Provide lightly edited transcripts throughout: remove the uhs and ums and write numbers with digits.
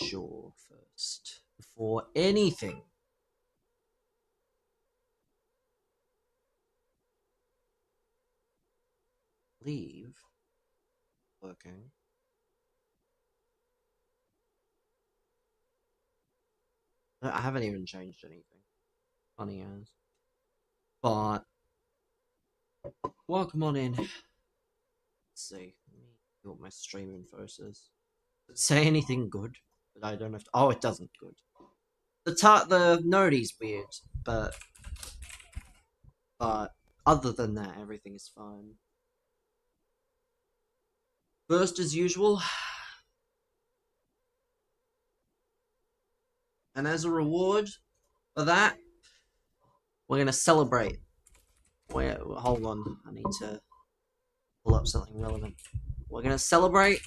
sure first before anything. Leave. Working. I haven't even changed anything. Funny as. But welcome on in. Let's see. Let me see what my stream info says. Does it say anything good? But I don't have to. Oh, it doesn't. Good. The noti's weird, but other than that, everything is fine. First, as usual. And as a reward for that, we're gonna celebrate. Wait, hold on. I need to pull up something relevant. We're gonna celebrate.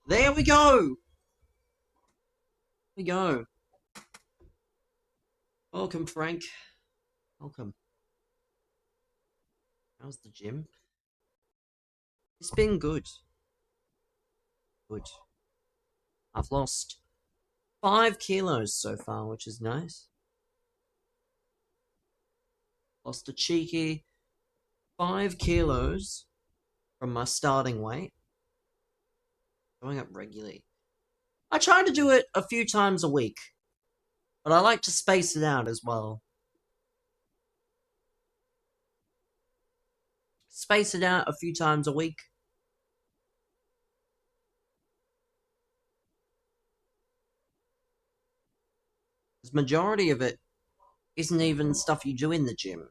There we go! There we go. Welcome, Frank. Welcome. How's the gym? It's been good. Good. I've lost 5 kilos so far, which is nice. Lost a cheeky 5 kilos from my starting weight. Going up regularly. I try to do it a few times a week, but I like to space it out as well. Space it out a few times a week. The majority of it isn't even stuff you do in the gym.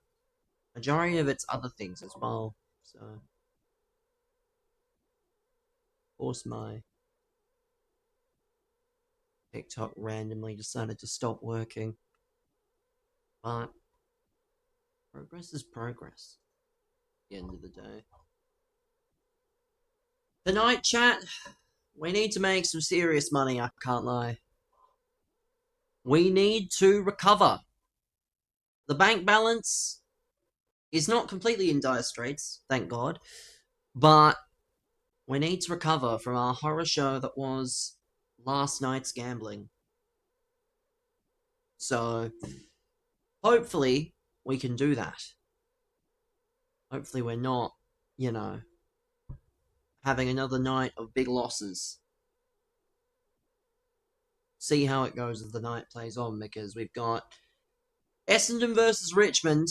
Majority of it's other things as well. So, of course, my TikTok randomly decided to stop working. But progress is progress. At the end of the day. Tonight, chat, we need to make some serious money, I can't lie. We need to recover. The bank balance is not completely in dire straits, thank God, but we need to recover from our horror show that was last night's gambling. So, hopefully, we can do that. Hopefully we're not, you know, having another night of big losses. See how it goes as the night plays on, because we've got Essendon versus Richmond,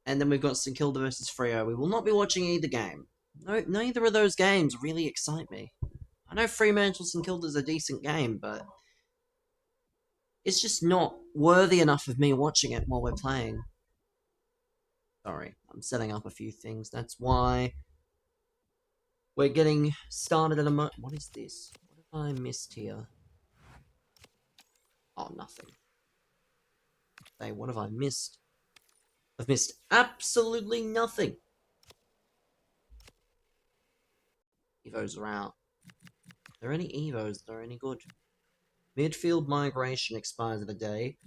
and then we've got St Kilda versus Freo. We will not be watching either game. No, neither of those games really excite me. I know Fremantle St Kilda's a decent game, but it's just not worthy enough of me watching it while we're playing. Sorry, I'm setting up a few things. That's why we're getting started at a What is this? What have I missed here? Oh, nothing. Hey, what have I missed? I've missed absolutely nothing. Evos are out. Are there any Evos that are any good? Midfield migration expires of a day.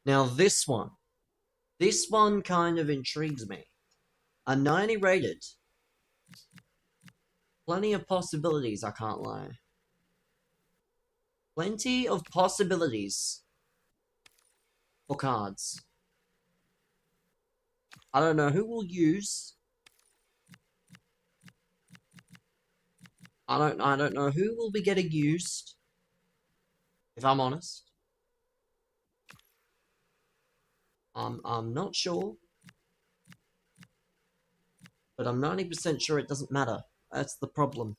Now this one kind of intrigues me. A 90 rated. Plenty of possibilities, I can't lie. Plenty of possibilities for cards. I don't know who will use. I don't know who will be getting used, if I'm honest. I'm not sure. But I'm 90% sure it doesn't matter. That's the problem.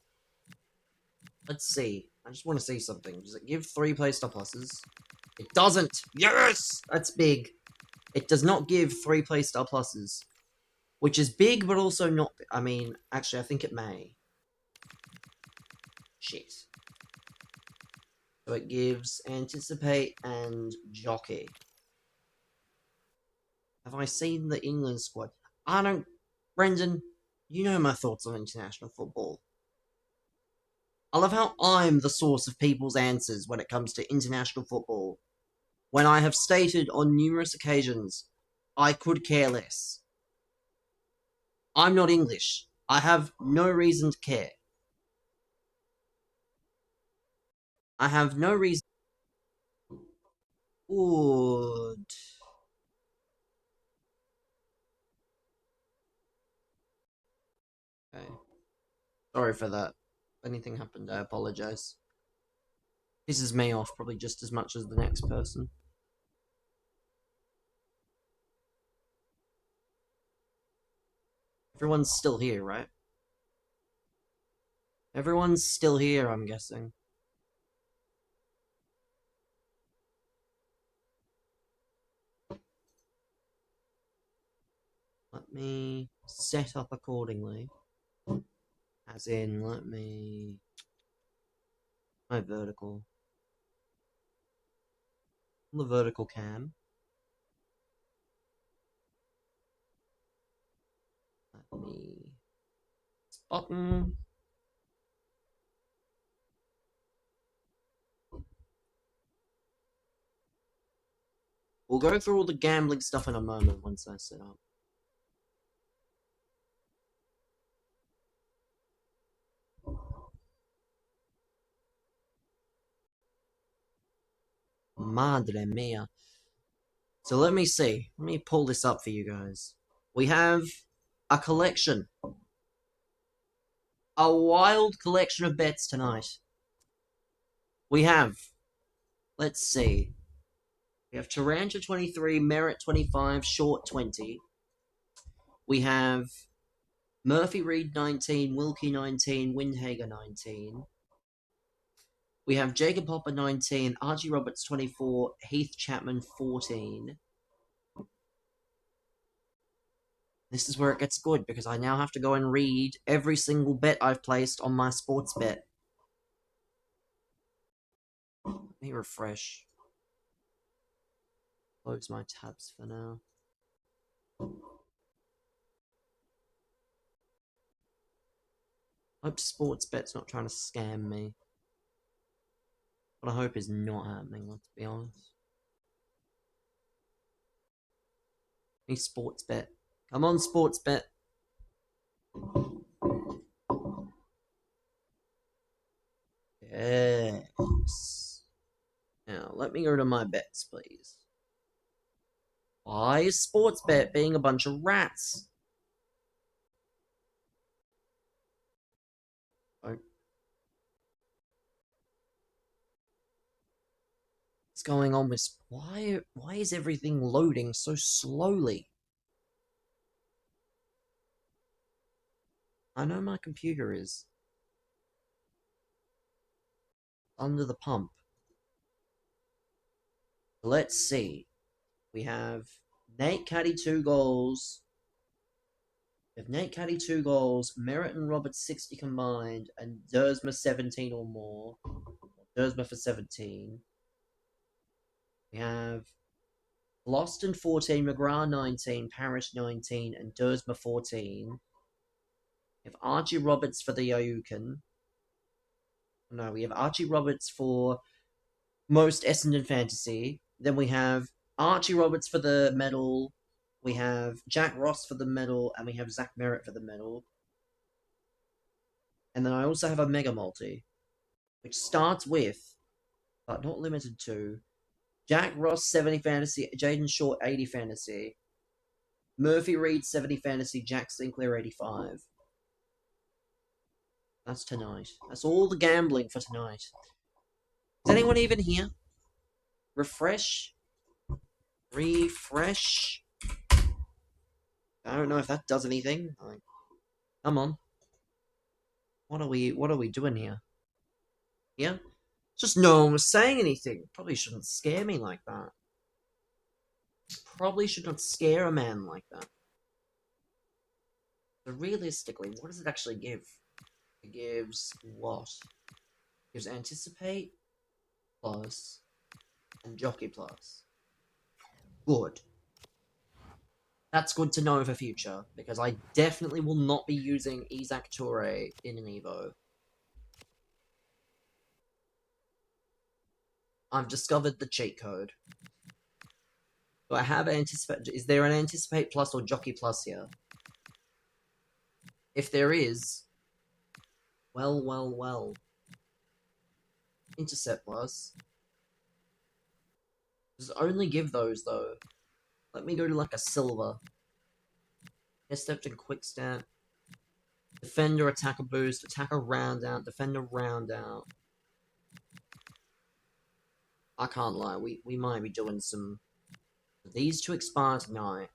Let's see. I just want to see something. Does it give 3 playstyle pluses? It doesn't! Yes! That's big. It does not give 3 playstyle pluses. Which is big, but also not... I mean, actually, I think it may. Shit. So it gives Anticipate and Jockey. Have I seen the England squad? I don't... Brendan, you know my thoughts on international football. I love how I'm the source of people's answers when it comes to international football. When I have stated on numerous occasions, I could care less. I'm not English. I have no reason to care. I have no reason. Good. Okay. Sorry for that. If anything happened, I apologize. Pisses me off probably just as much as the next person. Everyone's still here, right? Everyone's still here, I'm guessing. Let me set up accordingly. As in, let me... My vertical. The vertical cam. Let me... Button. We'll go through all the gambling stuff in a moment once I set up. Madre mia. So let me see. Let me pull this up for you guys. We have a collection. A wild collection of bets tonight. We have, let's see. We have Taranta 23, Merritt 25, Short 20. We have Murphy Reed 19, Wilkie 19, Windhager 19. We have Jacob Hopper 19, Archie Roberts 24, Heath Chapman 14. This is where it gets good, because I now have to go and read every single bet I've placed on my sports bet. Let me refresh. Close my tabs for now. Hope Sportsbet's not trying to scam me. What I hope is not happening, let's be honest. Hey, Sportsbet. Come on, Sportsbet. Yes. Now, let me go to my bets, please. Why is Sportsbet being a bunch of rats? Oh. What's going on with... Why is everything loading so slowly? I know my computer is under the pump. Let's see. We have Nate Caddy 2 goals. If Nate Caddy 2 goals, Merritt and Roberts 60 combined, and Dersma 17 or more. Dersma for 17. We have Loston 14, McGrath 19, Parrish 19, and Dersma 14. We have Archie Roberts for the Ayukan. No, we have Archie Roberts for most Essendon Fantasy. Then we have Archie Roberts for the medal. We have Jack Ross for the medal, and we have Zach Merritt for the medal. And then I also have a Mega Multi, which starts with, but not limited to, Jack Ross 70 Fantasy, Jaden Short 80 Fantasy, Murphy Reed 70 Fantasy, Jack Sinclair 85. That's tonight. That's all the gambling for tonight. Is anyone even here? Refresh. Refresh. I don't know if that does anything. Come on. What are we doing here? Yeah? Just no one was saying anything. Probably shouldn't scare me like that. Probably should not scare a man like that. So realistically, what does it actually give? It gives what? It gives Anticipate plus and Jockey plus. Good. That's good to know for future, because I definitely will not be using Isaac Toure in an Evo. I've discovered the cheat code. Do I have Anticipate? Is there an Anticipate Plus or Jockey Plus here? If there is, well. Intercept plus. Just only give those, though. Let me go to, like, a silver. Intercept and quick step. Defender, attacker boost, attacker round out, defender round out. I can't lie, we might be doing some... These two expire tonight.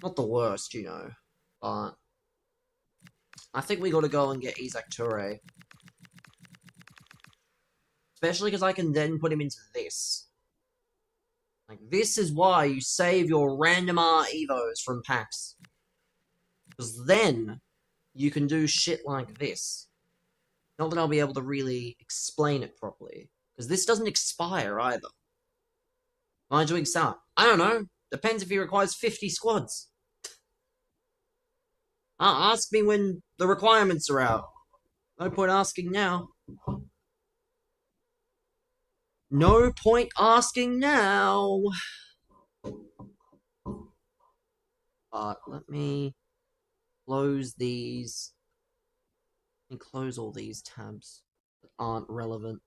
Not the worst, you know. But... I think we gotta go and get Isaac Toure. Especially because I can then put him into this. Like, this is why you save your random R Evos from packs. Because then, you can do shit like this. Not that I'll be able to really explain it properly. Because this doesn't expire either. Am I doing so? I don't know. Depends if he requires 50 squads. Ask me when the requirements are out. No point asking now. No point asking now. But let me close these. And close all these tabs that aren't relevant.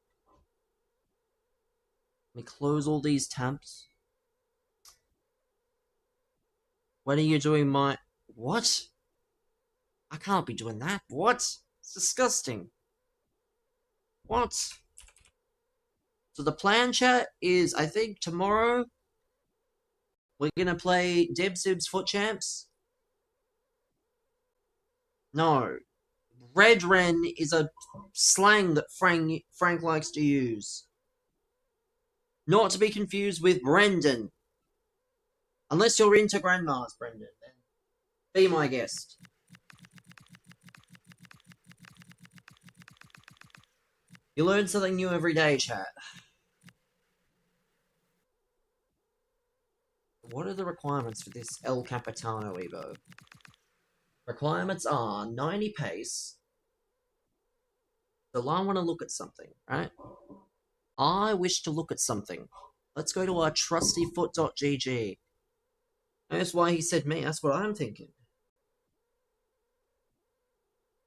Let me close all these tabs. When are you doing my... What? I can't be doing that. What? It's disgusting. What? So the plan, chat, is, I think, tomorrow we're gonna play Dibs Foot Champs. No. Red Ren is a slang that Frank likes to use. Not to be confused with Brendan. Unless you're into Grandmas, Brendan, then be my guest. You learn something new every day, chat. What are the requirements for this El Capitano Evo? Requirements are 90 pace. So I want to look at something, right? I wish to look at something. Let's go to our trusty foot.gg. That's why he said me, that's what I'm thinking.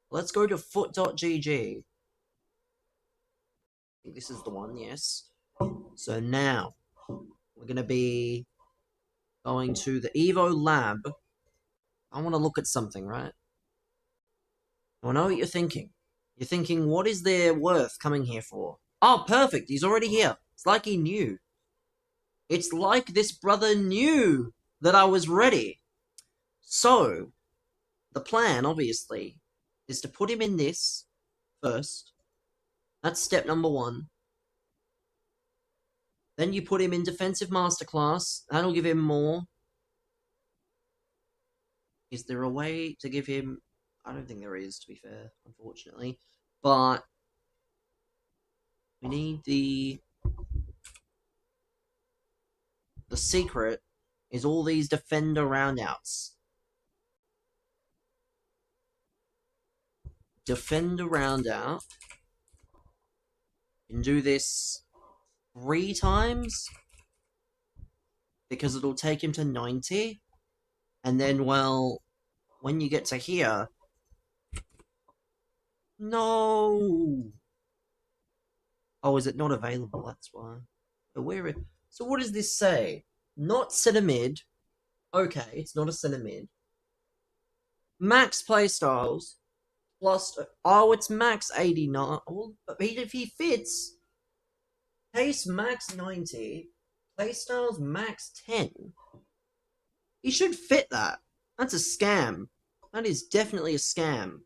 Let's go to foot.gg. I think this is the one, yes. So now, we're going to be going to the Evo Lab. I want to look at something, right? I know what you're thinking. You're thinking, what is there worth coming here for? Oh, perfect, he's already here. It's like he knew. It's like this brother knew that I was ready. So, the plan, obviously, is to put him in this first. That's step number 1. Then you put him in Defensive Masterclass. That'll give him more. Is there a way to give him... I don't think there is, to be fair, unfortunately. But we need the secret is all these defender roundouts. Defender roundout. You can do this 3 times because it'll take him to 90. And then, well, when you get to here... No! Oh, is it not available? That's why. So what does this say? Not center mid. Okay, it's not a center mid. Max playstyles. Plus... Oh, it's max 89. Well, if he fits... Pace max 90. Playstyles max 10. He should fit that. That's a scam. That is definitely a scam.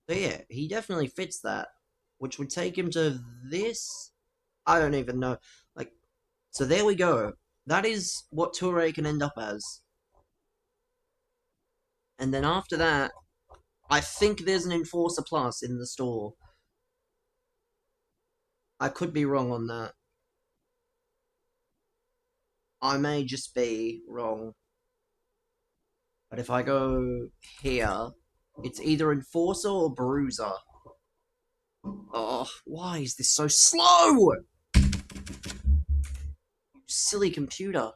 So yeah, he definitely fits that. Which would take him to this? I don't even know. Like, so there we go. That is what Toure can end up as. And then after that, I think there's an Enforcer Plus in the store. I could be wrong on that. I may just be wrong. But if I go here, it's either Enforcer or Bruiser. Oh, why is this so slow? Silly computer.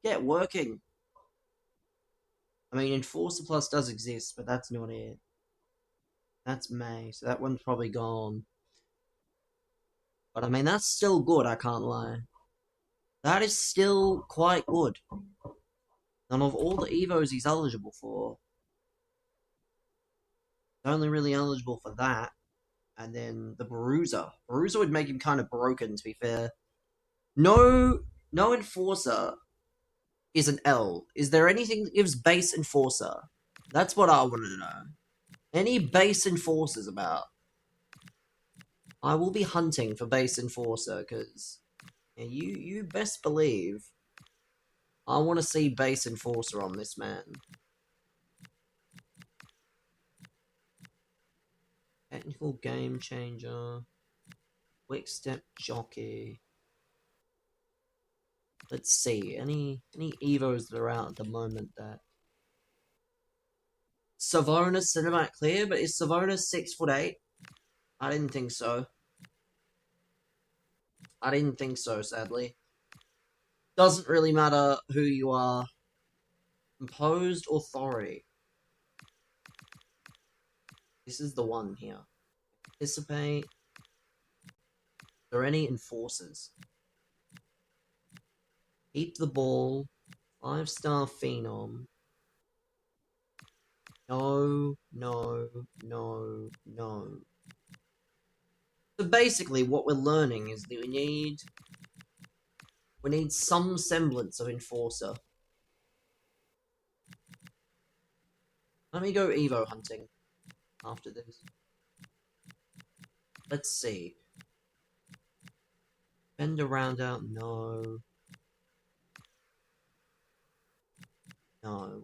Get working. I mean, Enforcer Plus does exist, but that's not it. That's May, so that one's probably gone. But I mean, that's still good, I can't lie. That is still quite good. And of all the Evos he's eligible for, he's only really eligible for that. And then the Bruiser. Bruiser would make him kind of broken, to be fair. No Enforcer is an L. Is there anything that gives base Enforcer? That's what I want to know. Any base Enforcers about? I will be hunting for base Enforcer, because you best believe I want to see base Enforcer on this man. Technical Game Changer. Quick Step Jockey. Let's see, any Evos that are out at the moment that... Savona's Cinematic Clear, but is Savona 6'8"? I didn't think so. I didn't think so, sadly. Doesn't really matter who you are. Imposed Authority. This is the one here. Participate. Are there any enforcers? Keep the ball. 5-star Phenom. No, no, no, no. So basically what we're learning is that we need some semblance of enforcer. Let me go Evo hunting after this. Let's see. Bend around out, no. No,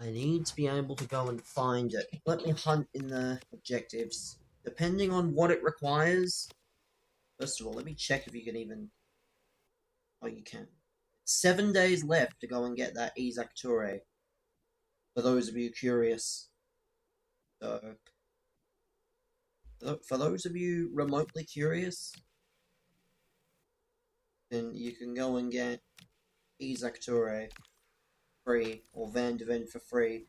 I need to be able to go and find it. Let me hunt in the objectives. Depending on what it requires. First of all, let me check if you can even... Oh, you can. 7 days left to go and get that Isaac Toure. For those of you curious. So... For those of you remotely curious, then you can go and get Isaac Toure free, or Van de Ven for free.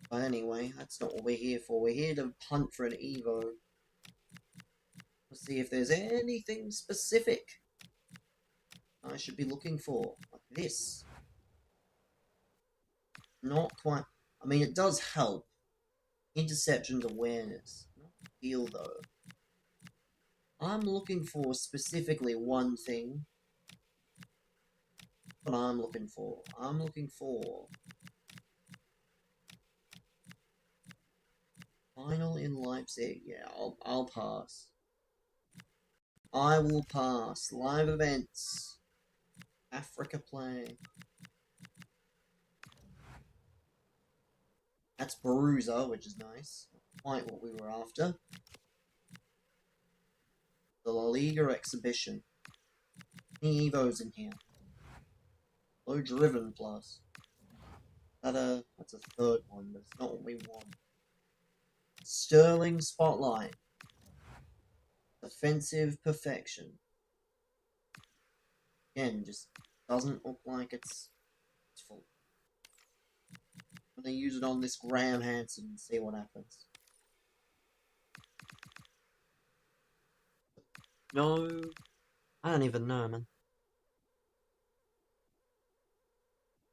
But anyway, that's not what we're here for. We're here to hunt for an Evo. Let's see if there's anything specific I should be looking for. Like this. Not quite. I mean, it does help. Interceptions awareness. Not heal, though. I'm looking for specifically one thing. What I'm looking for. I'm looking for... Final in Leipzig. Yeah, I'll pass. I will pass. Live events. Africa play. That's Bruiser, which is nice. Quite what we were after. The La Liga exhibition. Any Evos in here? Low driven plus. That's a third one, but it's not what we want. Sterling Spotlight. Offensive Perfection. Again, just doesn't look like it's full. I'm gonna use it on this Graham Hansen and see what happens. No, I don't even know, man.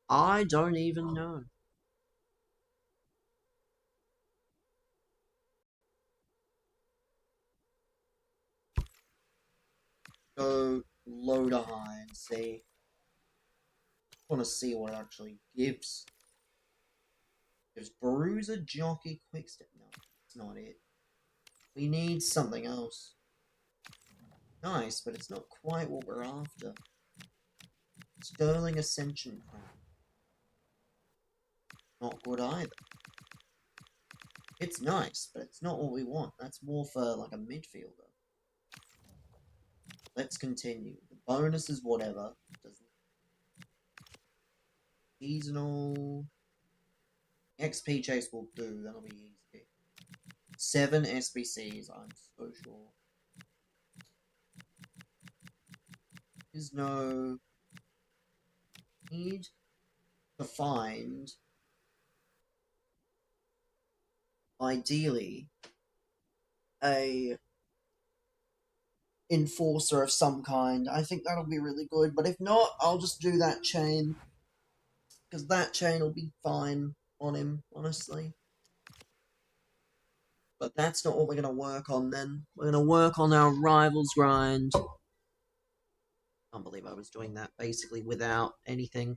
I don't even know. Go low to high and see. I want to see what it actually gives. There's Bruiser, Jockey, Quickstep. No, that's not it. We need something else. Nice, but it's not quite what we're after. Sterling Ascension Crown. Not good either. It's nice, but it's not what we want. That's more for like a midfielder. Let's continue. The bonus is whatever. Seasonal. XP chase will do. That'll be easy. 7 SBCs, I'm so sure. There's no... need to find, ideally, a enforcer of some kind. I think that'll be really good, but if not, I'll just do that chain, because that chain will be fine on him, honestly. But that's not what we're going to work on then. We're going to work on our rivals grind. I can't believe I was doing that basically without anything.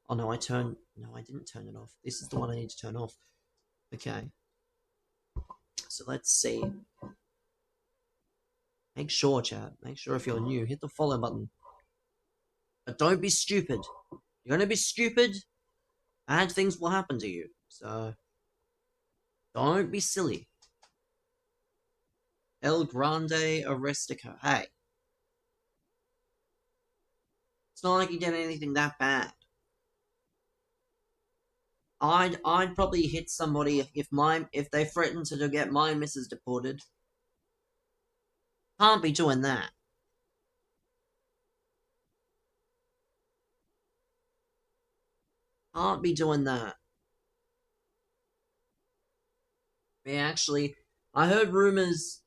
Oh no, I didn't turn it off. This is the one I need to turn off. Okay. So let's see. Make sure, chat. Make sure if you're new, hit the follow button. But don't be stupid. You're gonna be stupid, bad things will happen to you. So, don't be silly. El Grande Arestico. Hey. It's not like you did anything that bad. I'd probably hit somebody if they threatened to get my missus deported. Can't be doing that. Can't be doing that. Yeah, actually, I heard rumors.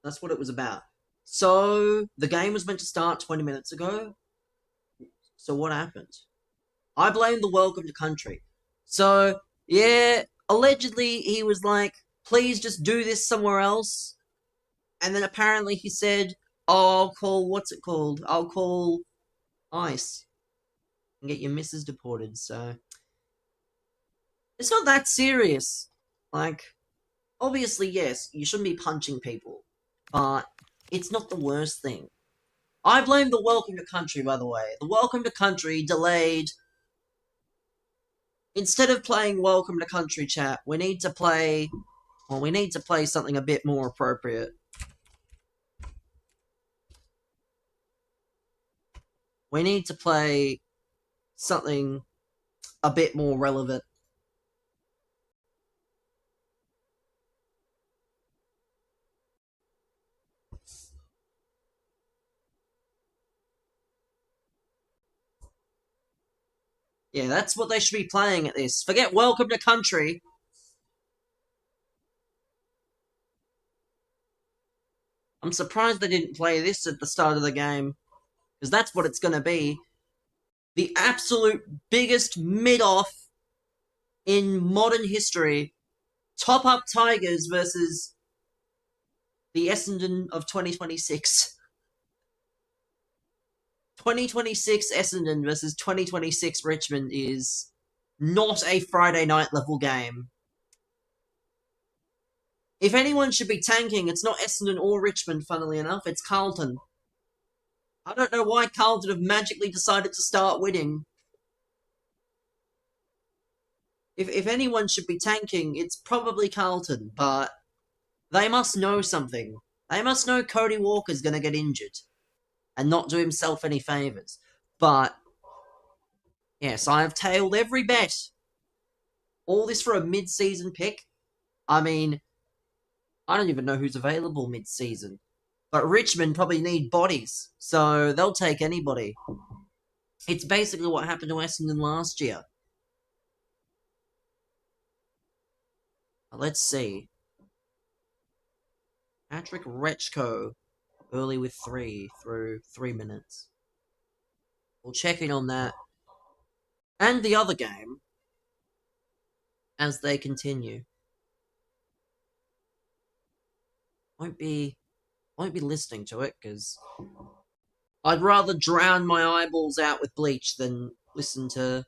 That's what it was about. So, the game was meant to start 20 minutes ago. So what happened? I blame the welcome to country. So, yeah, allegedly he was like, please just do this somewhere else. And then apparently he said, oh, I'll call, what's it called? I'll call ICE and get your missus deported, so. It's not that serious. Like, obviously, yes, you shouldn't be punching people, but it's not the worst thing. I blame the welcome to country, by the way. The welcome to country delayed. Instead of playing welcome to country chat, we need to play something a bit more appropriate. We need to play something a bit more relevant. Yeah, that's what they should be playing at this. Forget welcome to country. I'm surprised they didn't play this at the start of the game, because that's what it's going to be. The absolute biggest mid-off in modern history. Top up Tigers versus the Essendon of 2026. 2026 Essendon versus 2026 Richmond is not a Friday night level game. If anyone should be tanking, it's not Essendon or Richmond, funnily enough, it's Carlton. I don't know why Carlton have magically decided to start winning. If anyone should be tanking, it's probably Carlton, but they must know something. They must know Cody Walker's going to get injured and not do himself any favours. But, yes, I have tailed every bet. All this for a mid-season pick? I mean, I don't even know who's available mid-season. But Richmond probably need bodies, so they'll take anybody. It's basically what happened to Essendon last year. Let's see. Patrick Rechko, early with 3 through 3 minutes. We'll check in on that. And the other game as they continue. Won't be listening to it, because I'd rather drown my eyeballs out with bleach than listen to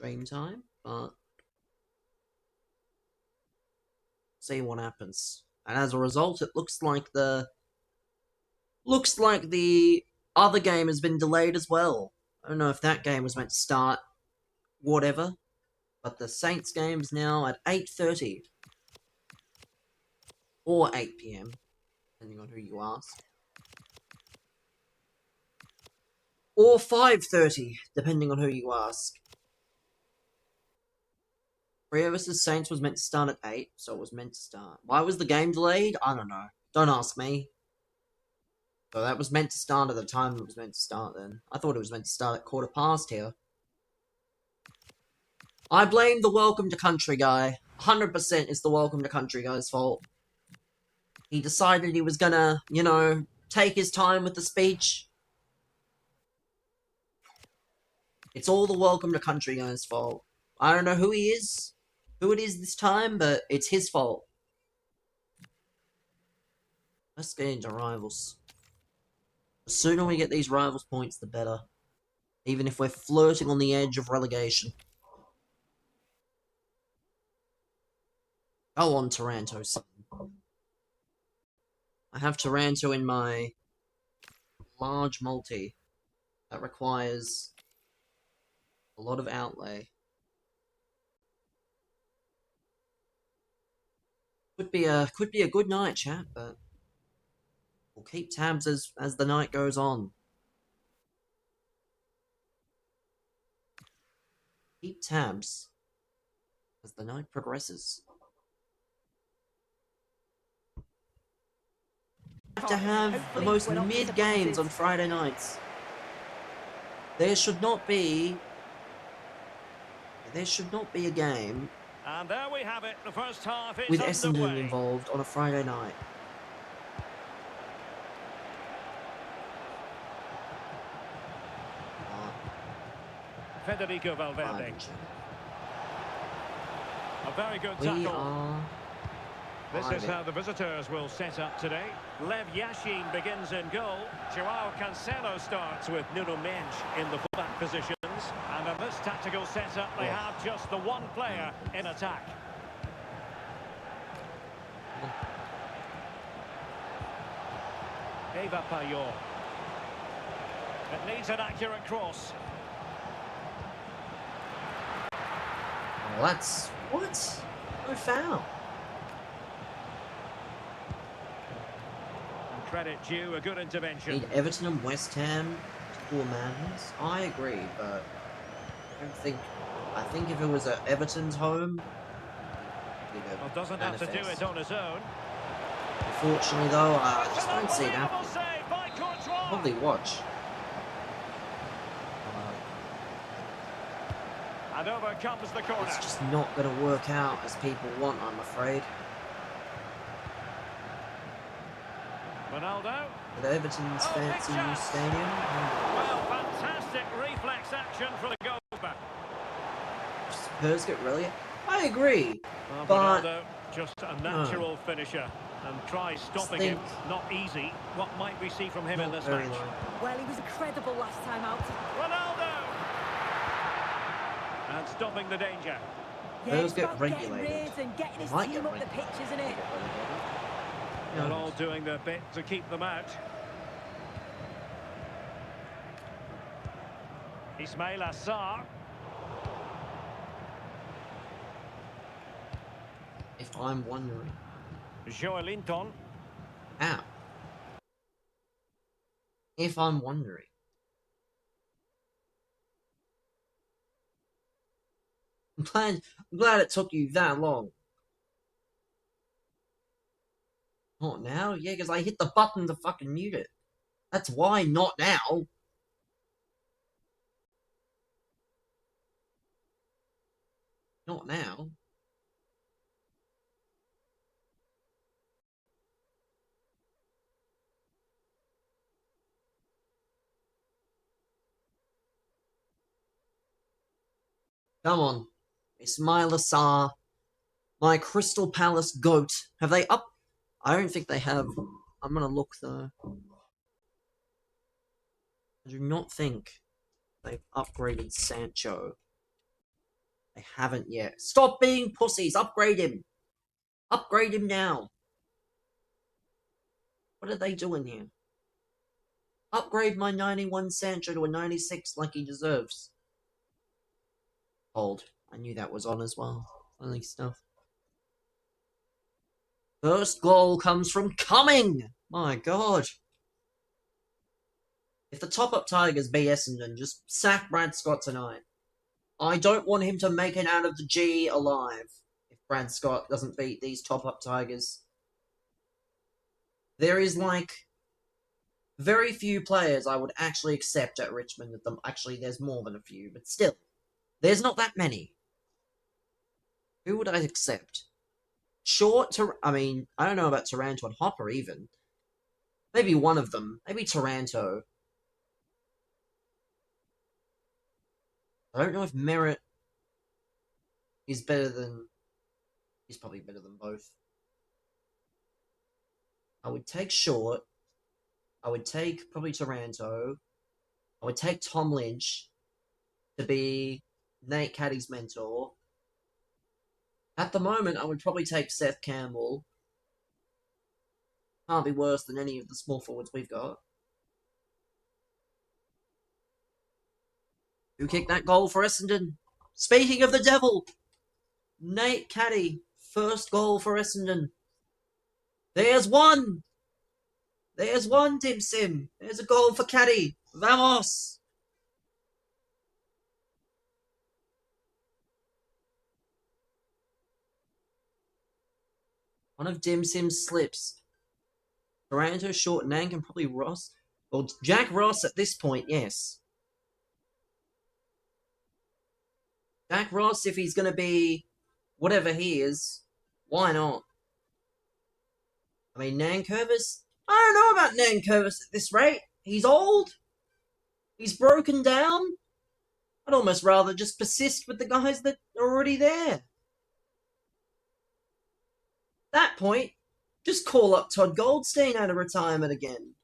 Dreamtime, but see what happens. And as a result, it looks like the other game has been delayed as well. I don't know if that game was meant to start whatever, but the Saints game is now at 8:30 or 8 PM, depending on who you ask. Or 5:30, depending on who you ask. Freo vs Saints was meant to start at 8, so it was meant to start. Why was the game delayed? I don't know. Don't ask me. So that was meant to start at the time it was meant to start then. I thought it was meant to start at 15:15 here. I blame the welcome to country guy. 100% is the welcome to country guy's fault. He decided he was gonna, you know, take his time with the speech. It's all the welcome to country guy's fault. I don't know who he is, who it is this time, but it's his fault. Let's get into rivals. The sooner we get these rivals points, the better. Even if we're flirting on the edge of relegation. Go on, Taranto, son. I have Taranto in my large multi. That requires a lot of outlay. Could be a good night, chat, but we'll keep tabs as the night goes on. Keep tabs as the night progresses. Have to have the most mid games on Friday nights. There should not be a game And there we have it, the first half is with Essendon underway. involved on a Friday night. Federico Valverde. A very good tackle. This is how the visitors will set up today. Lev Yashin begins in goal. Joao Cancelo starts with Nuno Mendes in the fullback positions. And in this tactical setup, they have just the one player in attack. Eva Payot. It needs an accurate cross. Oh, that's... what? No foul. Credit due, a good intervention. Need Everton and West Ham to pull madness? I agree, but I think if it was at Everton's home, Well, doesn't have to do it on his own. Unfortunately, though, I just don't see it happening. Probably watch. And over comes the corner. It's just not going to work out as people want, I'm afraid. Ronaldo. With Everton's fancy new stadium. Well, fantastic reflex action for the goalkeeper. Spurs get really... I agree, but Ronaldo, just a natural finisher. And try stopping him. Not easy. What might we see from him in this match? Well, he was incredible last time out. Ronaldo! And stopping the danger. Yeah, Spurs get regulated. And getting his team up the pitch, isn't it? They're all doing their bit to keep them out. Ismail Assar. If I'm wondering. Joelinton. Ow. If I'm wondering. I'm glad it took you that long. Not now? Yeah, because I hit the button to fucking mute it. That's why not now. Not now. Come on. Ismail Assar. My Crystal Palace goat. Have they up? I don't think they have. I'm gonna look though. I do not think they've upgraded Sancho. They haven't yet. Stop being pussies! Upgrade him! Upgrade him now! What are they doing here? Upgrade my 91 Sancho to a 96 like he deserves. Hold. I knew that was on as well. Funny stuff. First goal comes from Cumming! My god. If the top-up Tigers beat Essendon, just sack Brad Scott tonight. I don't want him to make it out of the G alive if Brad Scott doesn't beat these top-up Tigers. There is, like, very few players I would actually accept at Richmond. Actually, there's more than a few, but still. There's not that many. Who would I accept? I mean, I don't know about Taranto and Hopper even. Maybe one of them. Maybe Taranto. I don't know if Merit is better than... He's probably better than both. I would take Short. I would take probably Taranto. I would take Tom Lynch to be Nate Caddy's mentor. At the moment, I would probably take Seth Campbell. Can't be worse than any of the small forwards we've got. Who kicked that goal for Essendon? Speaking of the devil, Nate Caddy, first goal for Essendon. There's one! There's one, Tim Sim. There's a goal for Caddy. Vamos! One of Dim Sim's slips. Taranto, Short, Nank, and probably Ross. Well, Jack Ross at this point, yes. Jack Ross, if he's going to be whatever he is, why not? I mean, Nankervis? I don't know about Nankervis at this rate. He's old. He's broken down. I'd almost rather just persist with the guys that are already there. At that point, just call up Todd Goldstein out of retirement again.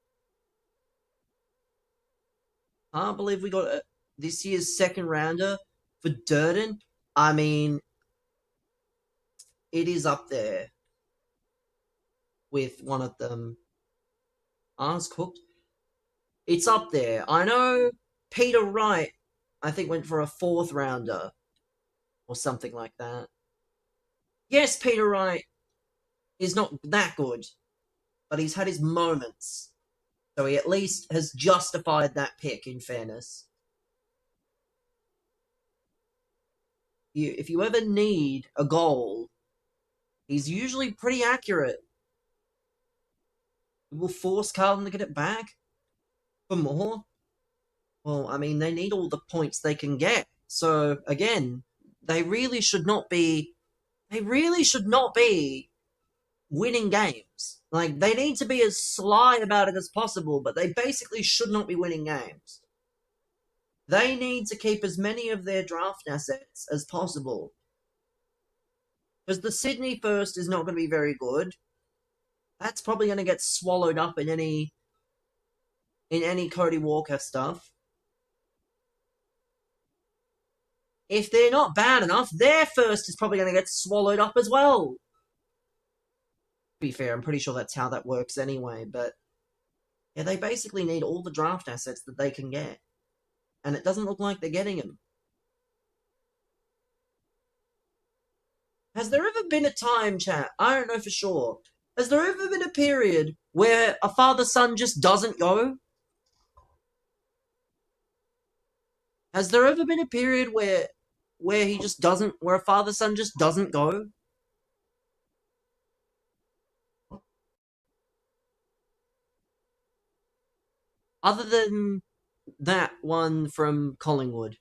Can't believe we got this year's second rounder for Durden. I mean, it is up there with one of them. Ours cooked. It's up there. I know Peter Wright, I think, went for a fourth rounder or something like that. Yes, Peter Wright is not that good, but he's had his moments. So he at least has justified that pick, in fairness. If you ever need a goal, he's usually pretty accurate. Will force Carlton to get it back for more. Well, I mean, they need all the points they can get. So, again, they really should not be winning games. Like, they need to be as sly about it as possible, but they basically should not be winning games. They need to keep as many of their draft assets as possible. Because the Sydney first is not going to be very good. That's probably going to get swallowed up in any Cody Walker stuff. If they're not bad enough, their first is probably going to get swallowed up as well. To be fair, I'm pretty sure that's how that works anyway, but yeah, they basically need all the draft assets that they can get. And it doesn't look like they're getting them. Has there ever been a time, chat? I don't know for sure. Has there ever been a period where a father-son just doesn't go? Has there ever been a period where he just doesn't, where a father-son just doesn't go? Other than that one from Collingwood.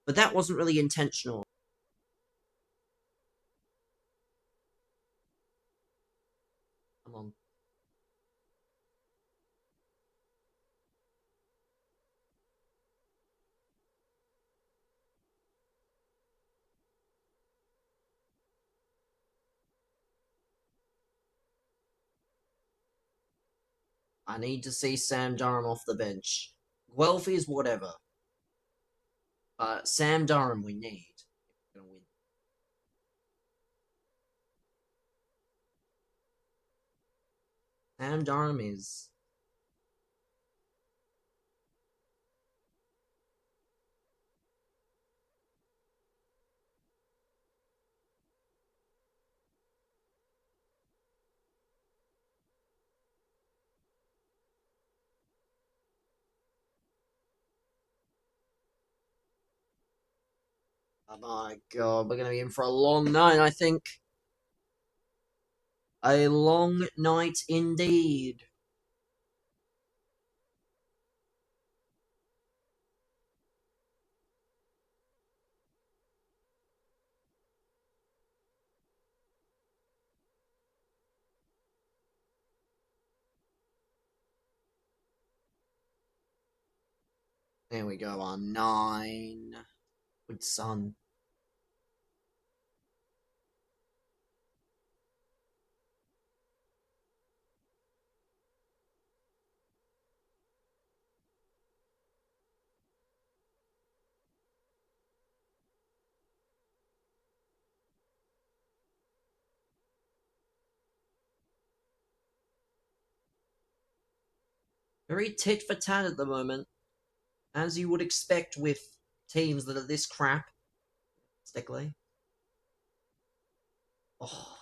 But that wasn't really intentional. Come on. I need to see Sam Durham off the bench. Guelphy's whatever. Sam Durham we need. We're gonna win. Sam Durham is... Oh my god, we're going to be in for a long night, I think. A long night indeed. There we go, our 9. Good son. Very tit for tat at the moment, as you would expect with teams that are this crap. Stickley. Oh.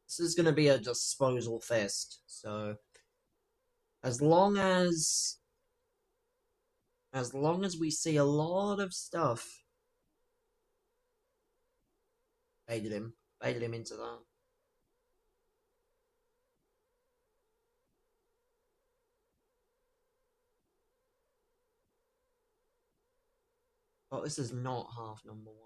This is going to be a disposal fest, so as long as we see a lot of stuff. Baited him into that. Oh, this is not half number 1.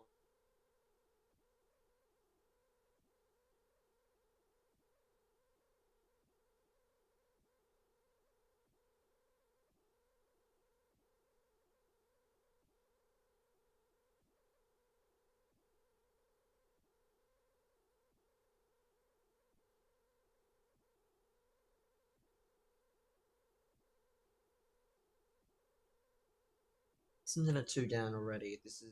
This is in a 2 down already. This is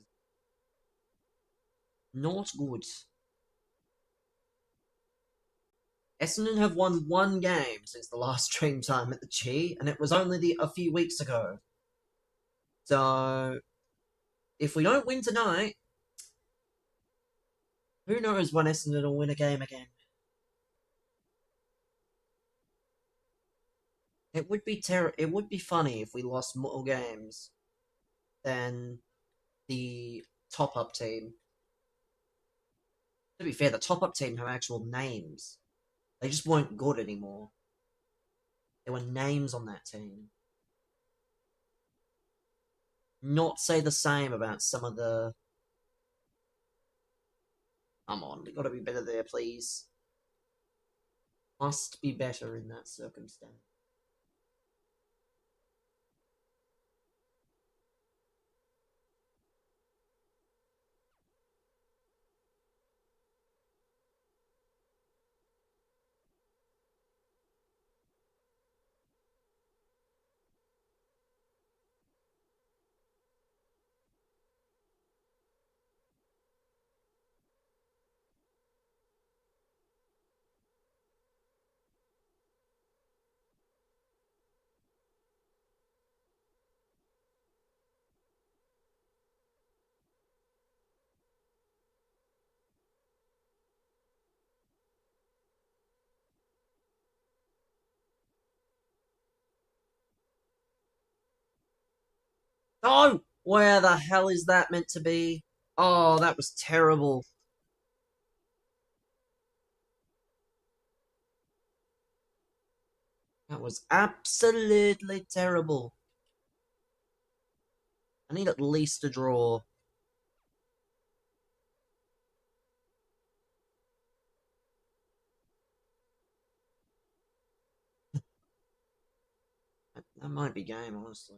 not good. Essendon have won 1 game since the last stream time at the Chi, and it was only a few weeks ago. So, if we don't win tonight, who knows when Essendon will win a game again. It would be funny if we lost more games than the top-up team. To be fair, the top-up team have actual names. They just weren't good anymore. There were names on that team. Not say the same about some of the... Come on, we gotta be better there, please. Must be better in that circumstance. Oh! Where the hell is that meant to be? Oh, that was terrible. That was absolutely terrible. I need at least a draw. That might be game, honestly.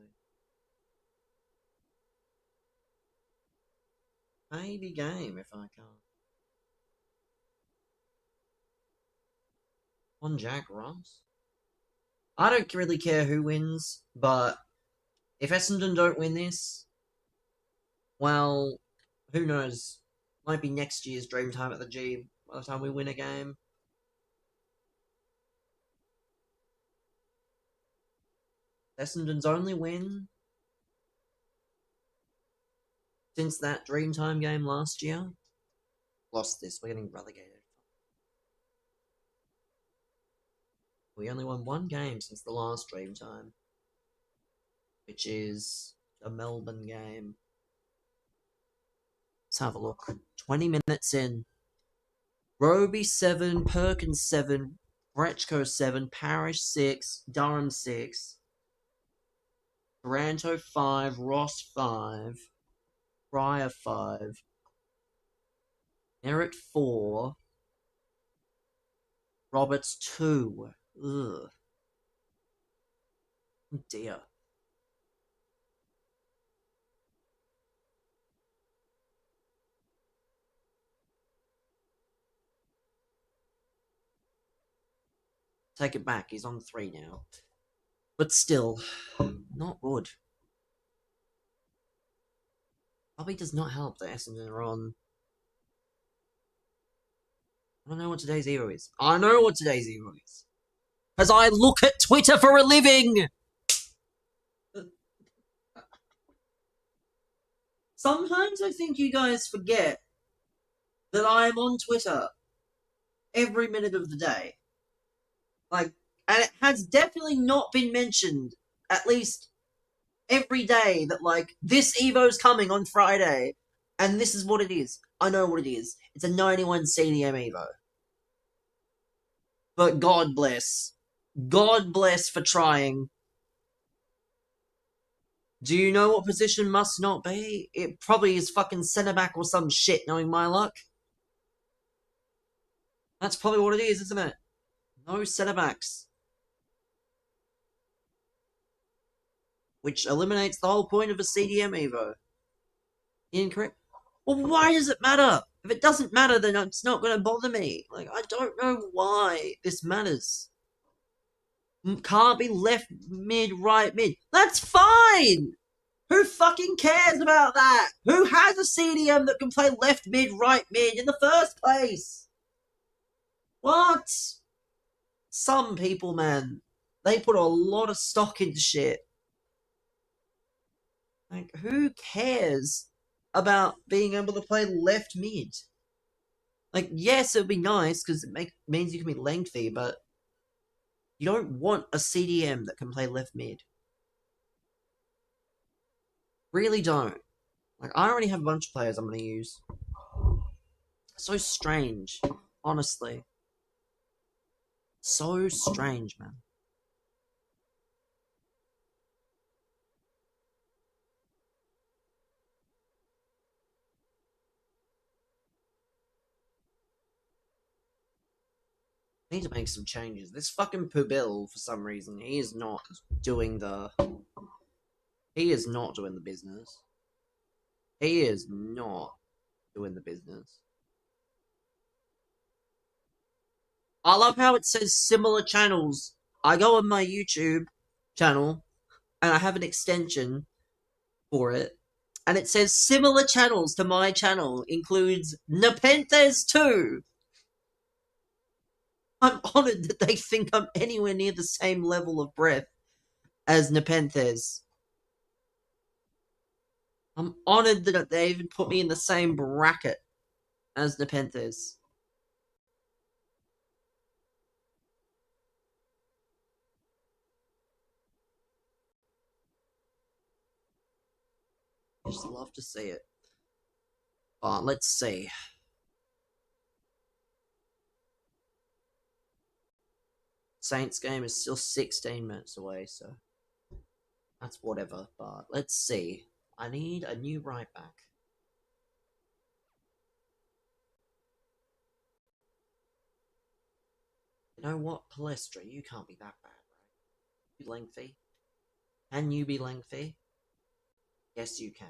Maybe game if I can't. On Jack Ross? I don't really care who wins, but if Essendon don't win this, well, who knows? Might be next year's dream time at the G by the time we win a game. Essendon's only win since that Dreamtime game last year. Lost this, we're getting relegated. We only won 1 game since the last Dreamtime, which is a Melbourne game. Let's have a look. 20 minutes in. Roby 7, Perkins 7, Brechko 7, Parrish 6, Durham 6, Taranto 5, Ross 5, Pryor 5, Merritt 4, Roberts 2. Ugh. Oh dear. Take it back, he's on 3 now. But still, not good. Probably does not help that Essendon are on. I don't know what today's Evo is. I know what today's Evo is. Because I look at Twitter for a living! Sometimes I think you guys forget that I'm on Twitter every minute of the day. Like, and it has definitely not been mentioned, at least every day, that, like, this Evo's coming on Friday, and this is what it is. I know what it is. It's a 91 CDM Evo. But God bless. God bless for trying. Do you know what position must not be? It probably is fucking centre back or some shit, knowing my luck. That's probably what it is, isn't it? No centre backs. Which eliminates the whole point of a CDM Evo. Incorrect? Well, why does it matter? If it doesn't matter, then it's not going to bother me. Like, I don't know why this matters. Can't be left mid, right mid. That's fine! Who fucking cares about that? Who has a CDM that can play left mid, right mid in the first place? What? Some people, man, they put a lot of stock into shit. Like, who cares about being able to play left mid? Like, yes, it would be nice because it means you can be lengthy, but you don't want a CDM that can play left mid. Really don't. Like, I already have a bunch of players I'm going to use. So strange, honestly. So strange, man. I need to make some changes. This fucking Pubil, for some reason, he is not doing the... He is not doing the business. He is not doing the business. I love how it says similar channels. I go on my YouTube channel, and I have an extension for it, and it says similar channels to my channel includes Nepenthes 2. I'm honoured that they think I'm anywhere near the same level of breadth as Nepenthes. I'm honoured that they even put me in the same bracket as Nepenthes. I just love to see it. Let's see. Saints game is still 16 minutes away, so that's whatever. But let's see. I need a new right back. You know what, Palestra, you can't be that bad, right? You lengthy? Can you be lengthy? Yes, you can.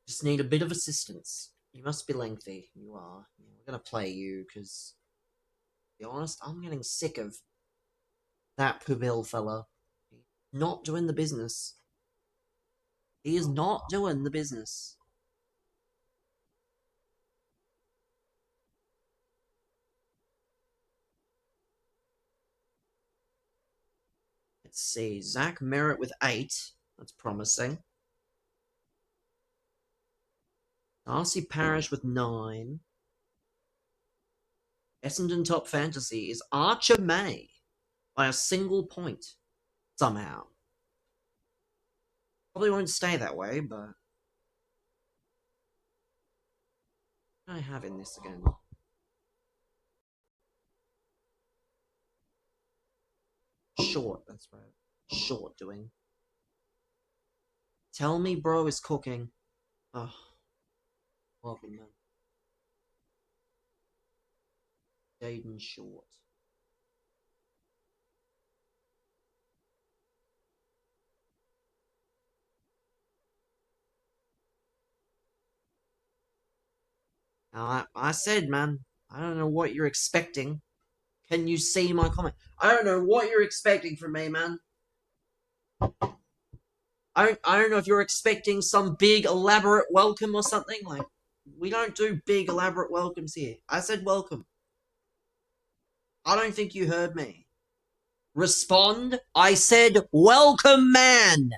Just need a bit of assistance. You must be lengthy. You are. Yeah, we're gonna play you, because, to be honest, I'm getting sick of that Pubil fella. He's not doing the business. He is not doing the business. Let's see. Zach Merritt with 8. That's promising. Darcy Parish with 9. Essendon top fantasy is Archer May by a single point. Somehow. Probably won't stay that way, but... I have in this again. Short, that's right. Short doing. Tell me bro is cooking. Oh. Welcome, man. Jaden Short. Now, I said, man, I don't know what you're expecting. Can you see my comment? I don't know what you're expecting from me, man. I don't know if you're expecting some big elaborate welcome or something. Like, we don't do big elaborate welcomes here. I said welcome. I don't think you heard me. Respond. I said welcome, man.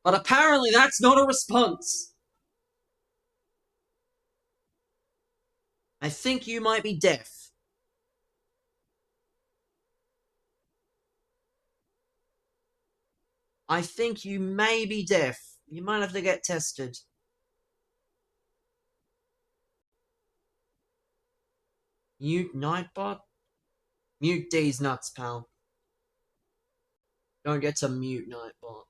But apparently that's not a response. I think you might be deaf. I think you may be deaf. You might have to get tested. Mute Nightbot? Mute D's nuts, pal. Don't get to mute Nightbot.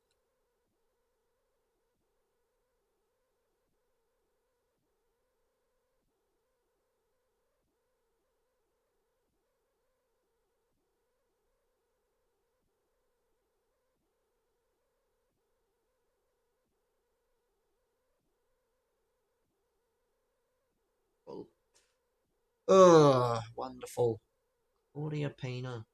Ugh, wonderful. Claudia Pina.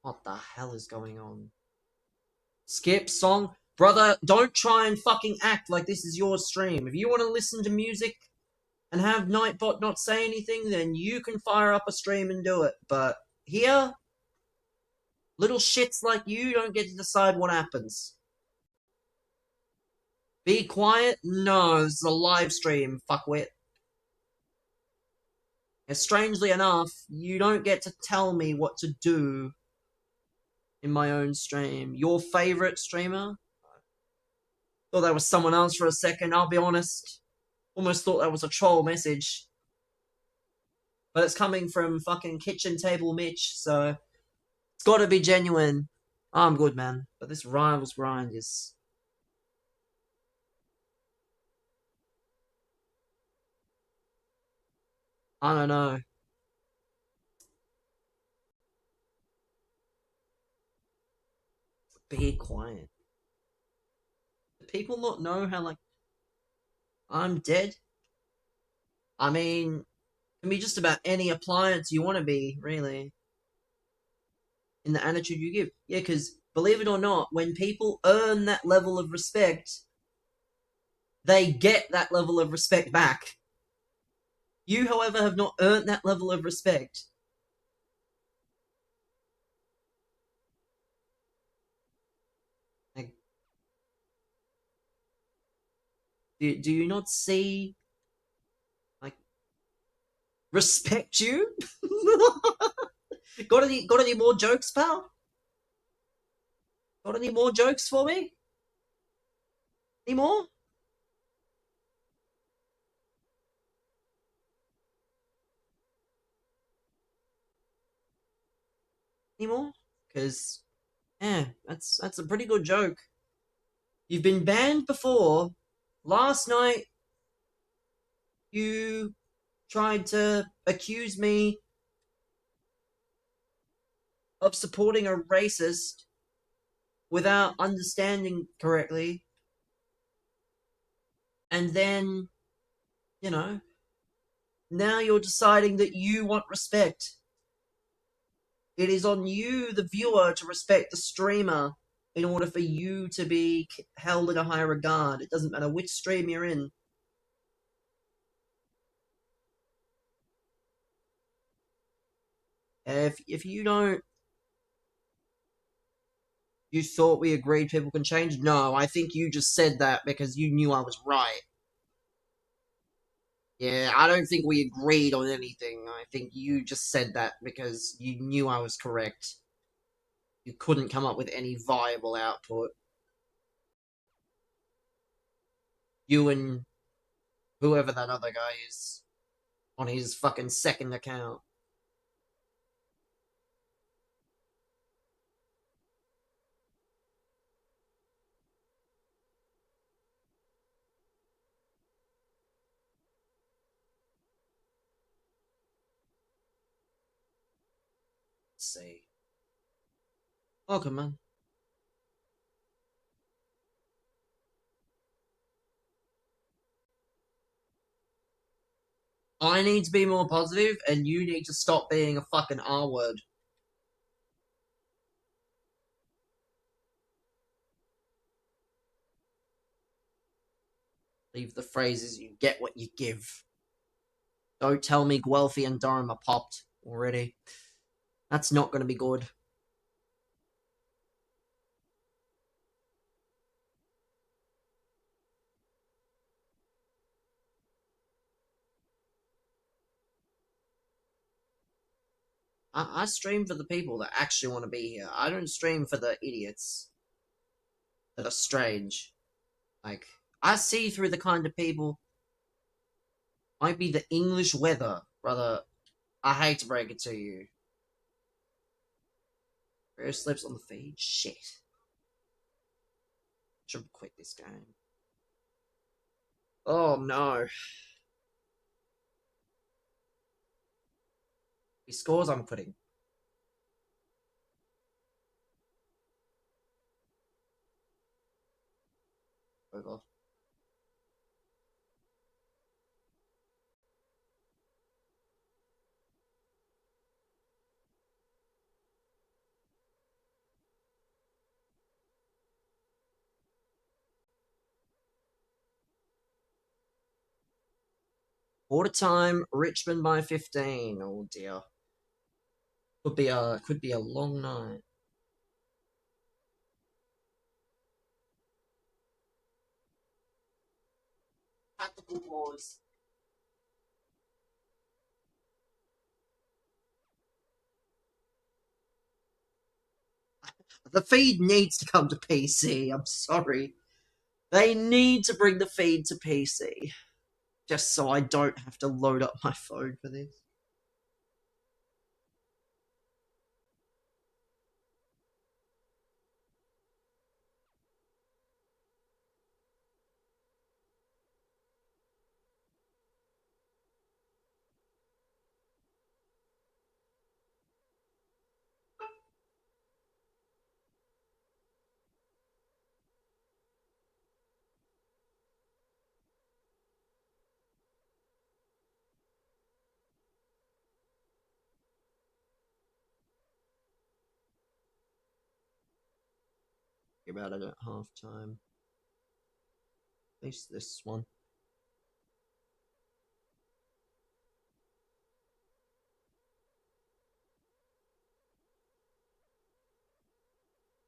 What the hell is going on? Skip song? Brother, don't try and fucking act like this is your stream. If you want to listen to music and have Nightbot not say anything, then you can fire up a stream and do it. But here, little shits like you don't get to decide what happens. Be quiet? No, this is a live stream, fuckwit. And strangely enough, you don't get to tell me what to do in my own stream. Your favorite streamer? Thought that was someone else for a second, I'll be honest. Almost thought that was a troll message. But it's coming from fucking Kitchen Table Mitch, so it's gotta be genuine. I'm good, man. But this Rivals grind is... I don't know. Be quiet. Do people not know how, like, I'm dead? I mean, it can be just about any appliance you want to be, really. In the attitude you give. Yeah, because, believe it or not, when people earn that level of respect, they get that level of respect back. You, however, have not earned that level of respect. Like, do you not see, like, respect you? got any more jokes, pal? Got any more jokes for me? Any more? Any more? Because, yeah, that's a pretty good joke. You've been banned before. Last night, you tried to accuse me of supporting a racist without understanding correctly. And then, you know, now you're deciding that you want respect. It is on you, the viewer, to respect the streamer in order for you to be held in a high regard. It doesn't matter which stream you're in. If you don't You thought we agreed people can change? No, I think you just said that because you knew I was right. Yeah, I don't think we agreed on anything. I think you just said that because you knew I was correct. You couldn't come up with any viable output. You and whoever that other guy is on his fucking second account. Let's see. Welcome, man. I need to be more positive, and you need to stop being a fucking R word. Leave the phrases, you get what you give. Don't tell me Guelphy and Durham are popped already. That's not going to be good. I stream for the people that actually want to be here. I don't stream for the idiots that are strange. Like, I see through the kind of people. Might be the English weather, brother. I hate to break it to you. Rare slips on the feed? Shit. Should quit this game. Oh no. He scores, I'm quitting. Over. Quarter time, Richmond by 15. Oh dear. Could be a long night. Tactical pause. The feed needs to come to PC. I'm sorry. They need to bring the feed to PC. Just so I don't have to load up my phone for this. About it at half time. At least this one.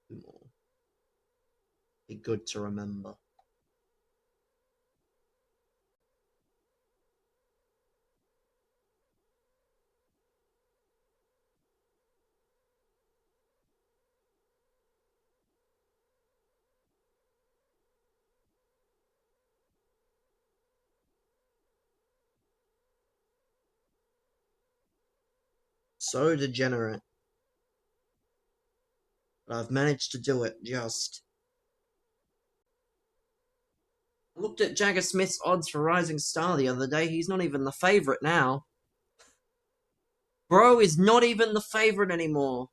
Two more. Be good to remember. So degenerate. But I've managed to do it, just. I looked at Jagger Smith's odds for Rising Star the other day. He's not even the favourite now. Bro is not even the favourite anymore.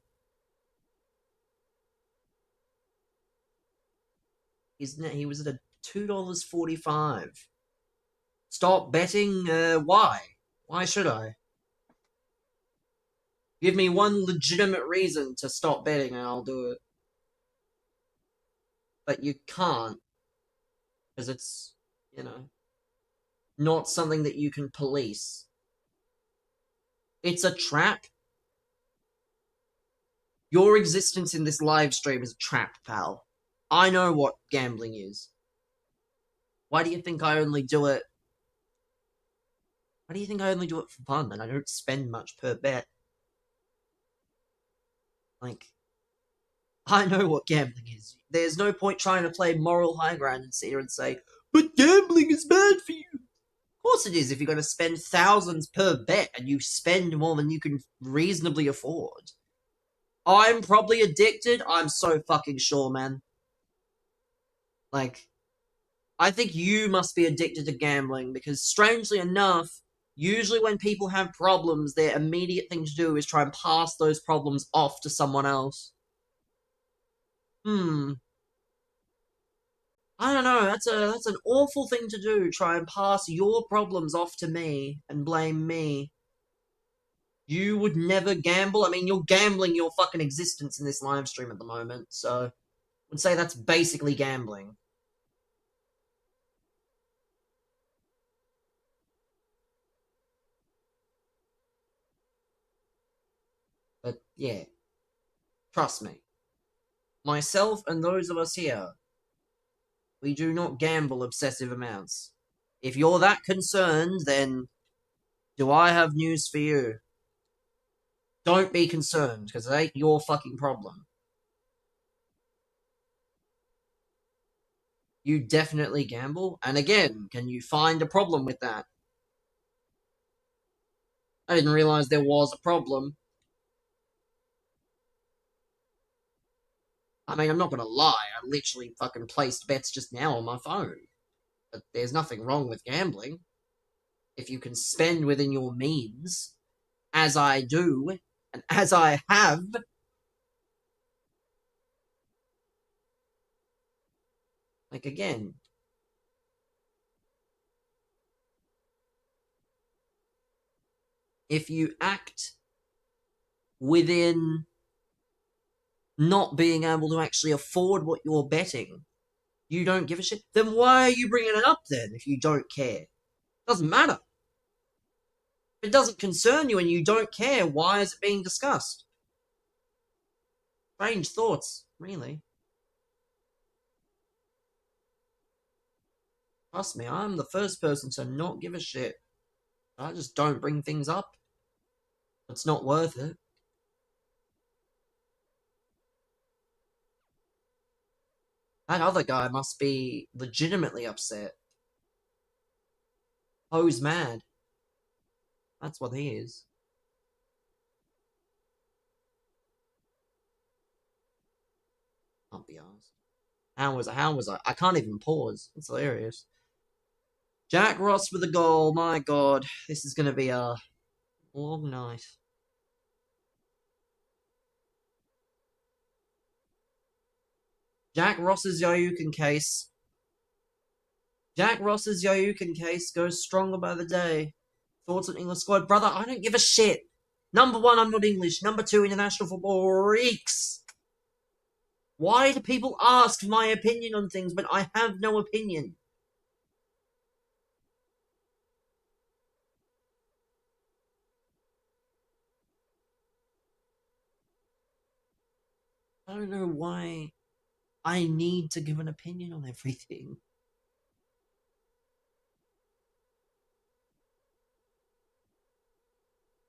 He was at a $2.45. Stop betting? Why? Why should I? Give me one legitimate reason to stop betting and I'll do it. But you can't. Because it's, not something that you can police. It's a trap. Your existence in this live stream is a trap, pal. I know what gambling is. Why do you think I only do it? Why do you think I only do it for fun and I don't spend much per bet? Like, I know what gambling is. There's no point trying to play moral high ground and sit here and say, but gambling is bad for you. Of course it is if you're going to spend thousands per bet and you spend more than you can reasonably afford. I'm probably addicted. I'm so fucking sure, man. Like, I think you must be addicted to gambling because, strangely enough, usually when people have problems, their immediate thing to do is try and pass those problems off to someone else. I don't know, that's an awful thing to do, try and pass your problems off to me and blame me. You would never gamble. I mean, you're gambling your fucking existence in this live stream at the moment, so I would say that's basically gambling. But yeah, trust me. Myself and those of us here, we do not gamble excessive amounts. If you're that concerned, then do I have news for you? Don't be concerned, because it ain't your fucking problem. You definitely gamble, and again, can you find a problem with that? I didn't realize there was a problem. I mean, I'm not gonna lie, I literally fucking placed bets just now on my phone. But there's nothing wrong with gambling. If you can spend within your means, as I do, and as I have, like again, if you act within not being able to actually afford what you're betting, you don't give a shit, then why are you bringing it up then if you don't care? Doesn't matter. If it doesn't concern you and you don't care, why is it being discussed? Strange thoughts, really. Trust me, I'm the first person to not give a shit. I just don't bring things up. It's not worth it. That other guy must be legitimately upset. Poe's mad. That's what he is. Can't be asked. How was I? I can't even pause. It's hilarious. Jack Ross with a goal. My god. This is going to be a long night. Jack Ross's Yoyukin case. Jack Ross's Yoyukin case goes stronger by the day. Thoughts on English squad? Brother, I don't give a shit. Number one, I'm not English. Number two, international football reeks. Why do people ask my opinion on things, but I have no opinion? I don't know why I need to give an opinion on everything.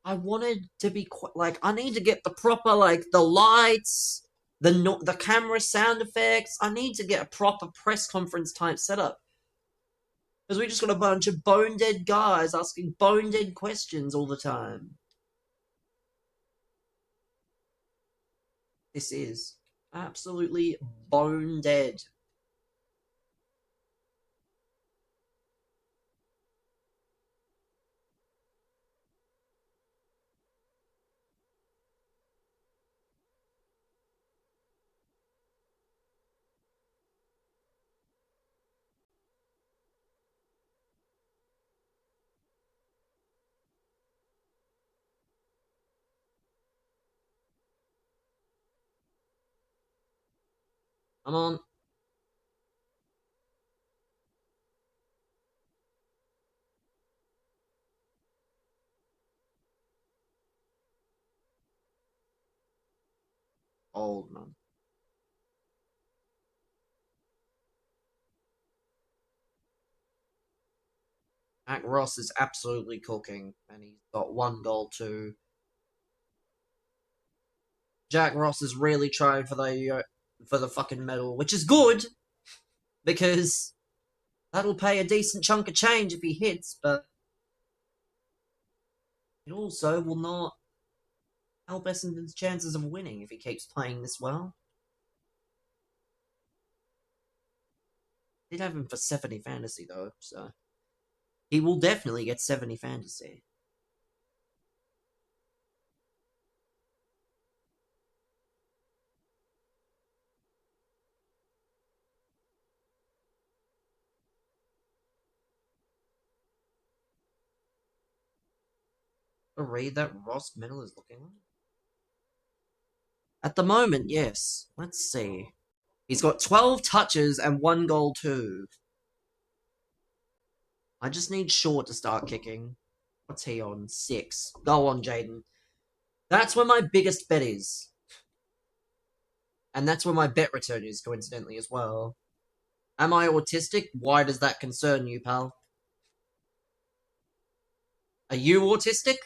I wanted to be like, I need to get the proper, like, the lights, the camera sound effects. I need to get a proper press conference type setup. Because we just got a bunch of bone-dead guys asking bone-dead questions all the time. This is absolutely bone-dead. Come on. old, man. Mac Ross is absolutely cooking, and he's got 1 goal too. Jack Ross is really trying for the fucking medal, which is good because that'll pay a decent chunk of change if he hits, but it also will not help Essendon's chances of winning if he keeps playing this well. Did have him for 70 fantasy though, so he will definitely get 70 fantasy. Read that Ross medal is looking like? At the moment, yes. Let's see. He's got 12 touches and 1 goal too. I just need Short to start kicking. What's he on? 6. Go on, Jaden. That's where my biggest bet is. And that's where my bet return is, coincidentally, as well. Am I autistic? Why does that concern you, pal? Are you autistic?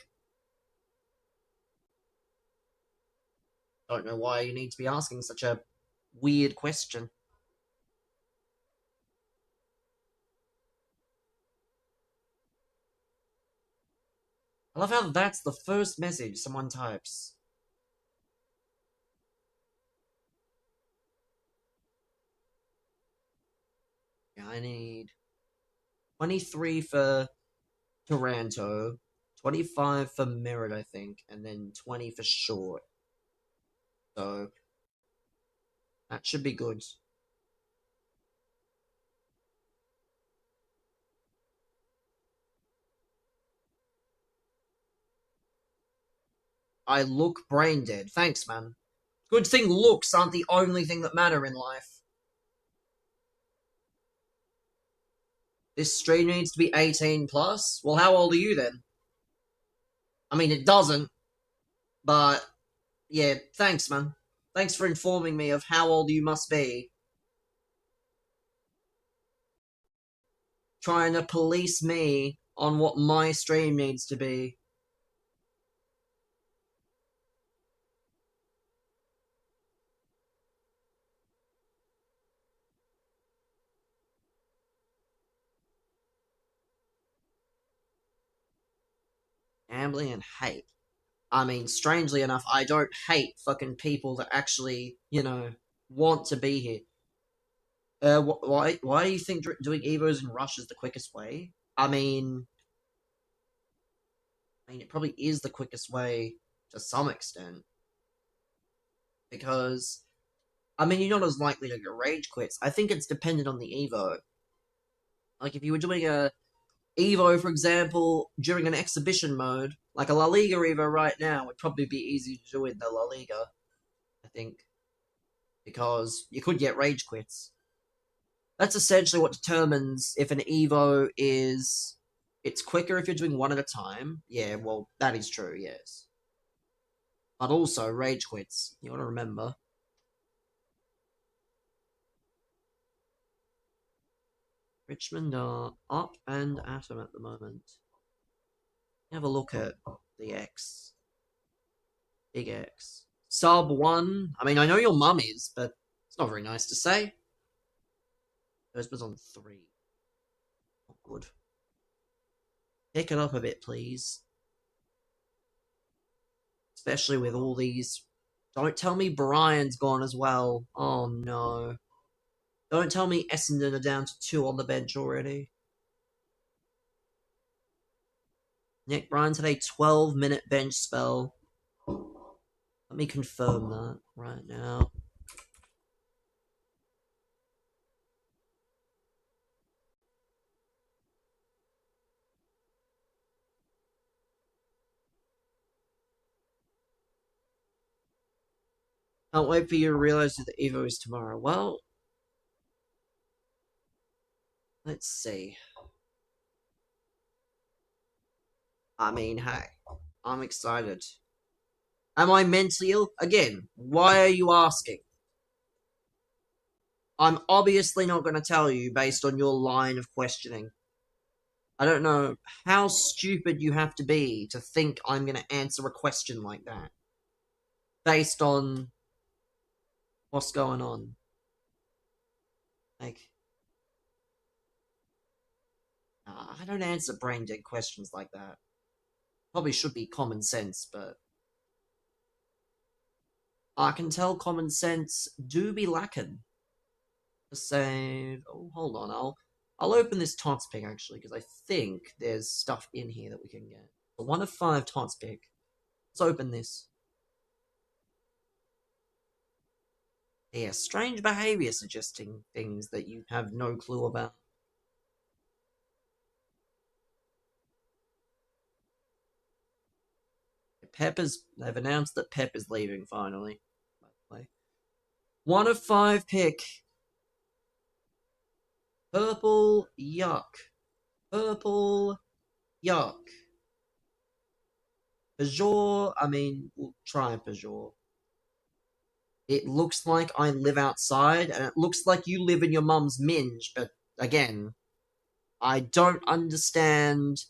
Don't know why you need to be asking such a weird question. I love how that's the first message someone types. Yeah, I need 23 for Taranto, 25 for Merritt, I think, and then 20 for Short. So, that should be good. I look brain dead. Thanks, man. Good thing looks aren't the only thing that matter in life. This stream needs to be 18 plus? Well, how old are you then? I mean, it doesn't, but yeah, thanks, man. Thanks for informing me of how old you must be. Trying to police me on what my stream needs to be. Gambling and hate. I mean, strangely enough, I don't hate fucking people that actually, want to be here. Why do you think doing Evos in Rush is the quickest way? I mean, it probably is the quickest way to some extent. Because, you're not as likely to get rage quits. I think it's dependent on the Evo. Like, if you were doing a Evo, for example, during an exhibition mode, like a La Liga Evo right now would probably be easy to do in the La Liga, I think. Because you could get rage quits. That's essentially what determines if an Evo is... It's quicker if you're doing one at a time. Yeah, well, that is true, yes. But also, rage quits. You want to remember. Richmond are up and at them at the moment. Have a look at the X. Big X. Sub 1. I know your mum is, but it's not very nice to say. Hers was on 3. Not good. Pick it up a bit, please. Especially with all these... Don't tell me Brian's gone as well. Oh, no. Don't tell me Essendon are down to 2 on the bench already. Nick Bryan's had a 12-minute bench spell. Let me confirm that right now. Can't wait for you to realize that the Evo is tomorrow. Well, let's see. Hey, I'm excited. Am I mentally ill? Again, why are you asking? I'm obviously not going to tell you based on your line of questioning. I don't know how stupid you have to be to think I'm going to answer a question like that. Based on what's going on. Like, I don't answer brain dead questions like that. Probably should be common sense, but I can tell common sense do be lacking. To save. Oh, hold on. I'll open this Tots pick actually because I think there's stuff in here that we can get. A 1 of 5 Tots pick. Let's open this. Yeah, strange behavior suggesting things that you have no clue about. They've announced that Pep is leaving finally. By the way. 1 of 5 pick. Purple yuck. Purple yuck. Peugeot, I mean, we'll try Peugeot. It looks like I live outside, and it looks like you live in your mum's minge, but again, I don't understand.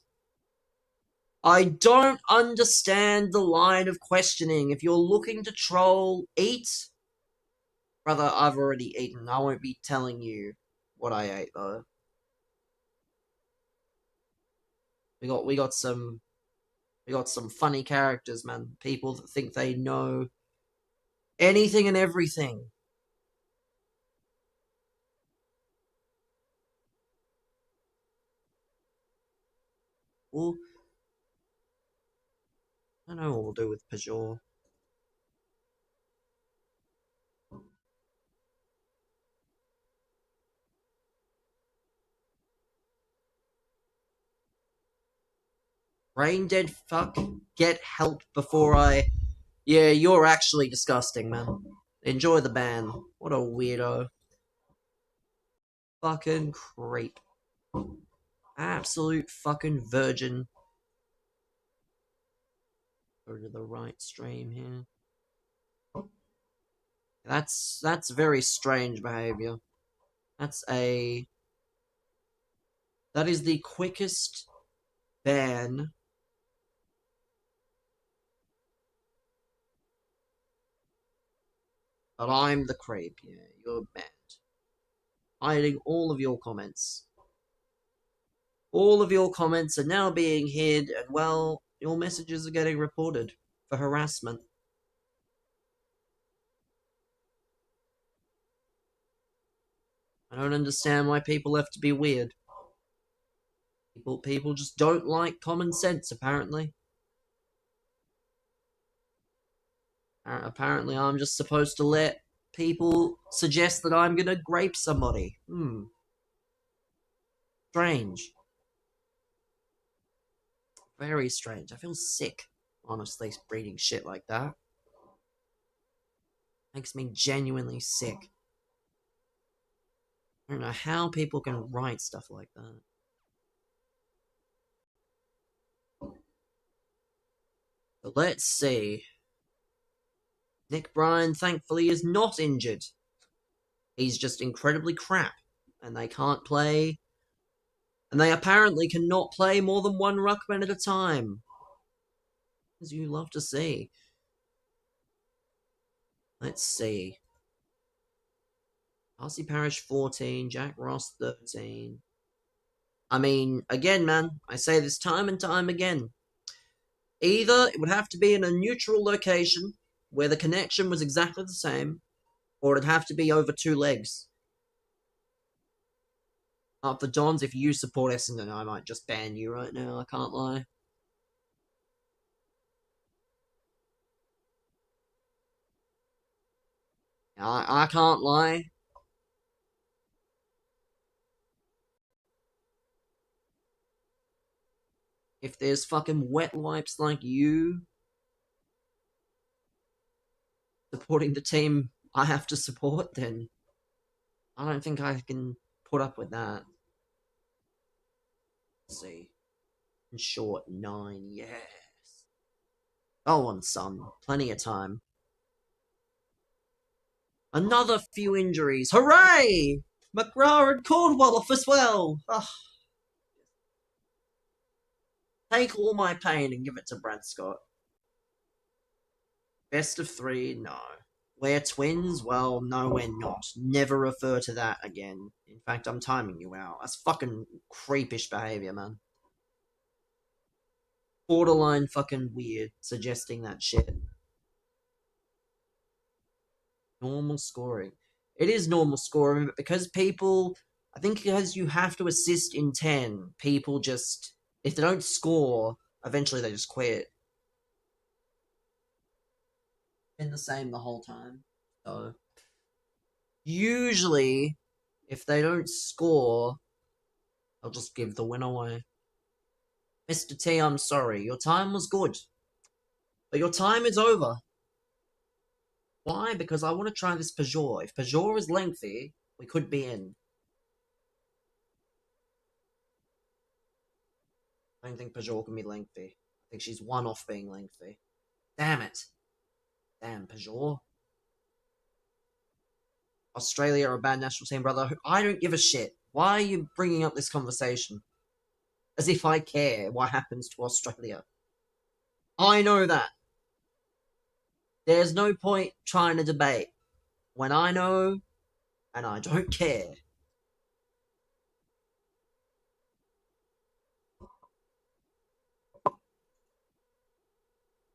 I don't understand the line of questioning. If you're looking to troll, eat. Brother, I've already eaten. I won't be telling you what I ate, though. We got some funny characters, man. People that think they know anything and everything. Well, I don't know what we'll do with Peugeot. Brain dead fuck. Get help before I... Yeah, you're actually disgusting, man. Enjoy the ban. What a weirdo. Fucking creep. Absolute fucking virgin. Go to the right stream here. That's very strange behavior. That is the quickest ban. But I'm the creep, yeah, you're banned. Hiding all of your comments. All of your comments are now being hid, and well, your messages are getting reported for harassment. I don't understand why people have to be weird. People just don't like common sense, apparently. Apparently I'm just supposed to let people suggest that I'm gonna grape somebody. Strange. Very strange. I feel sick, honestly, reading shit like that. Makes me genuinely sick. I don't know how people can write stuff like that. But let's see. Nick Bryan, thankfully, is not injured. He's just incredibly crap, and they can't play. And they apparently cannot play more than one ruckman at a time. As you love to see. Let's see. Darcy Parish 14, Jack Ross 13. I mean, again, man, I say this time and time again. Either it would have to be in a neutral location where the connection was exactly the same, or it'd have to be over 2 legs. For Dons, if you support Essendon, I might just ban you right now, I can't lie. I can't lie. If there's fucking wet wipes like you supporting the team I have to support, then I don't think I can put up with that. Let's see. In short, 9, yes. Go on, son. Plenty of time. Another few injuries. Hooray! McGrath and Caldwell off as well. Ugh. Take all my pain and give it to Brad Scott. Best of 3? No. We're twins? Well, no, we're not. Never refer to that again. In fact, I'm timing you out. That's fucking creepish behavior, man. Borderline fucking weird, suggesting that shit. Normal scoring. It is normal scoring, but because people... I think because you have to assist in 10, people just... If they don't score, eventually they just quit. Been the same the whole time. So... Usually, if they don't score, I'll just give the win away. Mr. T, I'm sorry. Your time was good. But your time is over. Why? Because I want to try this Peugeot. If Peugeot is lengthy, we could be in. I don't think Peugeot can be lengthy. I think she's one off being lengthy. Damn it. Damn, Peugeot. Australia are a bad national team, brother. I don't give a shit. Why are you bringing up this conversation? As if I care what happens to Australia. I know that. There's no point trying to debate when I know and I don't care.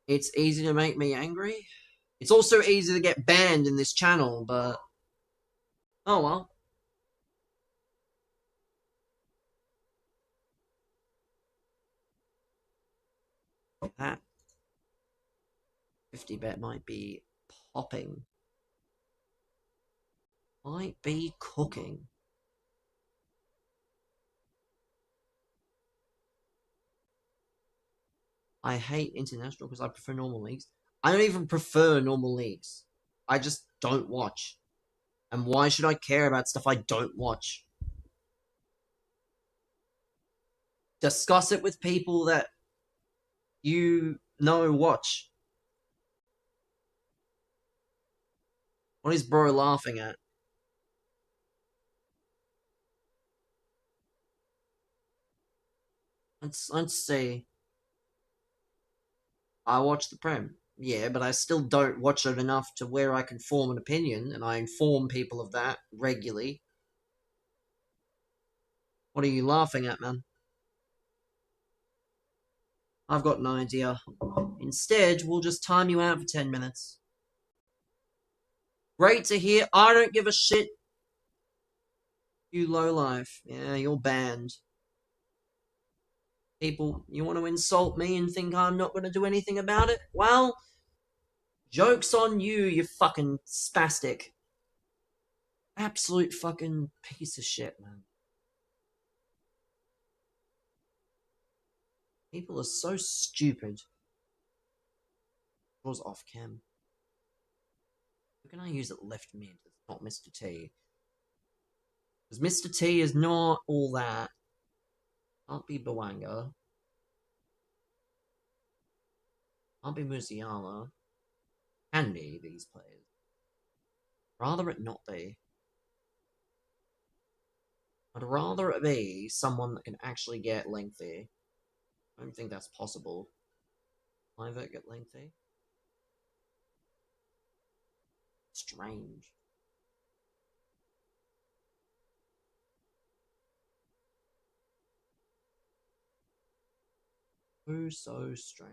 It's easy to make me angry. It's also easy to get banned in this channel, but... Oh well. That 50 bet might be popping. Might be cooking. I hate international because I prefer normal leagues. I don't even prefer normal leagues. I just don't watch. And why should I care about stuff I don't watch? Discuss it with people that you know watch. What is bro laughing at? Let's see. I watch the Prem. Yeah, but I still don't watch it enough to where I can form an opinion, and I inform people of that regularly. What are you laughing at, man? I've got no idea. Instead, we'll just time you out for 10 minutes. Great to hear. I don't give a shit. You lowlife. Yeah, you're banned. People, you want to insult me and think I'm not going to do anything about it? Well, joke's on you, you fucking spastic. Absolute fucking piece of shit, man. People are so stupid. Was off cam. Who can I use at left mid? It's not Mr. T. Because Mr. T is not all that. Can't be Bawanga. Can't be Musiala. Can be these players. Rather it not be. I'd rather it be someone that can actually get lengthy. I don't think that's possible. Clivert get lengthy? Strange. Oh, so strange.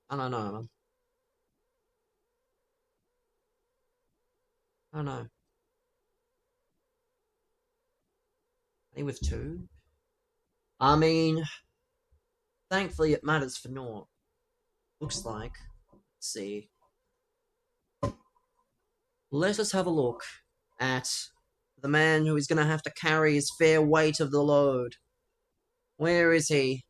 I don't know, man. I don't know. Only with 2? I mean, thankfully it matters for naught. Looks like. Let's see. Let us have a look at the man who is going to have to carry his fair weight of the load. Where is he?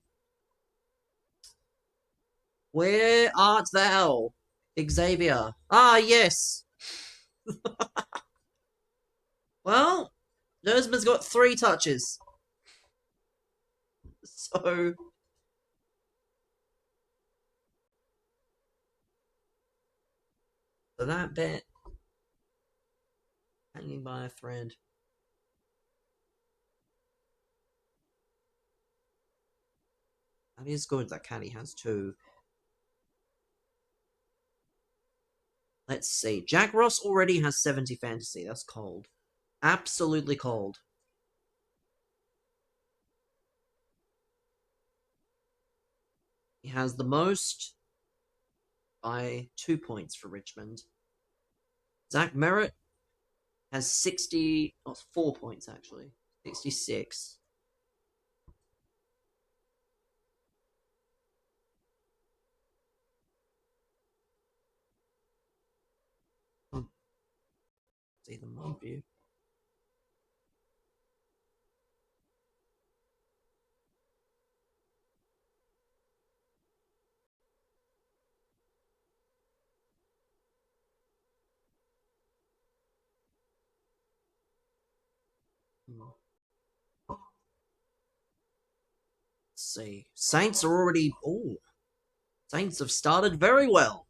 Where art thou, Xavier? Ah, yes. Well, Nersman's got 3 touches. So that bet, hanging by a thread. That is good that Caddy has 2. Let's see. Jack Ross already has 70 fantasy. That's cold. Absolutely cold. He has the most by 2 points for Richmond. Zach Merritt has 4 points actually. 66. See the mob view. Let's see. Saints are already... Ooh. Saints have started very well.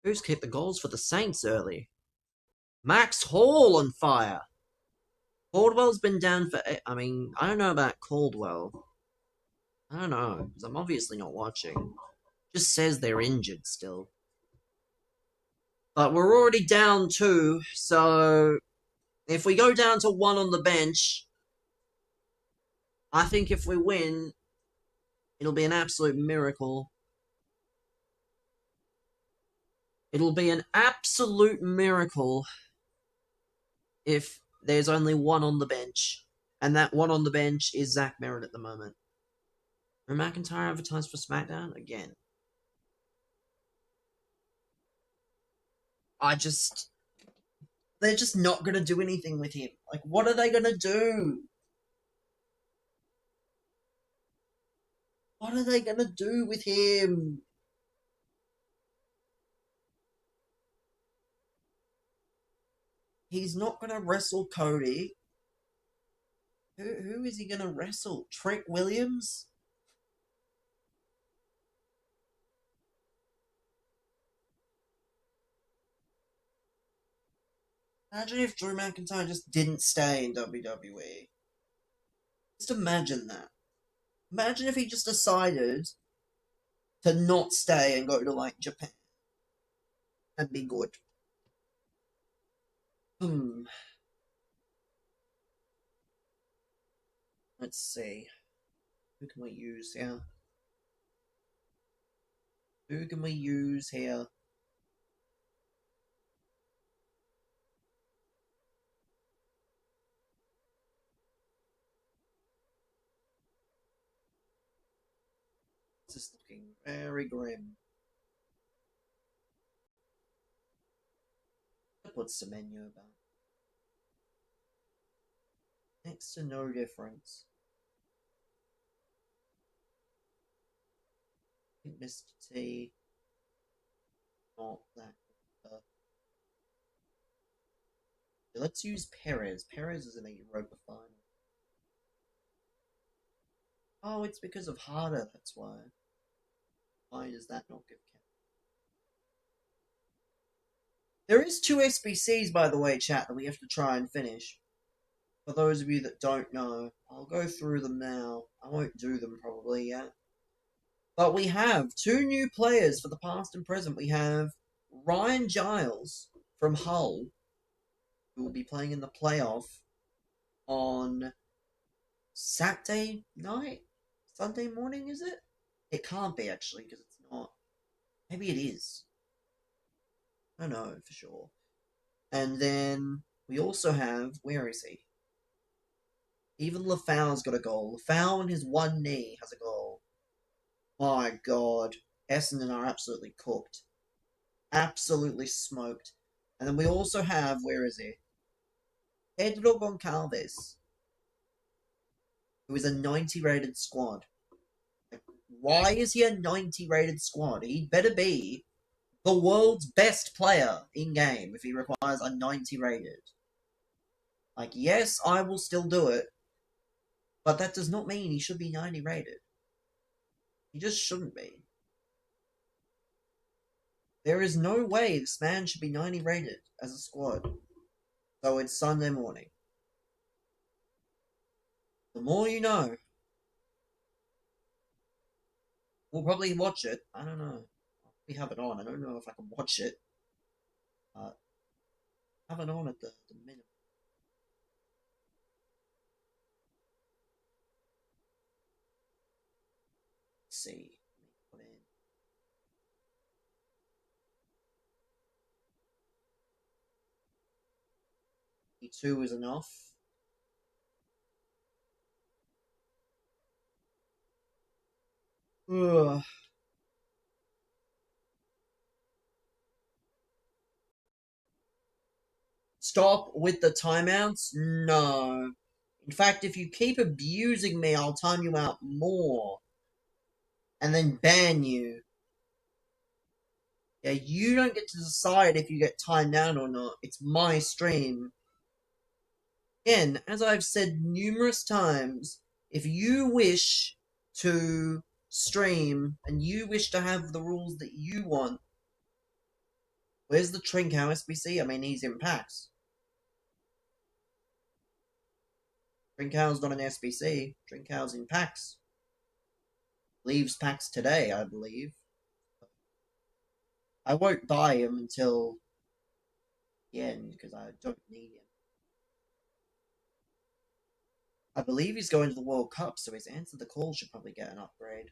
Who's kicked the goals for the Saints early? Max Hall on fire. Caldwell's been down for... I mean, I don't know about Caldwell. I don't know, because I'm obviously not watching. Just says they're injured still. But we're already down 2, so... If we go down to 1 on the bench... I think if we win... It'll be an absolute miracle. It'll be an absolute miracle if there's only 1 on the bench. And that 1 on the bench is Zach Merritt at the moment. Drew McIntyre advertised for SmackDown again. They're just not going to do anything with him. Like, what are they going to do? What are they going to do with him? He's not going to wrestle Cody. Who is he going to wrestle? Trent Williams? Imagine if Drew McIntyre just didn't stay in WWE. Just imagine that. Imagine if he just decided to not stay and go to, like, Japan. That'd be good. Let's see. Who can we use here? Who can we use here? This is looking very grim. What's the menu about? Next to no difference. I think Mr. T. Not that. Let's use Perez. Perez is in a Europa final. Oh, it's because of Harder, that's why. Why does that not give count? There is 2 SBCs, by the way, chat, that we have to try and finish. For those of you that don't know, I'll go through them now. I won't do them probably yet. But we have 2 new players for the past and present. We have Ryan Giles from Hull, who will be playing in the playoff on Saturday night? Sunday morning, is it? It can't be, actually, because it's not. Maybe it is. I don't know for sure. And then we also have... Where is he? Even Lafau's got a goal. Lafau on his one knee has a goal. My God. Essendon are absolutely cooked. Absolutely smoked. And then we also have... Where is he? Pedro Goncalves, who is a 90 rated squad. Why is he a 90 rated squad? He better be the world's best player in game if he requires a 90 rated. Like, yes, I will still do it, but that does not mean he should be 90 rated. He just shouldn't be. There is no way this man should be 90 rated as a squad. So it's Sunday morning. The more you know. We'll probably watch it. I don't know. We have it on. I don't know if I can watch it. Have it on at the minimum. Let's see. Put in. E2 is enough. Ugh. Stop with the timeouts? No. In fact, if you keep abusing me, I'll time you out more. And then ban you. Yeah, you don't get to decide if you get timed out or not. It's my stream. Again, as I've said numerous times, if you wish to stream and you wish to have the rules that you want, where's the Trincao SBC? I mean, he's in packs. Trincao's not an SBC. Trincao's in packs. Leaves packs today, I believe. I won't buy him until the end because I don't need him. I believe he's going to the World Cup, so his Answer the Call should probably get an upgrade.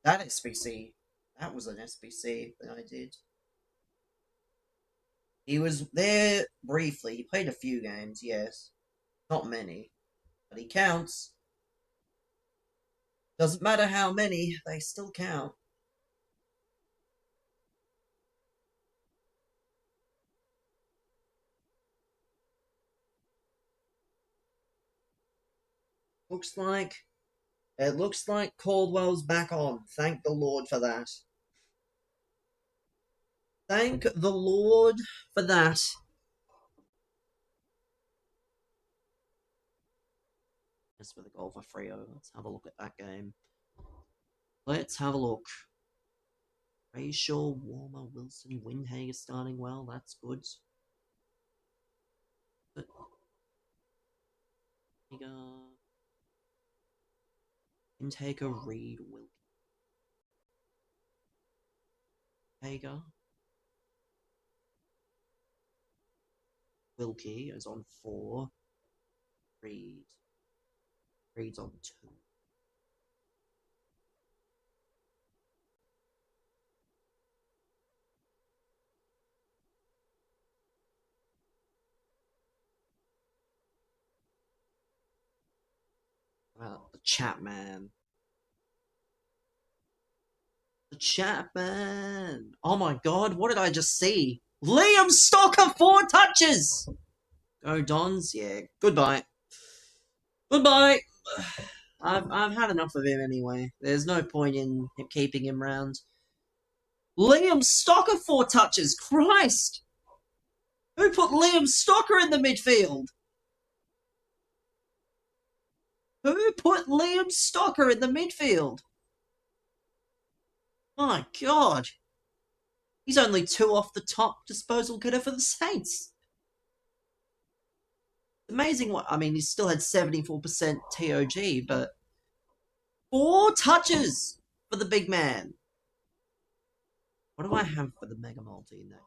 That SBC, that was an SBC that I did. He was there briefly. He played a few games, yes. Not many. But he counts. Doesn't matter how many, they still count. It looks like Caldwell's back on. Thank the Lord for that. Thank the Lord for that. As for the goal for Freo, let's have a look at that game. Let's have a look. Brayshaw, Warmer, Wilson, Windhager starting well. That's good. Windhager, Reed, Wilkie. Hager. Wilkie is on 4. Reed's on 2. Well, the Chapman. The Chapman. Oh my god, what did I just see? Liam Stocker, 4 touches! Go Dons, yeah. Goodbye. Goodbye. I've had enough of him anyway. There's no point in keeping him round. Liam Stocker, 4 touches. Christ! Who put Liam Stocker in the midfield? Who put Liam Stocker in the midfield? My god. He's only 2 off the top disposal getter for the Saints. Amazing what, I mean, he still had 74% TOG, but 4 touches for the big man. What do I have for the Mega Multi in that?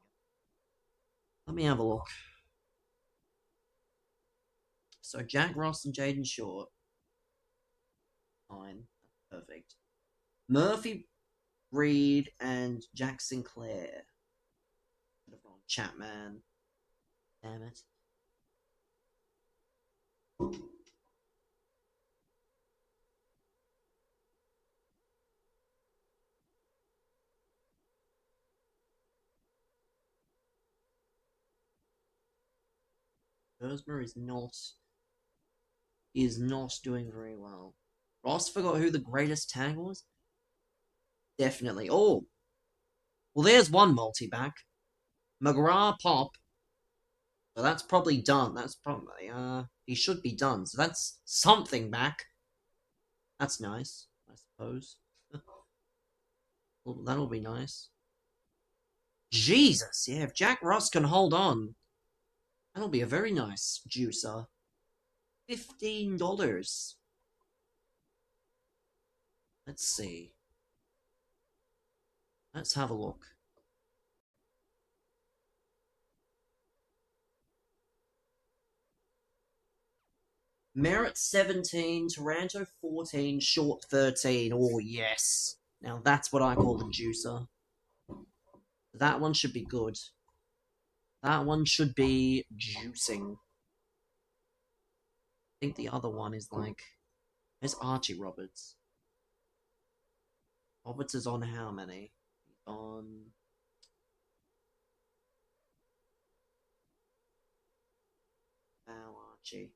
Let me have a look. So Jack Ross and Jaden Short. Fine. Perfect. Murphy, Reed, and Jack Sinclair. Could have gone Chapman. Damn it. Herzmer is not doing very well. Ross forgot who the greatest tag was? Definitely. Oh! Well, there's one multi-back. McGrath Pop So that's probably done. That's probably, he should be done. So that's something back. That's nice, I suppose. Well, that'll be nice. Jesus, yeah, if Jack Ross can hold on, that'll be a very nice juicer. $15. Let's see. Let's have a look. Merritt 17, Taranto 14, Short 13. Oh, yes. Now that's what I call the juicer. That one should be good. That one should be juicing. I think the other one is like... There's Archie Roberts. Roberts is on how many? On... Wow, Archie.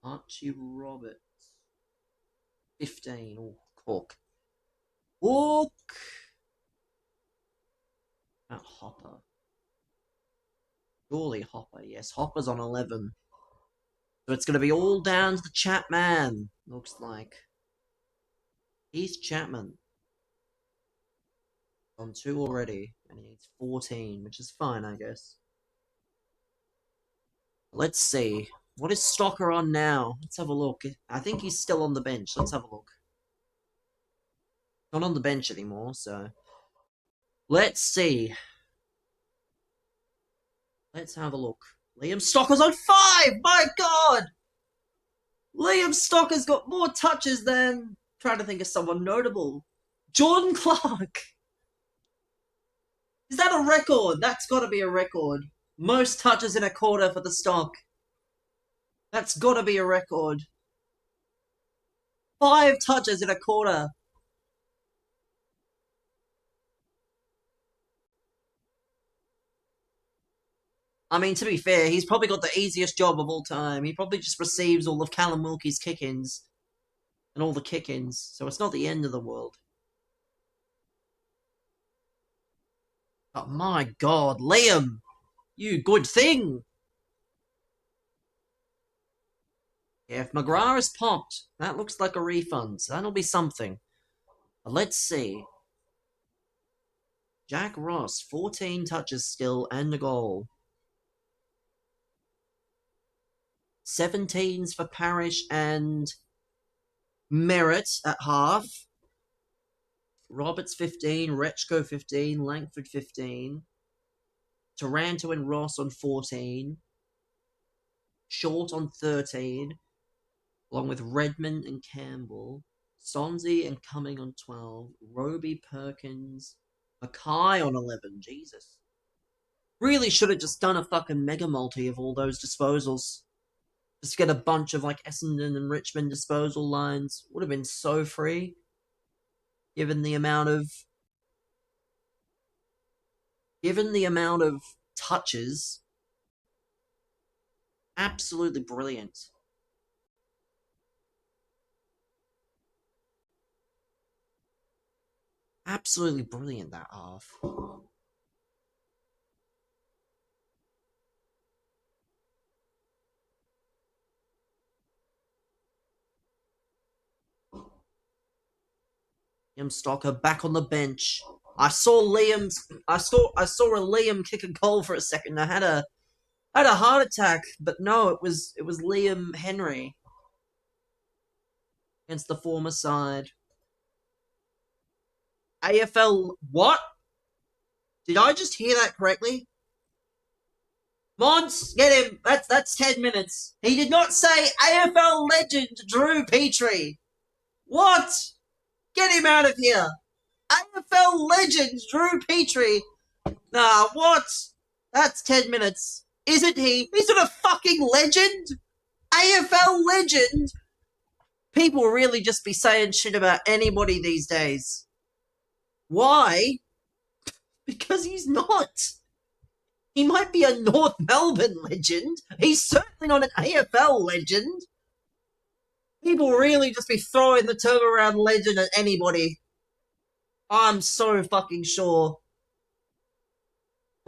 Archie Roberts. 15. Oh, Cork. Cork! About Hopper. Surely Hopper. Yes, Hopper's on 11. So it's going to be all down to the Chapman. Looks like. He's Chapman. On 2 already. And he needs 14, which is fine, I guess. Let's see. What is Stocker on now? Let's have a look. I think he's still on the bench. Let's have a look. Not on the bench anymore, so... Let's see. Let's have a look. Liam Stocker's on 5! My god! Liam Stocker's got more touches than... Trying to think of someone notable. Jordan Clark! Is that a record? That's gotta be a record. Most touches in a quarter for the Stock. That's gotta be a record. 5 touches in a quarter. I mean, to be fair, he's probably got the easiest job of all time. He probably just receives all of Callum Wilkie's kick-ins. And all the kick-ins. So it's not the end of the world. But my god, Liam! You good thing! Yeah, if McGrath is popped, that looks like a refund. So that'll be something. But let's see. Jack Ross, 14 touches still and a goal. 17s for Parrish and Merritt at half. Roberts 15, Rechko 15, Langford 15. Taranto and Ross on 14. Short on 13. Along with Redmond and Campbell. Sonzi and Cumming on 12. Roby, Perkins, Mackay on 11. Jesus. Really should have just done a fucking mega multi of all those disposals. Just get a bunch of like Essendon and Richmond disposal lines. Would have been so free. Given the amount of touches. Absolutely brilliant. Absolutely brilliant, that half. Liam Stocker back on the bench. I saw a Liam kick a goal for a second. I had a heart attack, but no, it was Liam Henry against the former side. AFL what? Did I just hear that correctly? Mons, get him. That's 10 minutes. He did not say AFL legend Drew Petrie. What? Get him out of here. AFL legend Drew Petrie. Nah, what? That's 10 minutes. Isn't he? He's not a fucking legend. AFL legend. People really just be saying shit about anybody these days. Why? Because he's not. He might be a North Melbourne legend. He's certainly not an AFL legend. People really just be throwing the term around legend at anybody. I'm so fucking sure.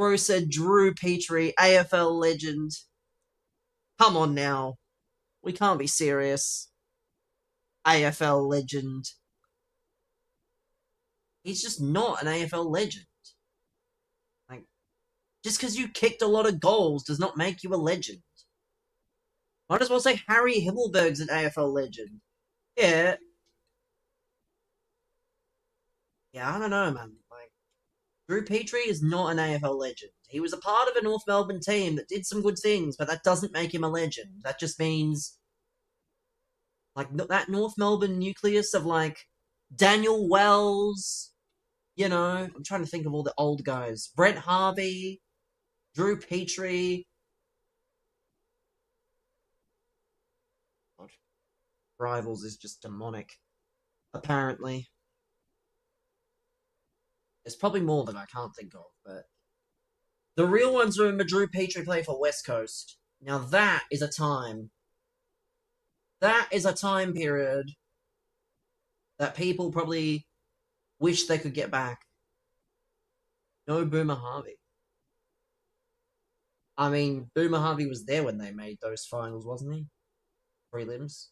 Bro said Drew Petrie, AFL legend. Come on now. We can't be serious. AFL legend. He's just not an AFL legend. Like, just because you kicked a lot of goals does not make you a legend. Might as well say Harry Himmelberg's an AFL legend. Yeah. Yeah, I don't know, man. Like, Drew Petrie is not an AFL legend. He was a part of a North Melbourne team that did some good things, but that doesn't make him a legend. That just means, like, that North Melbourne nucleus of, like, Daniel Wells, you know, I'm trying to think of all the old guys. Brent Harvey, Drew Petrie. God. Rivals is just demonic, apparently. There's probably more that I can't think of, but the real ones remember Drew Petrie play for West Coast. Now that is a time. That is a time period that people probably wish they could get back. No Boomer Harvey. I mean, Boomer Harvey was there when they made those finals, wasn't he? Prelims.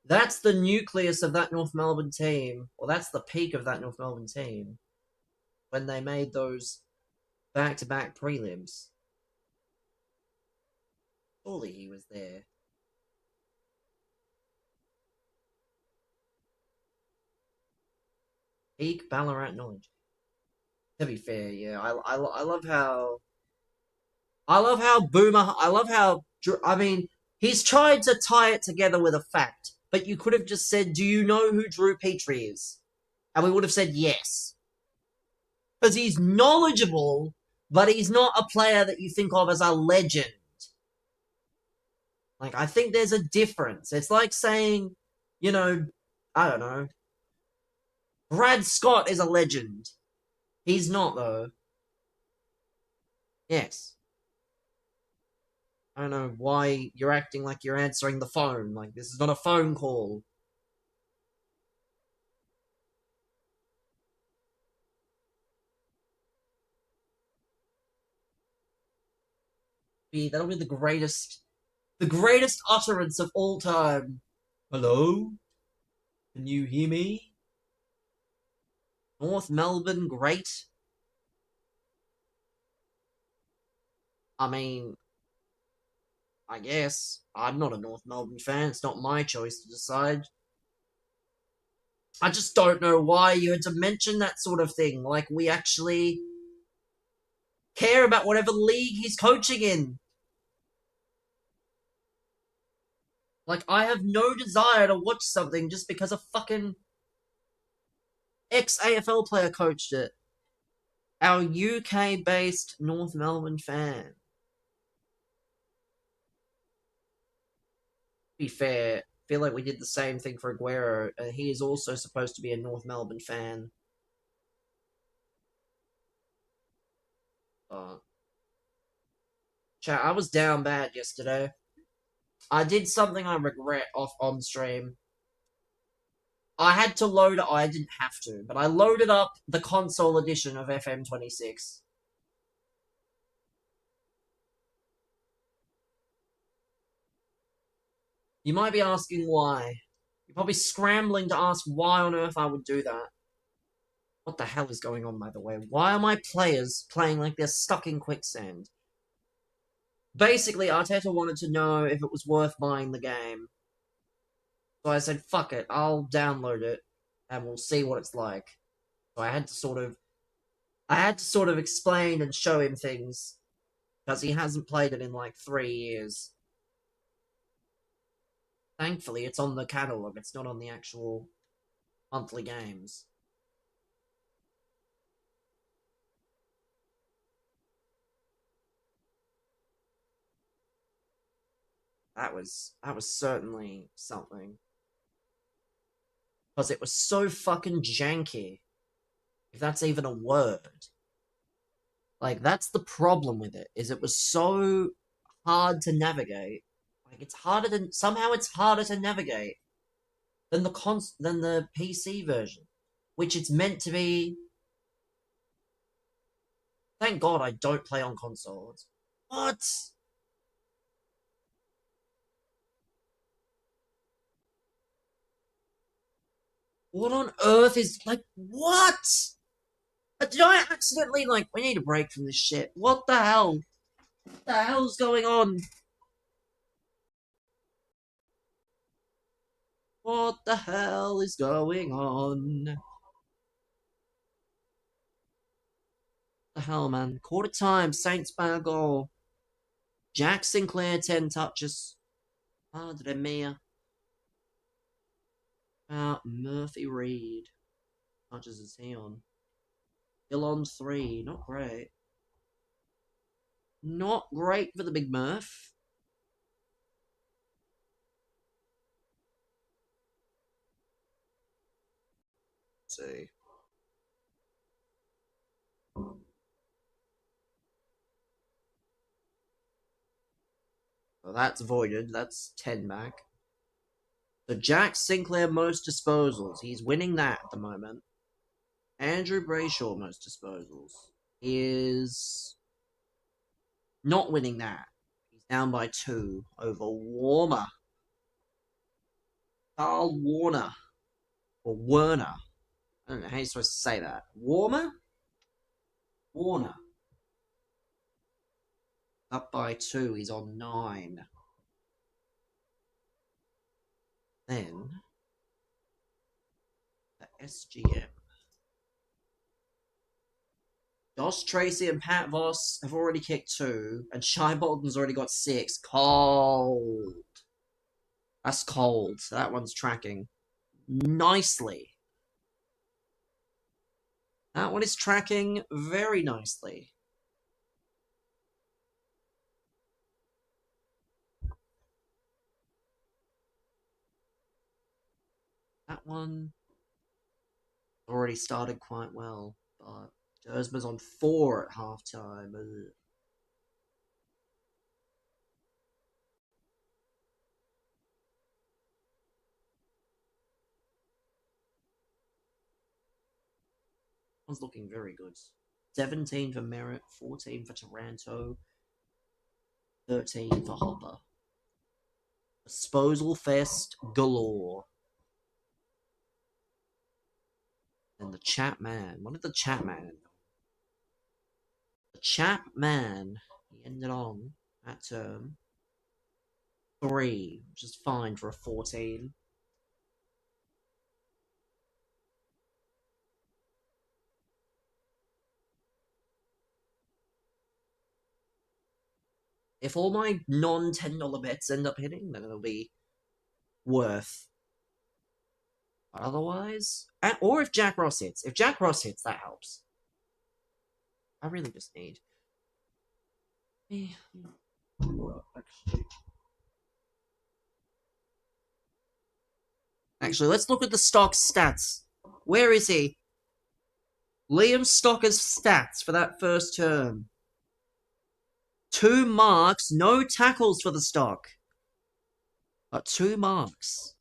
That's the nucleus of that North Melbourne team, or that's the peak of that North Melbourne team, when they made those back-to-back prelims. Surely he was there. Peak Ballarat knowledge. To be fair, yeah, I love how Boomer. I mean, he's tried to tie it together with a fact, but you could have just said, "Do you know who Drew Petrie is?" And we would have said yes, because he's knowledgeable, but he's not a player that you think of as a legend. Like, I think there's a difference. It's like saying, you know, I don't know, Brad Scott is a legend. He's not, though. Yes. I don't know why you're acting like you're answering the phone. Like, this is not a phone call. That'll be the greatest utterance of all time. Hello? Can you hear me? North Melbourne, great. I mean, I guess. I'm not a North Melbourne fan. It's not my choice to decide. I just don't know why you had to mention that sort of thing. Like, we actually care about whatever league he's coaching in. Like, I have no desire to watch something just because a fucking ex-AFL player coached it. Our UK-based North Melbourne fan. To be fair, I feel like we did the same thing for Aguero. He is also supposed to be a North Melbourne fan. Chat, I was down bad yesterday. I did something I regret on stream. I had to load it. I didn't have to, but I loaded up the console edition of FM26. You might be asking why. You're probably scrambling to ask why on earth I would do that. What the hell is going on, by the way? Why are my players playing like they're stuck in quicksand? Basically, Arteta wanted to know if it was worth buying the game. So I said, fuck it, I'll download it, and we'll see what it's like. So I had to sort of explain and show him things, because he hasn't played it in like 3 years. Thankfully, it's on the catalogue, it's not on the actual monthly games. That was certainly something. Because it was so fucking janky. If that's even a word. Like, that's the problem with it, is it was so hard to navigate. Like, somehow it's harder to navigate than the PC version, which it's meant to be. Thank God I don't play on consoles. What? What on earth is, like, what? Did I accidentally, like, we need a break from this shit. What the hell? What the hell's going on? What the hell is going on? What the hell, man? Quarter time, Saints by a goal. Jack Sinclair, 10 touches. Madre mia. Murphy Reed. Touches is he on? Still on 3. Not great. Not great for the big Murph. Let's see. Well, that's voided. That's 10 back. So Jack Sinclair, most disposals. He's winning that at the moment. Andrew Brayshaw, most disposals. He is not winning that. He's down by 2 over Warmer. Carl Warner. Or Werner. I don't know how you're supposed to say that. Warmer? Warner. Up by 2. He's on 9. Then the SGM. Josh Tracy and Pat Voss have already kicked 2, and Shai Bolton's already got 6. Cold. That's cold. So that one's tracking nicely. That one is tracking very nicely. That one already started quite well, but Dersma's on 4 at halftime. One's looking very good. 17 for Merritt, 14 for Taranto, 13 for Hopper. Disposal fest galore. And the Chapman. What did the Chapman end on? The Chapman, he ended on that term 3, which is fine for a 14. If all my non-$10 bets end up hitting, then it'll be worth. But otherwise, or if Jack Ross hits. If Jack Ross hits, that helps. I really just need. Actually, let's look at the stock stats. Where is he? Liam Stocker's stats for that first term. 2 marks, no tackles for the stock. But 2 marks.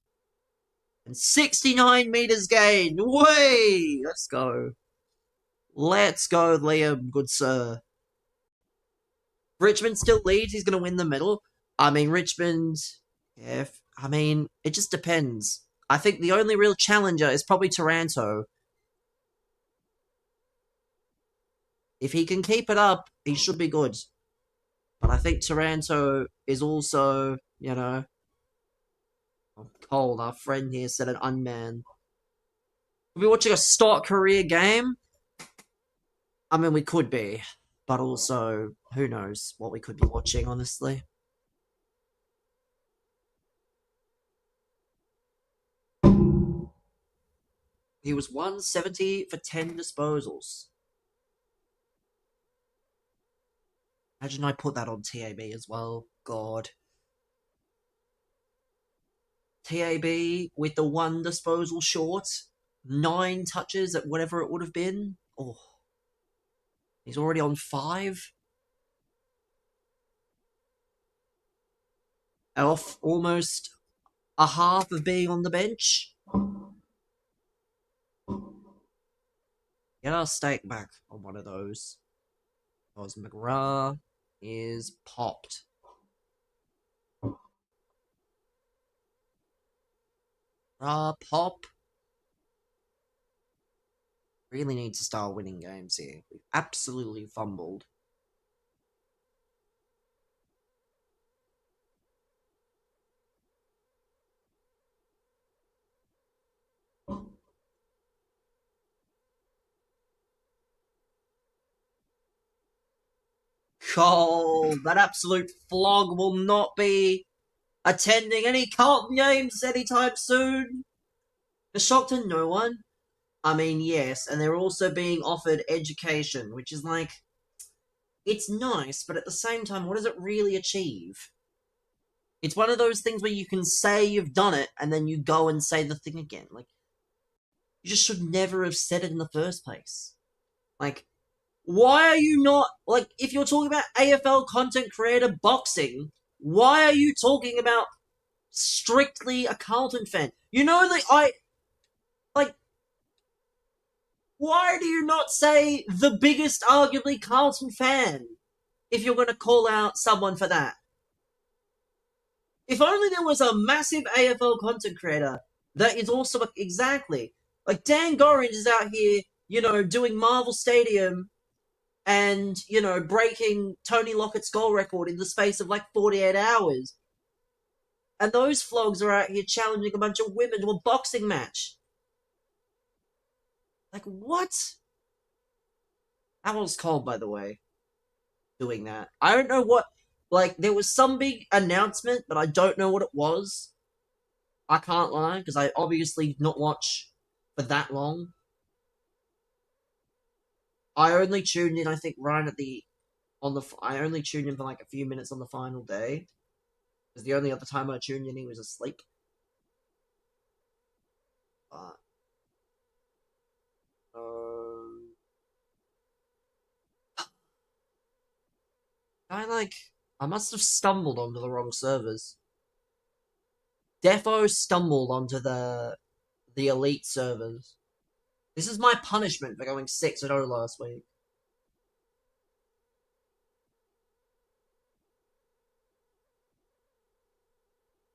And 69 meters gained. Way! Let's go. Let's go, Liam, good sir. Richmond still leads. He's going to win the medal. I mean, Richmond, it just depends. I think the only real challenger is probably Taranto. If he can keep it up, he should be good. But I think Taranto is also, cold. Our friend here said an unman. We're watching a stock career game. I mean, we could be. But also, who knows what we could be watching, honestly. He was 170 for 10 disposals. Imagine I put that on TAB as well. God. TAB with the 1 disposal short. 9 touches at whatever it would have been. Oh. He's already on 5. Off almost a half of being on the bench. Get our stake back on one of those. Because McGrath is popped. Pop. Really need to start winning games here. We've absolutely fumbled. Cole, that absolute flog will not be attending any Carlton games anytime soon. A shock to no one. I mean, yes, and they're also being offered education, which is like, it's nice, but at the same time, what does it really achieve? It's one of those things where you can say you've done it, and then you go and say the thing again. Like, you just should never have said it in the first place. Like, why are you not, like, if you're talking about AFL content creator boxing, why are you talking about strictly a Carlton fan? You know that why do you not say the biggest, arguably, Carlton fan if you're going to call out someone for that? If only there was a massive AFL content creator that is also exactly like Dan Gorringe is out here, doing Marvel Stadium and, breaking Tony Lockett's goal record in the space of like 48 hours. And those flogs are out here challenging a bunch of women to a boxing match. Like, what? That was cold, by the way, doing that. I don't know what, like, there was some big announcement, but I don't know what it was. I can't lie, because I obviously did not watch for that long. I only tuned in, I think, right at I only tuned in for like a few minutes on the final day. Because the only other time I tuned in, he was asleep. But, I must have stumbled onto the wrong servers. Defo stumbled onto the elite servers. This is my punishment for going 6-0 last week.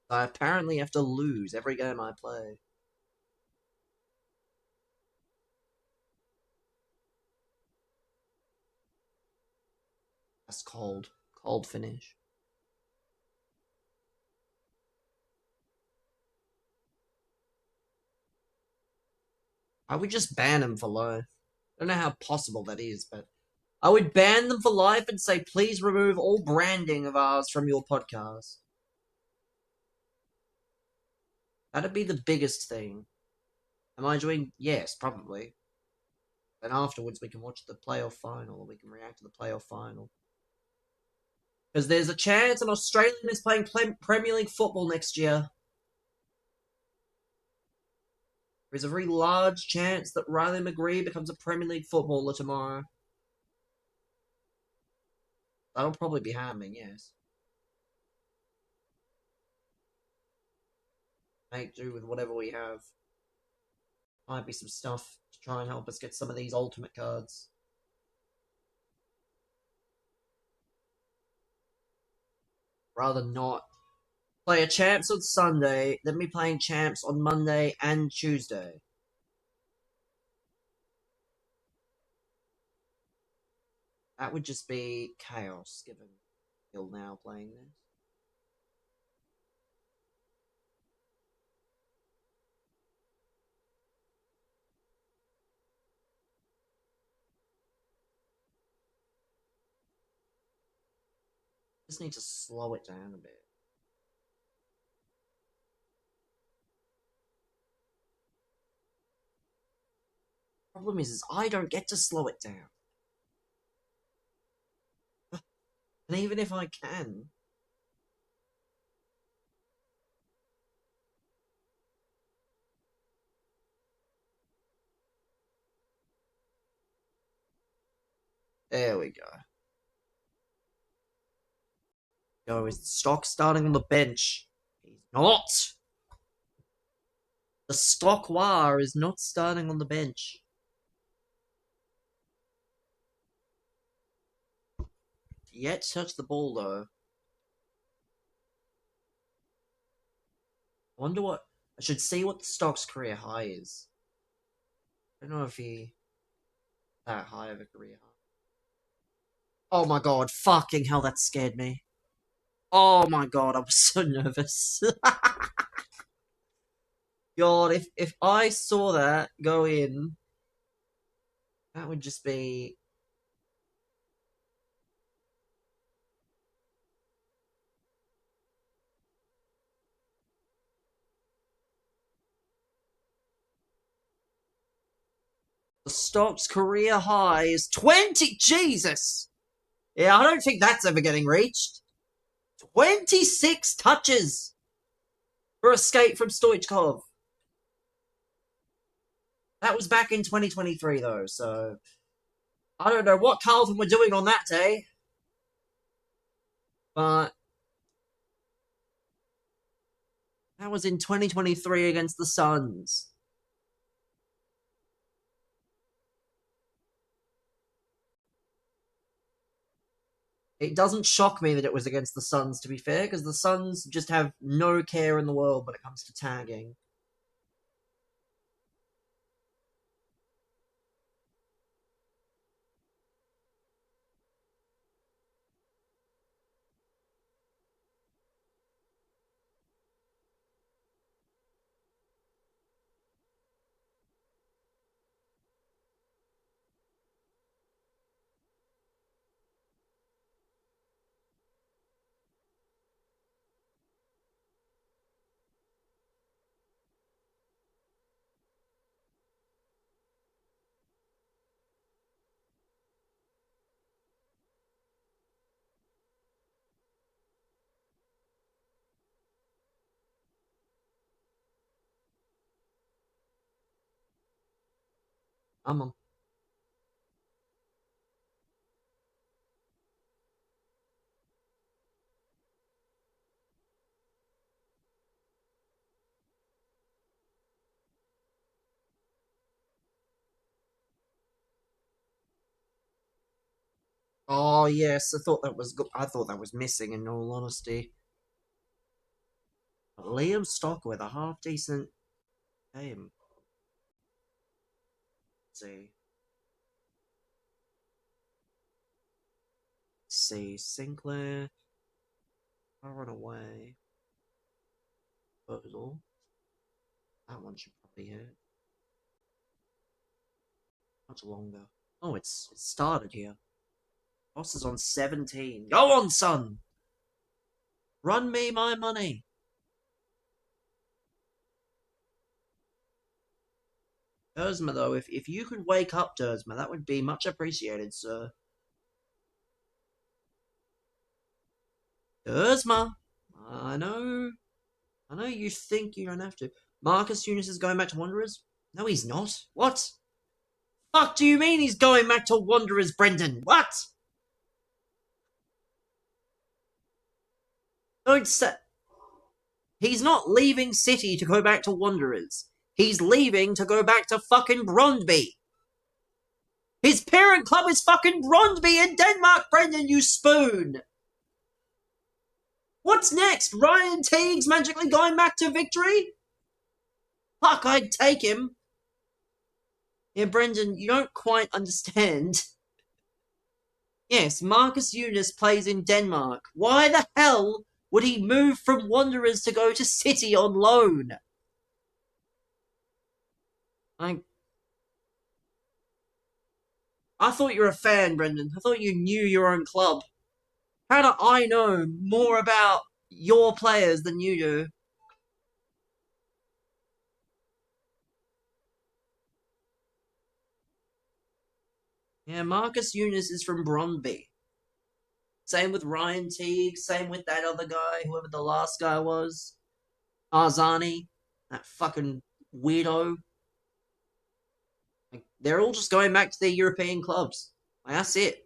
I apparently have to lose every game I play. That's cold. Cold finish. I would just ban them for life. I don't know how possible that is, but I would ban them for life and say, please remove all branding of ours from your podcast. That'd be the biggest thing. Am I doing? Yes, probably. Then afterwards we can watch the playoff final, or we can react to the playoff final. Because there's a chance an Australian is playing Premier League football next year. There's a very large chance that Riley McGree becomes a Premier League footballer tomorrow. That'll probably be happening, yes. Make do with whatever we have. Might be some stuff to try and help us get some of these ultimate cards. Rather not play a champs on Sunday, then be playing champs on Monday and Tuesday. That would just be chaos, given Hill now playing this. Just need to slow it down a bit. Problem is I don't get to slow it down. And even if I can... There we go. Is Stock starting on the bench? He's not! The Stock War is not starting on the bench. yet to touch the ball, though. I wonder what... I should see what the Stock's career high is. I don't know if he... that high of a career high. Oh my god, fucking hell, that scared me. Oh my god, I was so nervous. God, if I saw that go in, that would just be... The Stock's career high is 20... Jesus! Yeah, I don't think that's ever getting reached. 26 touches for Escape from Stoichkov. That was back in 2023, though, so... I don't know what Carlton were doing on that day. But... that was in 2023 against the Suns. It doesn't shock me that it was against the Suns, to be fair, because the Suns just have no care in the world when it comes to tagging. I'm on. Oh yes, I thought that was missing. In all honesty, but Liam Stock with a half decent game. Let's see, Sinclair, run away. Bozal. That one should probably hit. Much longer. Oh, it started here. Boss is on 17. Go on, son! Run me my money! Dersma, though, if you could wake up, Dersma, that would be much appreciated, sir. Dersma! I know you think you don't have to. Marcus Eunice is going back to Wanderers? No, he's not. What? Fuck do you mean he's going back to Wanderers, Brendan? What? Don't say... He's not leaving City to go back to Wanderers. He's leaving to go back to fucking Brondby. His parent club is fucking Brondby in Denmark, Brendan, you spoon! What's next? Ryan Teague's magically going back to Victory? Fuck, I'd take him. Yeah, Brendan, you don't quite understand. Yes, Marcus Eunice plays in Denmark. Why the hell would he move from Wanderers to go to City on loan? I thought you were a fan, Brendan. I thought you knew your own club. How do I know more about your players than you do? Yeah, Marcus Eunice is from Brondby. Same with Ryan Teague, same with that other guy, whoever the last guy was. Arzani, that fucking weirdo. Like, they're all just going back to their European clubs. Like, that's it.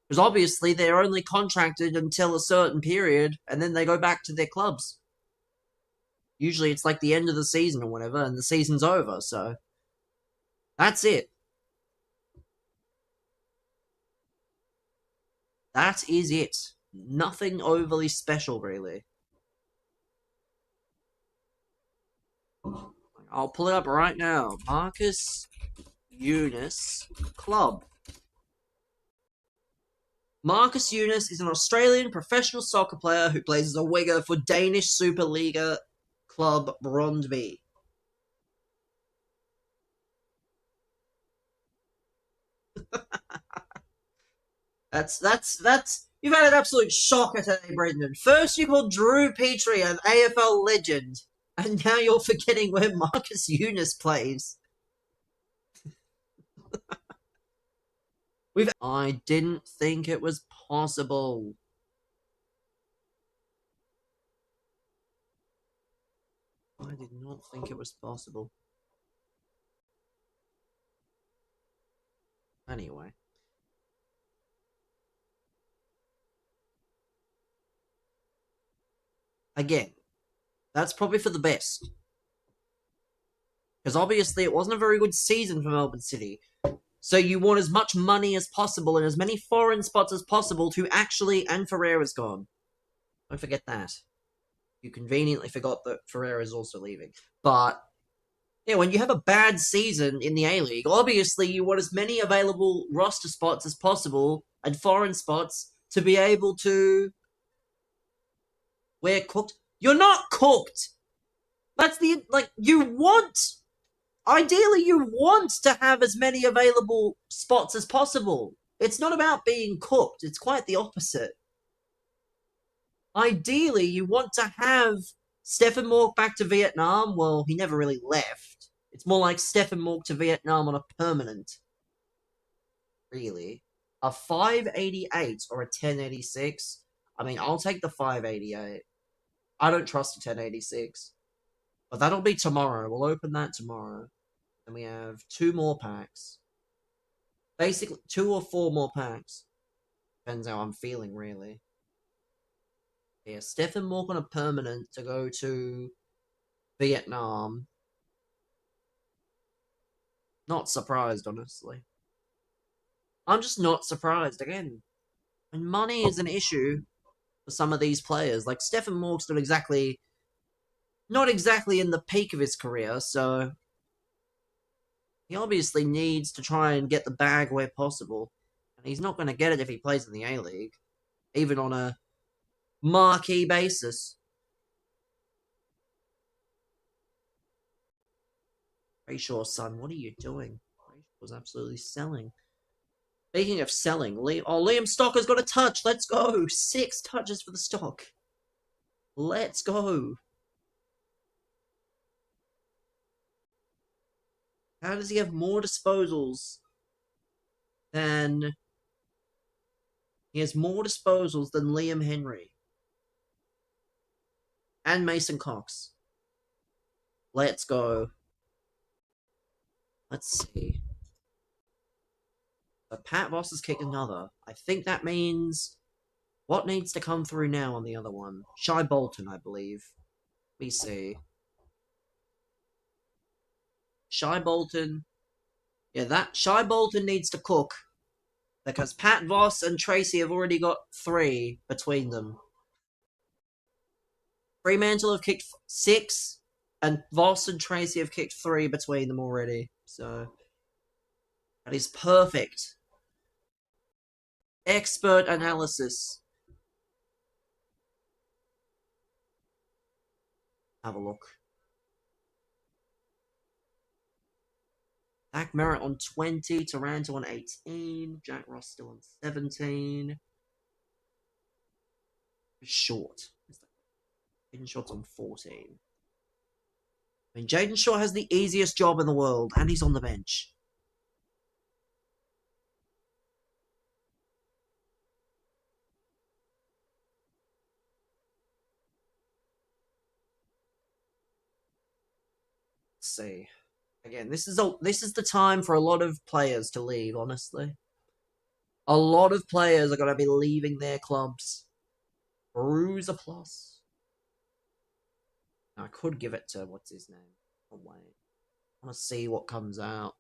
Because obviously they're only contracted until a certain period, and then they go back to their clubs. Usually it's like the end of the season or whatever, and the season's over, so... that's it. That is it. Nothing overly special, really. I'll pull it up right now. Marcus Eunice Club. Marcus Eunice is an Australian professional soccer player who plays as a winger for Danish Superliga club Brøndby. That's you've had an absolute shocker today, Brendan. First you called Drew Petrie an AFL legend, and now you're forgetting where Marcus Eunice plays. I didn't think it was possible. I did not think it was possible. Anyway. Again, that's probably for the best. Because obviously it wasn't a very good season for Melbourne City. So you want as much money as possible and as many foreign spots as possible to actually... And Ferreira's gone. Don't forget that. You conveniently forgot that Ferreira's also leaving. But, yeah, when you have a bad season in the A-League, obviously you want as many available roster spots as possible and foreign spots to be able to... We're cooked. You're not cooked! That's the... Like, you want... Ideally, you want to have as many available spots as possible. It's not about being cooked. It's quite the opposite. Ideally, you want to have Stefan Mork back to Vietnam. Well, he never really left. It's more like Stefan Mork to Vietnam on a permanent. Really. A 588 or a 1086? I mean, I'll take the 588. I don't trust a 1086. But that'll be tomorrow. We'll open that tomorrow. And we have 2 more packs. Basically, 2 or 4 more packs. Depends how I'm feeling, really. Yeah, Stefan Mork on a permanent to go to Vietnam. Not surprised, honestly. I'm just not surprised, again. And money is an issue for some of these players. Like, Stefan Mork's not exactly in the peak of his career, so he obviously needs to try and get the bag where possible. And he's not going to get it if he plays in the A-League, even on a marquee basis. Brayshaw, son, what are you doing? Brayshaw's absolutely selling. Speaking of selling, Liam Stocker's got a touch. Let's go. 6 touches for the stock. Let's go. How does he have more disposals than... He has more disposals than Liam Henry. And Mason Cox. Let's go. Let's see. But Pat Voss has kicked another. I think that means... What needs to come through now on the other one? Shy Bolton, I believe. Let me see. Shy Bolton. Yeah, that Shy Bolton needs to cook. Because Pat Voss and Tracy have already got 3 between them. Fremantle have kicked 6, and Voss and Tracy have kicked 3 between them already. So, that is perfect. Expert analysis. Have a look. Zach Merritt on 20, Taranto on 18, Jack Ross still on 17. Short. Jaden Short's on 14. I mean, Jaden Short has the easiest job in the world, and he's on the bench. Let's see. Again, this is the time for a lot of players to leave, honestly. A lot of players are going to be leaving their clubs. Bruiser plus. I could give it to, what's his name? Oh, wait. I want to see what comes out.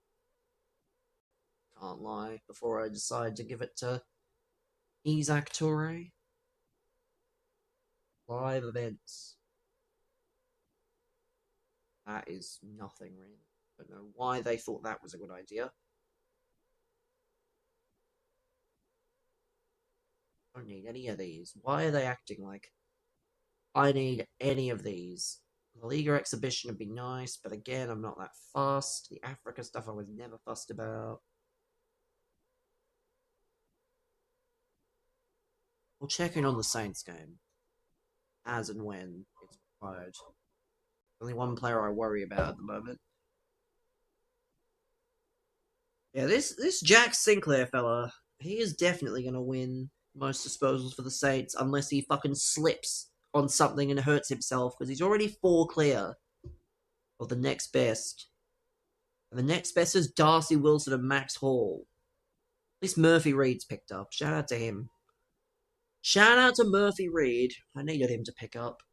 Can't lie. Before I decide to give it to Isaac Toure. Live events. That is nothing really. I don't know why they thought that was a good idea. I don't need any of these. Why are they acting like I need any of these? The Liga exhibition would be nice, but again, I'm not that fussed. The Africa stuff I was never fussed about. We'll check in on the Saints game. As and when it's required. Only one player I worry about at the moment. Yeah, this Jack Sinclair fella, he is definitely going to win most disposals for the Saints unless he fucking slips on something and hurts himself, because he's already 4 clear of the next best. And the next best is Darcy Wilson and Max Hall. At least Murphy Reed's picked up. Shout out to him. Shout out to Murphy Reed. I needed him to pick up.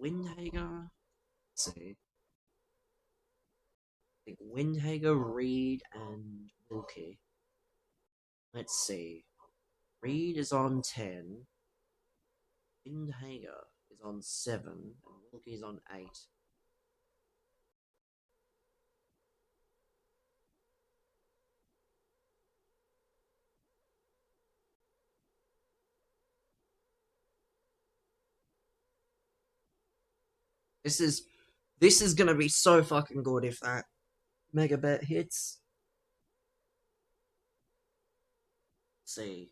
Windhager? Let's see. I think Windhager, Reed, and Wilkie. Let's see. Reed is on 10. Windhager is on 7. And Wilkie's on 8. This is gonna be so fucking good if that mega bet hits. Let's see.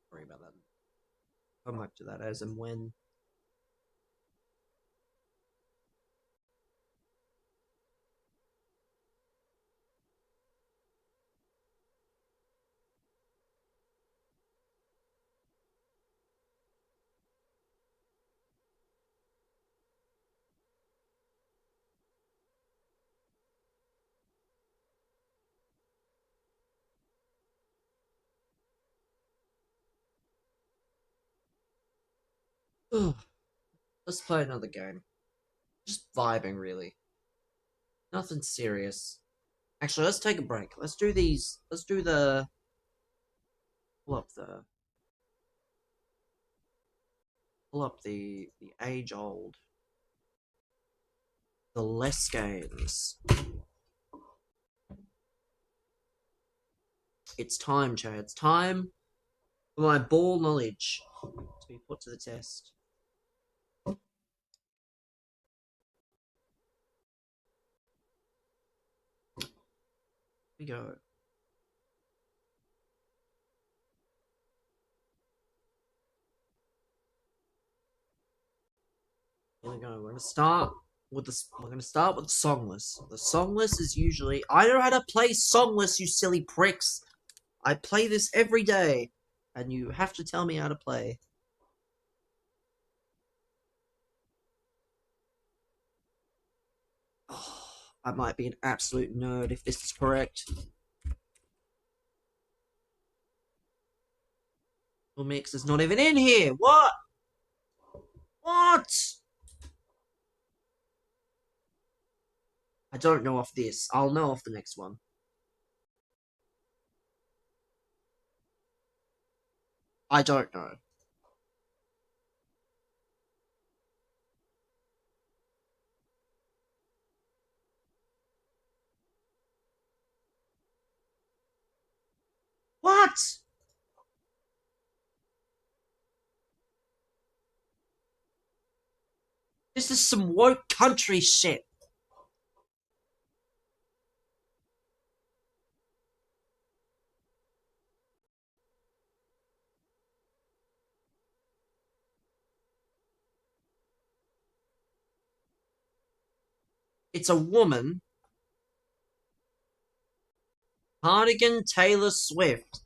Sorry about that. Come back to that as and when. Ugh. Let's play another game. Just vibing, really. Nothing serious. Actually, let's take a break. Let's do these. Let's do the. Pull up the. Pull up the age old. The less games. It's time, Chad. It's time for my ball knowledge to be put to the test. Here we go. Here we go. We're gonna start with the. We're gonna start with the songless. The songless is usually. I know how to play songless, you silly pricks. I play this every day, and you have to tell me how to play. Oh, I might be an absolute nerd if this is correct. Well, Mix is not even in here. What? What? I don't know off this. I'll know off the next one. I don't know. What? This is some woke country shit. It's a woman. Cardigan Taylor Swift.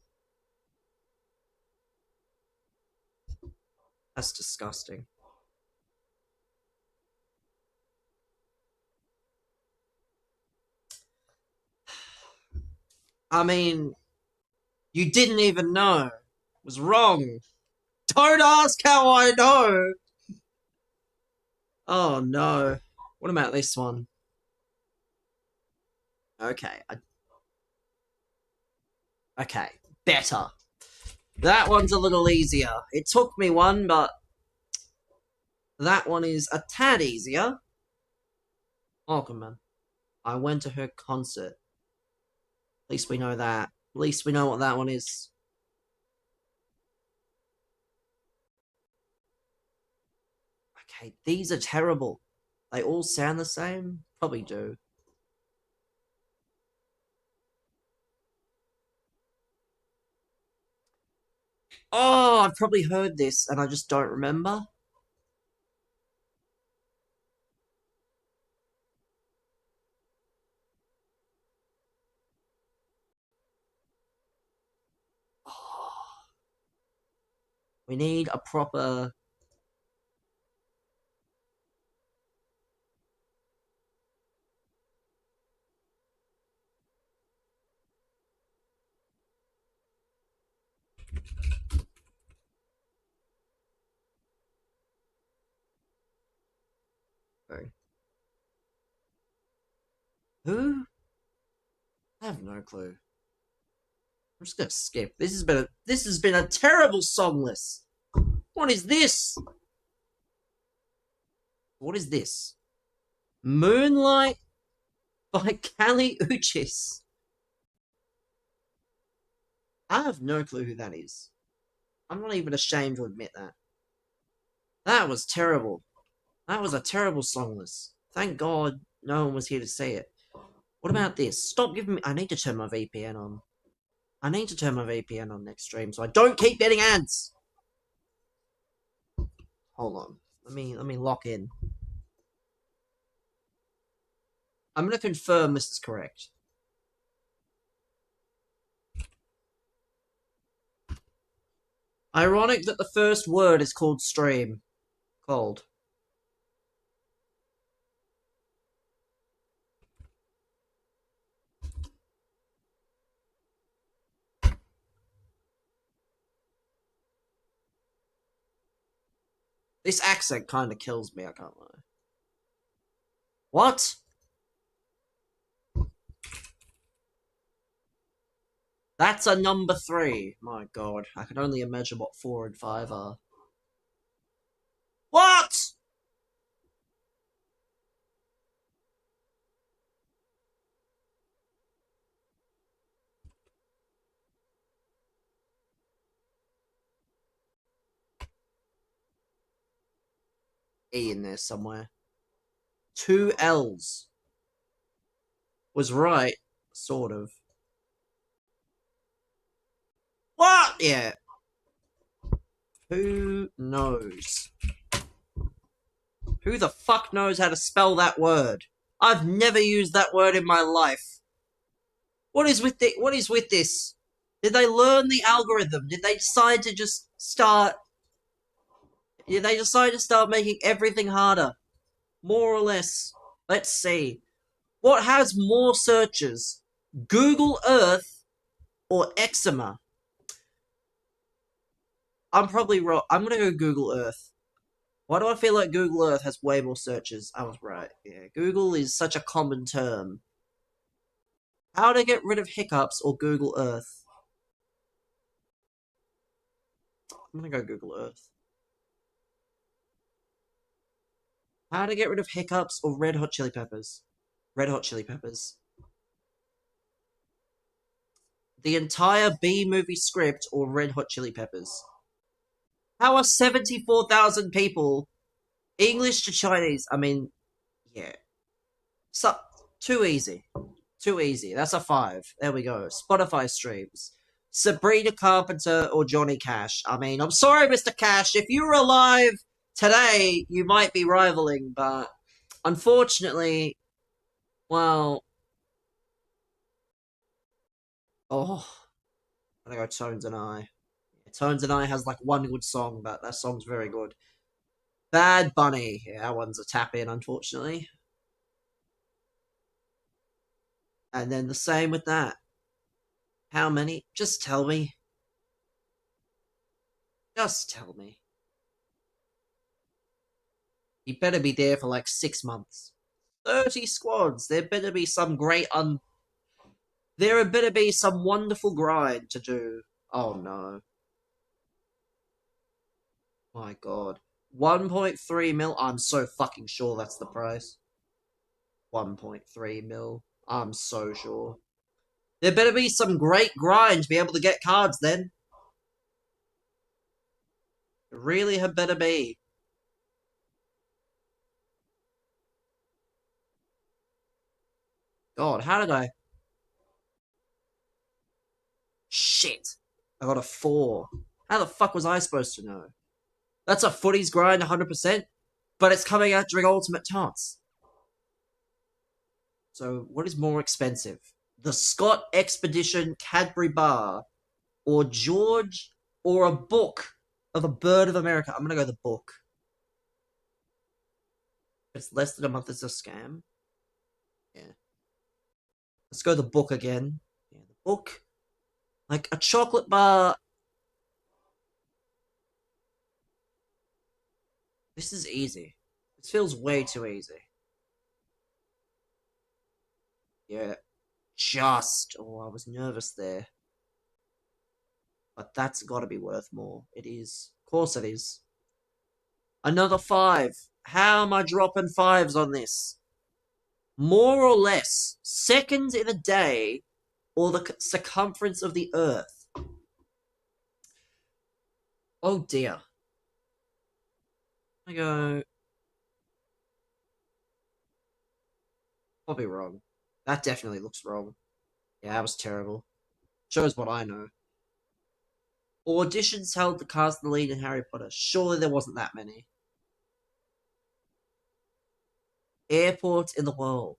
That's disgusting. I mean, You didn't even know. Was wrong. Don't ask how I know. Oh no. What about this one? Okay. Okay. Better. That one's a little easier. It took me one, but that one is a tad easier. Welcome, I went to her concert. At least we know that. At least we know what that one is. Okay, these are terrible. They all sound the same? Probably do. Oh, I've probably heard this and I just don't remember. Oh, we need a proper... Who? I have no clue. I'm just gonna skip. This has been a terrible song list. What is this? What is this? Moonlight by Kali Uchis. I have no clue who that is. I'm not even ashamed to admit that. That was terrible. That was a terrible song list. Thank God no one was here to see it. What about this? Stop giving me... I need to turn my VPN on. I need to turn my VPN on next stream so I don't keep getting ads. Hold on. Let me lock in. I'm going to confirm this is correct. Ironic that the first word is called stream. Cold. This accent kind of kills me, I can't lie. What? That's a number 3. My god, I can only imagine what 4 and 5 are. What? E in there somewhere. 2 L's. Was right, sort of. What? Yeah. Who knows? Who the fuck knows how to spell that word? I've never used that word in my life. What is with this? Did they learn the algorithm? Did they decide to just start... Did they decide to start making everything harder? More or less. Let's see. What has more searches? Google Earth or eczema? I'm probably wrong. I'm gonna go Google Earth. Why do I feel like Google Earth has way more searches? I was right. Yeah, Google is such a common term. How to get rid of hiccups or Google Earth? I'm gonna go Google Earth. How to get rid of hiccups or Red Hot Chili Peppers? Red Hot Chili Peppers. The entire B-movie script or Red Hot Chili Peppers? How are 74,000 people English to Chinese? I mean, yeah. So, too easy. Too easy. That's a 5. There we go. Spotify streams. Sabrina Carpenter or Johnny Cash. I mean, I'm sorry, Mr. Cash. If you were alive today, you might be rivaling, but unfortunately, well... Oh. I'm gonna go Tones and I. Tones and I has like one good song, but that song's very good. Bad Bunny. Yeah, that one's a tap in, unfortunately. And then the same with that. How many? Just tell me. Just tell me. He better be there for like 6 months. 30 squads. There better be some great There better be some wonderful grind to do. Oh no. My god. 1.3 mil? I'm so fucking sure that's the price. 1.3 mil. I'm so sure. There better be some great grind to be able to get cards then. It really had better be. God, how did I... Shit. I got a 4. How the fuck was I supposed to know? That's a footies grind 100%, but it's coming out during Ultimate Tots. So, what is more expensive? The Scott Expedition Cadbury Bar, or George, or a book of a Bird of America? I'm gonna go the book. It's less than a month is a scam. Yeah. Let's go the book again. Yeah, the book. Like a chocolate bar. This is easy. This feels way too easy. Yeah. Just. Oh, I was nervous there. But that's gotta be worth more. It is. Of course it is. Another 5. How am I dropping 5s on this? More or less. Seconds in a day, or the circumference of the Earth. Oh dear. I go... Probably wrong. That definitely looks wrong. Yeah, that was terrible. Shows what I know. Auditions held to cast the lead in Harry Potter. Surely there wasn't that many. Airports in the world.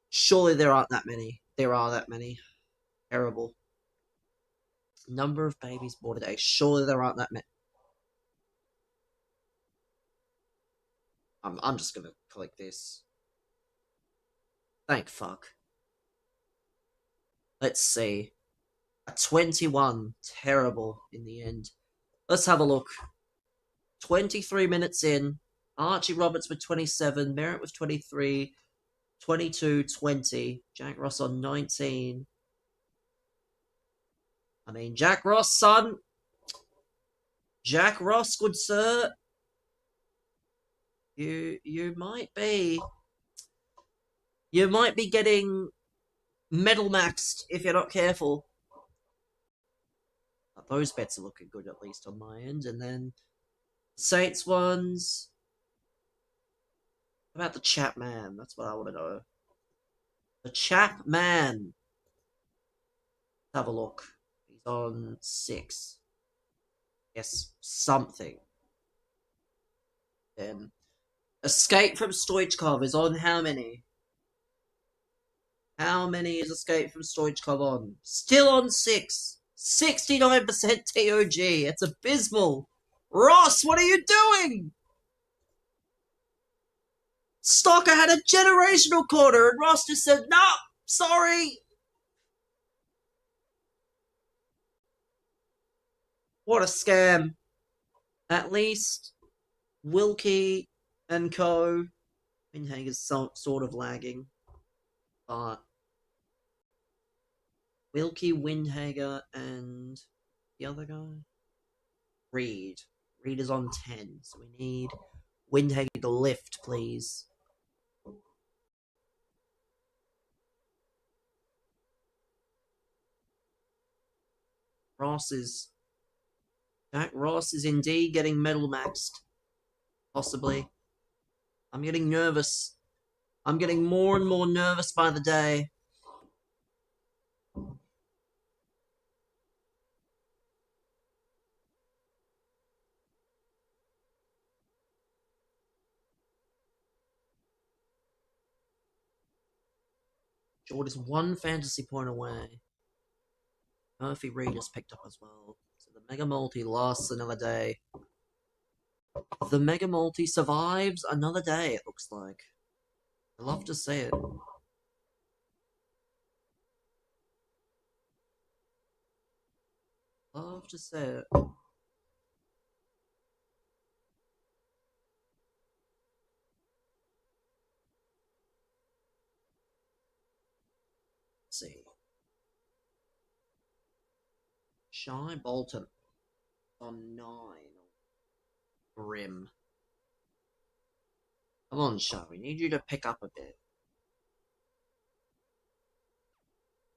Surely there aren't that many. There are that many. Terrible. Number of babies born a day. Surely there aren't that many. I'm just gonna click this. Thank fuck. Let's see. A 21. Terrible in the end. Let's have a look. 23 minutes in. Archie Roberts with 27. Merritt with 23. 22, 20. Jack Ross on 19. I mean, Jack Ross, son. Jack Ross, good sir. You might be getting medal maxed if you're not careful. But those bets are looking good, at least on my end. And then Saints ones. How about the Chapman? That's what I want to know. The Chapman. Let's have a look. He's on 6. Yes, something. Then Escape from Stoichkov is on how many? How many is Escape from Stoichkov on? Still on 6. 69% TOG. It's abysmal. Ross, what are you doing? Stocker had a generational corner and Ross just said, no, sorry. What a scam. At least Wilkie and co. Windhager's sort of lagging. But Wilkie, Windhager, and the other guy? Reed. Reed is on 10, so we need Windhager to lift, please. Jack Ross is indeed getting medal maxed. Possibly. I'm getting nervous. I'm getting more and more nervous by the day. George is 1 fantasy point away. Murphy Reed is picked up as well. So the Mega Multi lasts another day. The Mega Multi survives another day, it looks like. I love to see it. Love to say it. Let's see. Shy Bolton on 9. Grim. Come on, Shy. We need you to pick up a bit.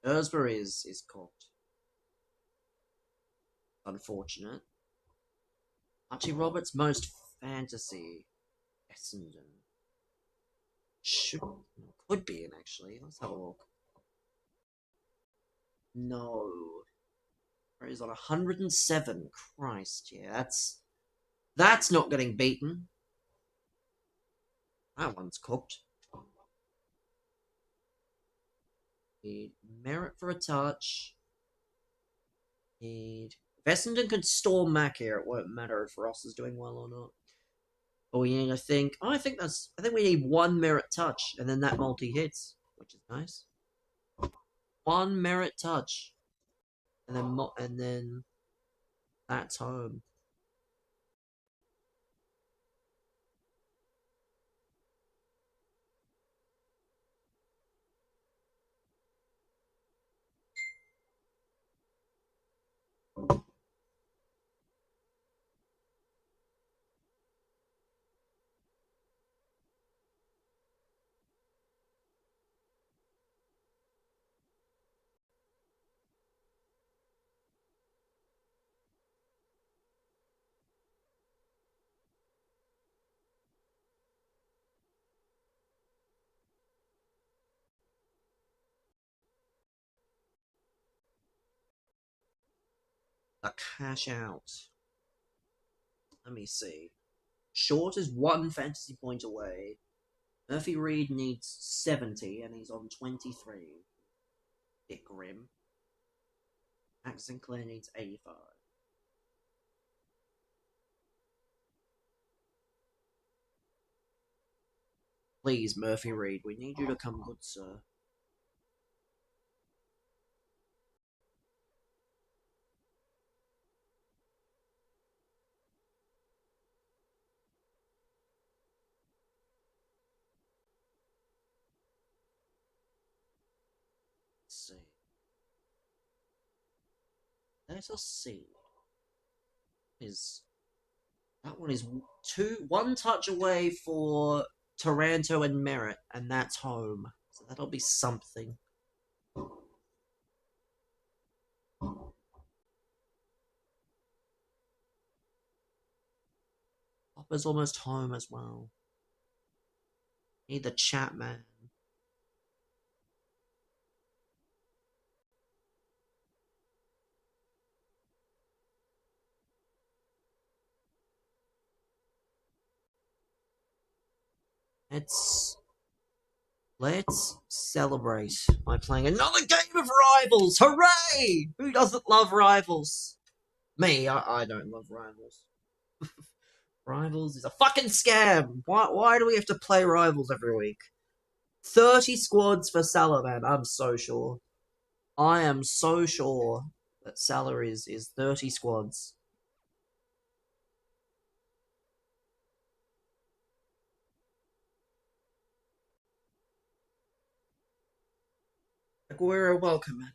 Ersbury is cooked. Unfortunate. Archie Roberts, most fantasy. Essendon. Could be in, actually. Let's have a look. No. He's on 107. Christ, yeah, that's not getting beaten. That one's cooked. Need merit for a touch. Need... If Essendon could storm Mac here, it won't matter if Ross is doing well or not. But we need to think... Oh, I think we need 1 merit touch, and then that multi hits, which is nice. 1 merit touch. And then that's home. A cash out. Let me see. Short is 1 fantasy point away. Murphy Reed needs 70, and he's on 23. Bit grim. Max Sinclair needs 85. Please, Murphy Reed, we need you to come good, sir. See. Let us see. That one is 1 touch away for Taranto and Merritt, and that's home. So that'll be something. Hopper's almost home as well. Need the Chapman. Let's celebrate by playing another game of Rivals! Hooray! Who doesn't love Rivals? Me, I don't love Rivals. Rivals is a fucking scam! Why do we have to play Rivals every week? 30 squads for Salah, man. I'm so sure. I am so sure that Salah is 30 squads. Aguero, welcome, man.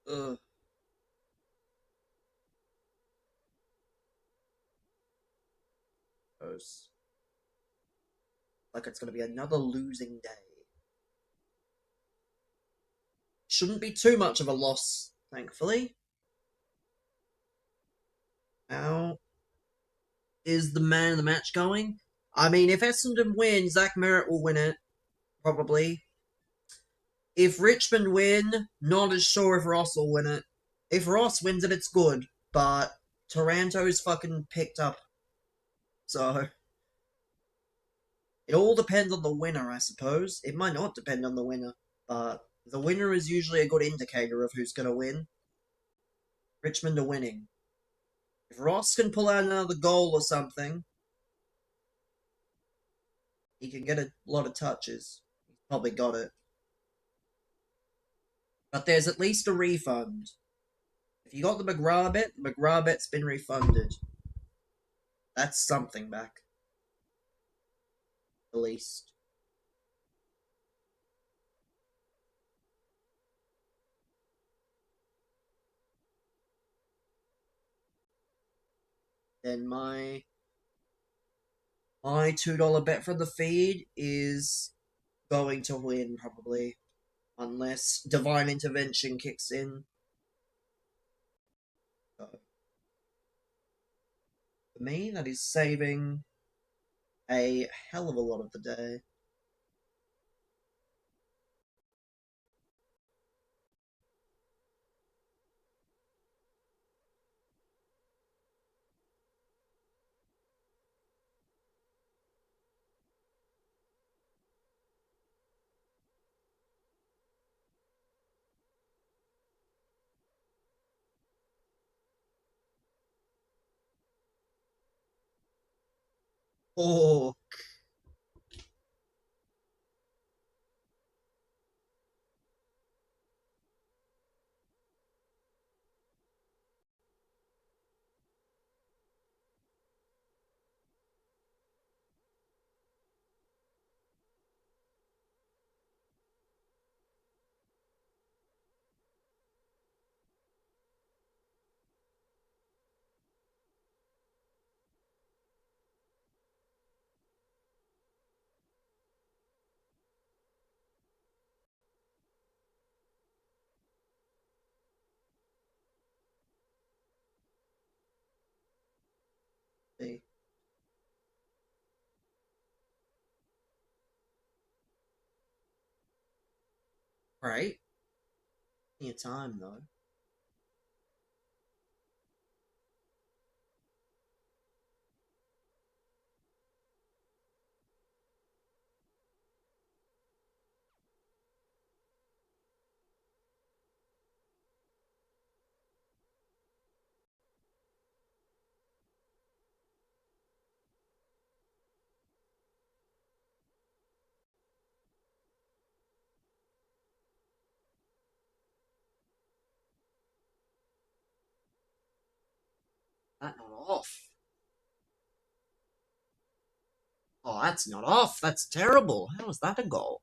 Ugh. Like it's gonna be another losing day. Shouldn't be too much of a loss, thankfully. How is the man of the match going? I mean, if Essendon wins, Zach Merritt will win it. Probably. If Richmond win, not as sure if Ross will win it. If Ross wins it, it's good. But Taranto's fucking picked up. So it all depends on the winner, I suppose. It might not depend on the winner, but the winner is usually a good indicator of who's going to win. Richmond are winning. If Ross can pull out another goal or something, he can get a lot of touches. He's probably got it. But there's at least a refund. If you got the McGrath bet, the McGrath bet's been refunded. That's something back. At least. Then my $2 bet from the feed is going to win, probably. Unless divine intervention kicks in. So, for me, that is saving a hell of a lot of the day. Oh, see. Right. Plenty of time, though. That not off. Oh, that's not off. That's terrible. How is that a goal?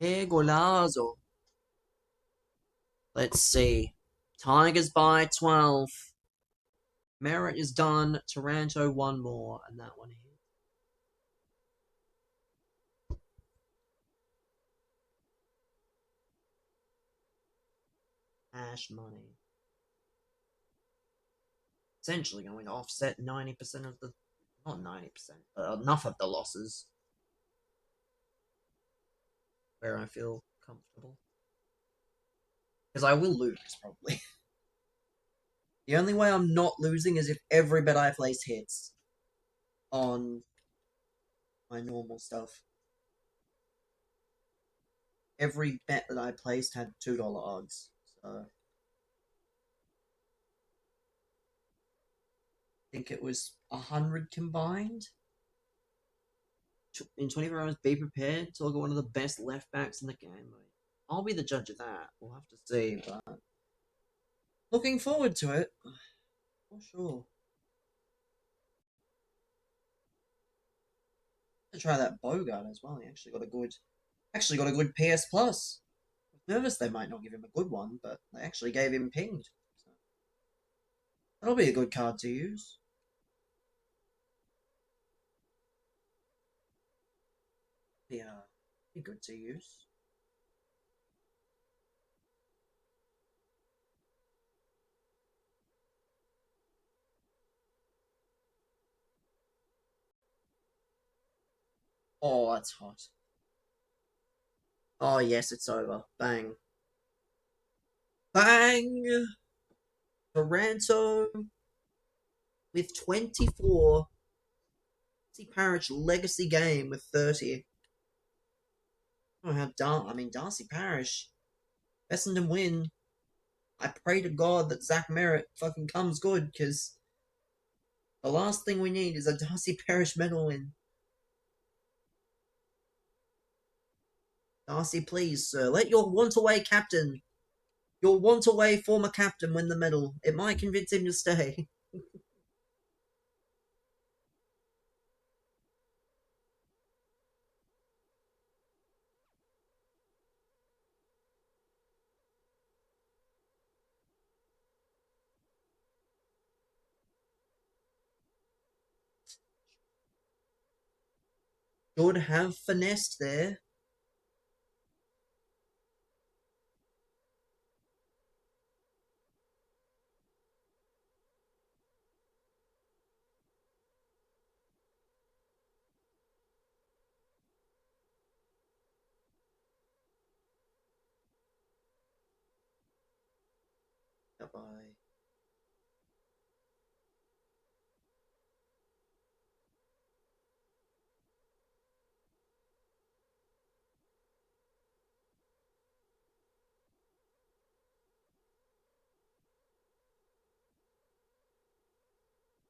Que golazo. Let's see. Tigers by 12. Merritt is done. Taranto one more, and that one here. Cash money. Essentially going to offset 90% of the... Not 90%, but enough of the losses. Where I feel comfortable. Because I will lose, probably. The only way I'm not losing is if every bet I place hits on my normal stuff. Every bet that I placed had $2 odds, so... I think it was 100 combined. In 24 hours, be prepared to look at one of the best left backs in the game. I'll be the judge of that. We'll have to see, but looking forward to it. For sure. To try that Bogart as well. He actually got a good PS Plus. I was nervous they might not give him a good one, but they actually gave him pinged. So that'll be a good card to use. Yeah, be good to use. Oh, that's hot. Oh, yes, it's over. Bang. Bang! Toronto with 24 Parish legacy game with 30. I don't know how Darcy Parish. Essendon win. I pray to God that Zach Merritt fucking comes good, because the last thing we need is a Darcy Parish medal win. Darcy, please, sir, let your want-away captain, your want-away former captain, win the medal. It might convince him to stay. Should have finessed there. Goodbye.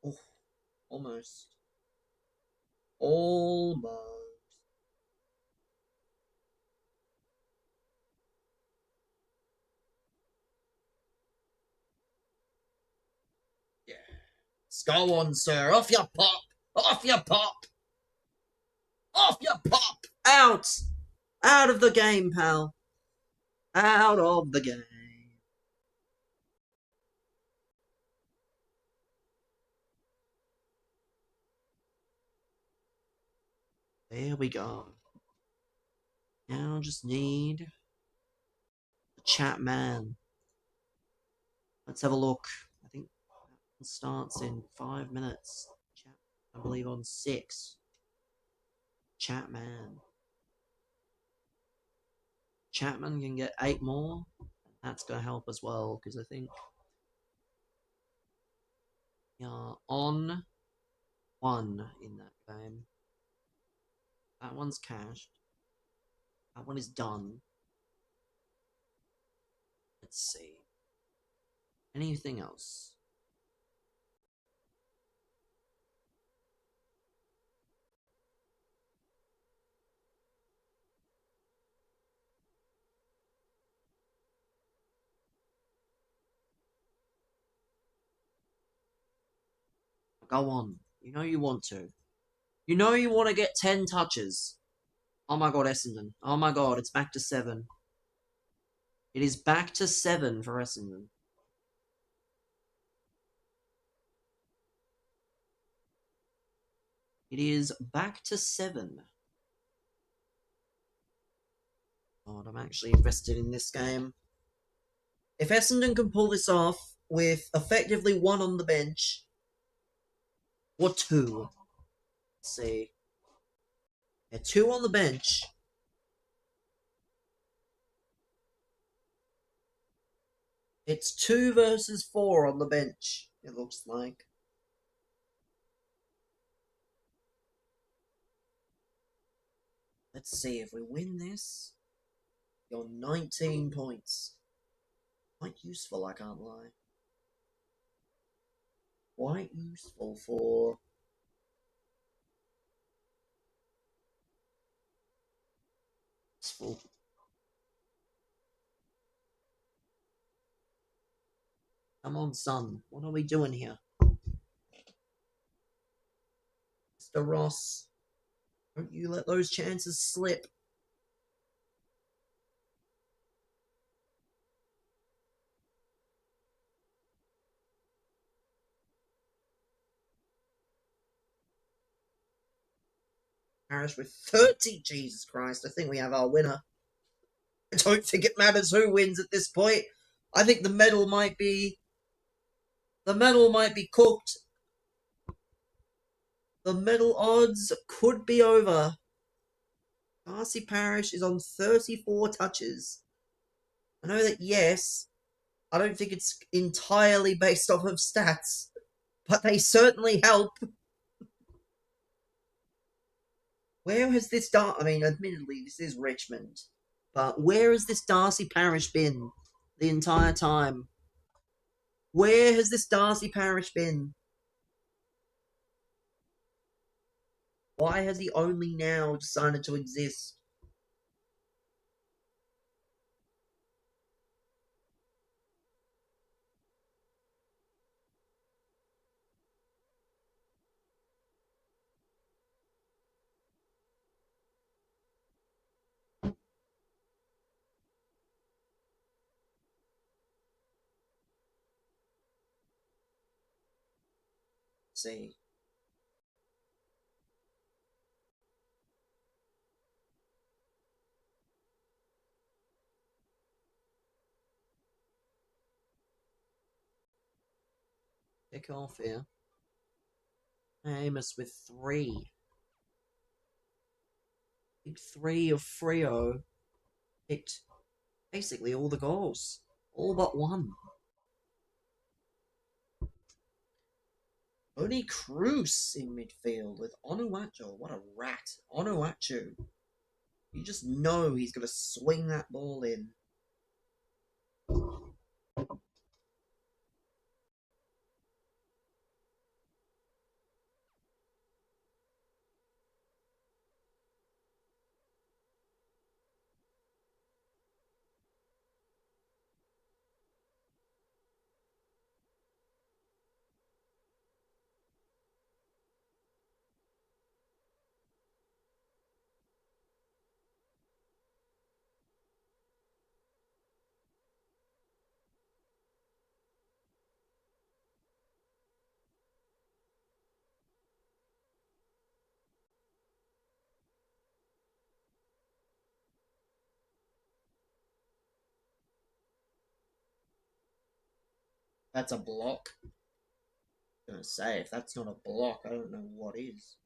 Oh, almost. Almost. Yeah. Go on, sir. Off your pop. Off your pop. Off your pop. Out. Out of the game, pal. Out of the game. There we go. Now just need a chat man. Let's have a look. I think it starts in 5 minutes. Chat, I believe on 6. Chat man. Chapman can get 8 more. That's going to help as well, because I think we are on 1 in that game. That one's cashed. That one is done. Let's see. Anything else? Go on. You know you want to. You know you want to get 10 touches. Oh my god, Essendon. Oh my god, it's back to 7. It is back to 7 for Essendon. It is back to 7. God, I'm actually invested in this game. If Essendon can pull this off with effectively 1 on the bench, or 2. Let's see. Yeah, 2 on the bench. It's 2 versus 4 on the bench, it looks like. Let's see, if we win this, you're 19 points. Quite useful, I can't lie. Quite useful for... Useful. Come on, son. What are we doing here? Mr. Ross, don't you let those chances slip. Parish with 30. Jesus Christ, I think we have our winner. I don't think it matters who wins at this point. I think the medal might be... The medal might be cooked. The medal odds could be over. Darcy Parish is on 34 touches. I know that, yes, I don't think it's entirely based off of stats, but they certainly help. Where has this I mean, admittedly, this is Richmond, but where has this Darcy Parish been the entire time? Where has this Darcy Parish been? Why has he only now decided to exist? Let's see. Kick off here. Amos with 3. Big 3 of Freo. Picked basically all the goals. All but one. Only Cruz in midfield with Onuachu. What a rat. Onuachu. You just know he's going to swing that ball in. That's a block. I'm going to say, if that's not a block, I don't know what is.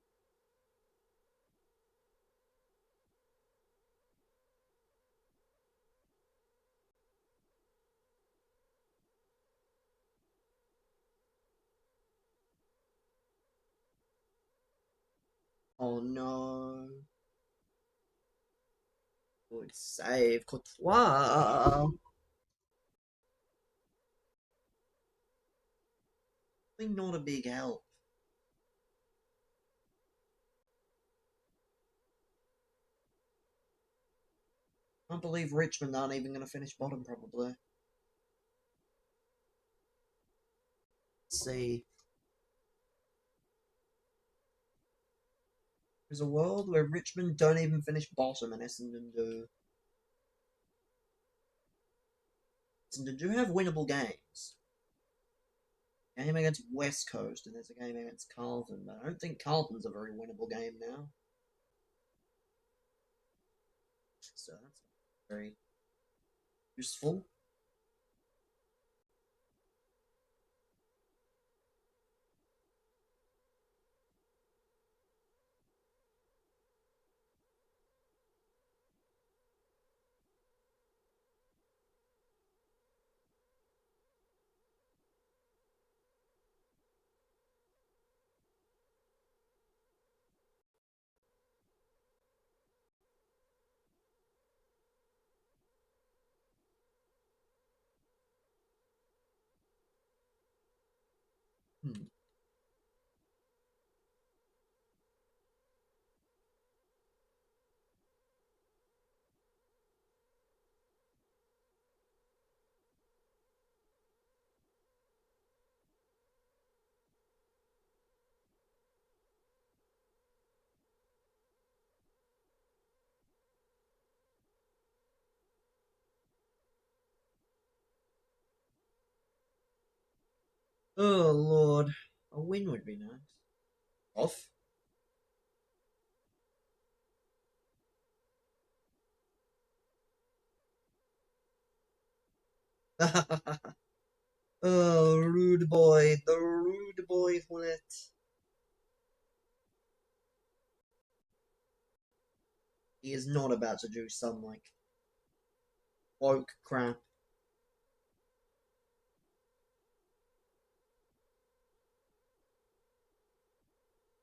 Oh no. Good save, Courtois. Not a big help. I can't believe Richmond aren't even going to finish bottom, probably. Let's see. There's a world where Richmond don't even finish bottom and Essendon do. Essendon do have winnable games. Game against West Coast, and there's a game against Carlton, but I don't think Carlton's a very winnable game now. So that's very useful. Oh, Lord. A win would be nice. Off? Oh, rude boy. The rude boy wet. He is not about to do some, like, woke crap.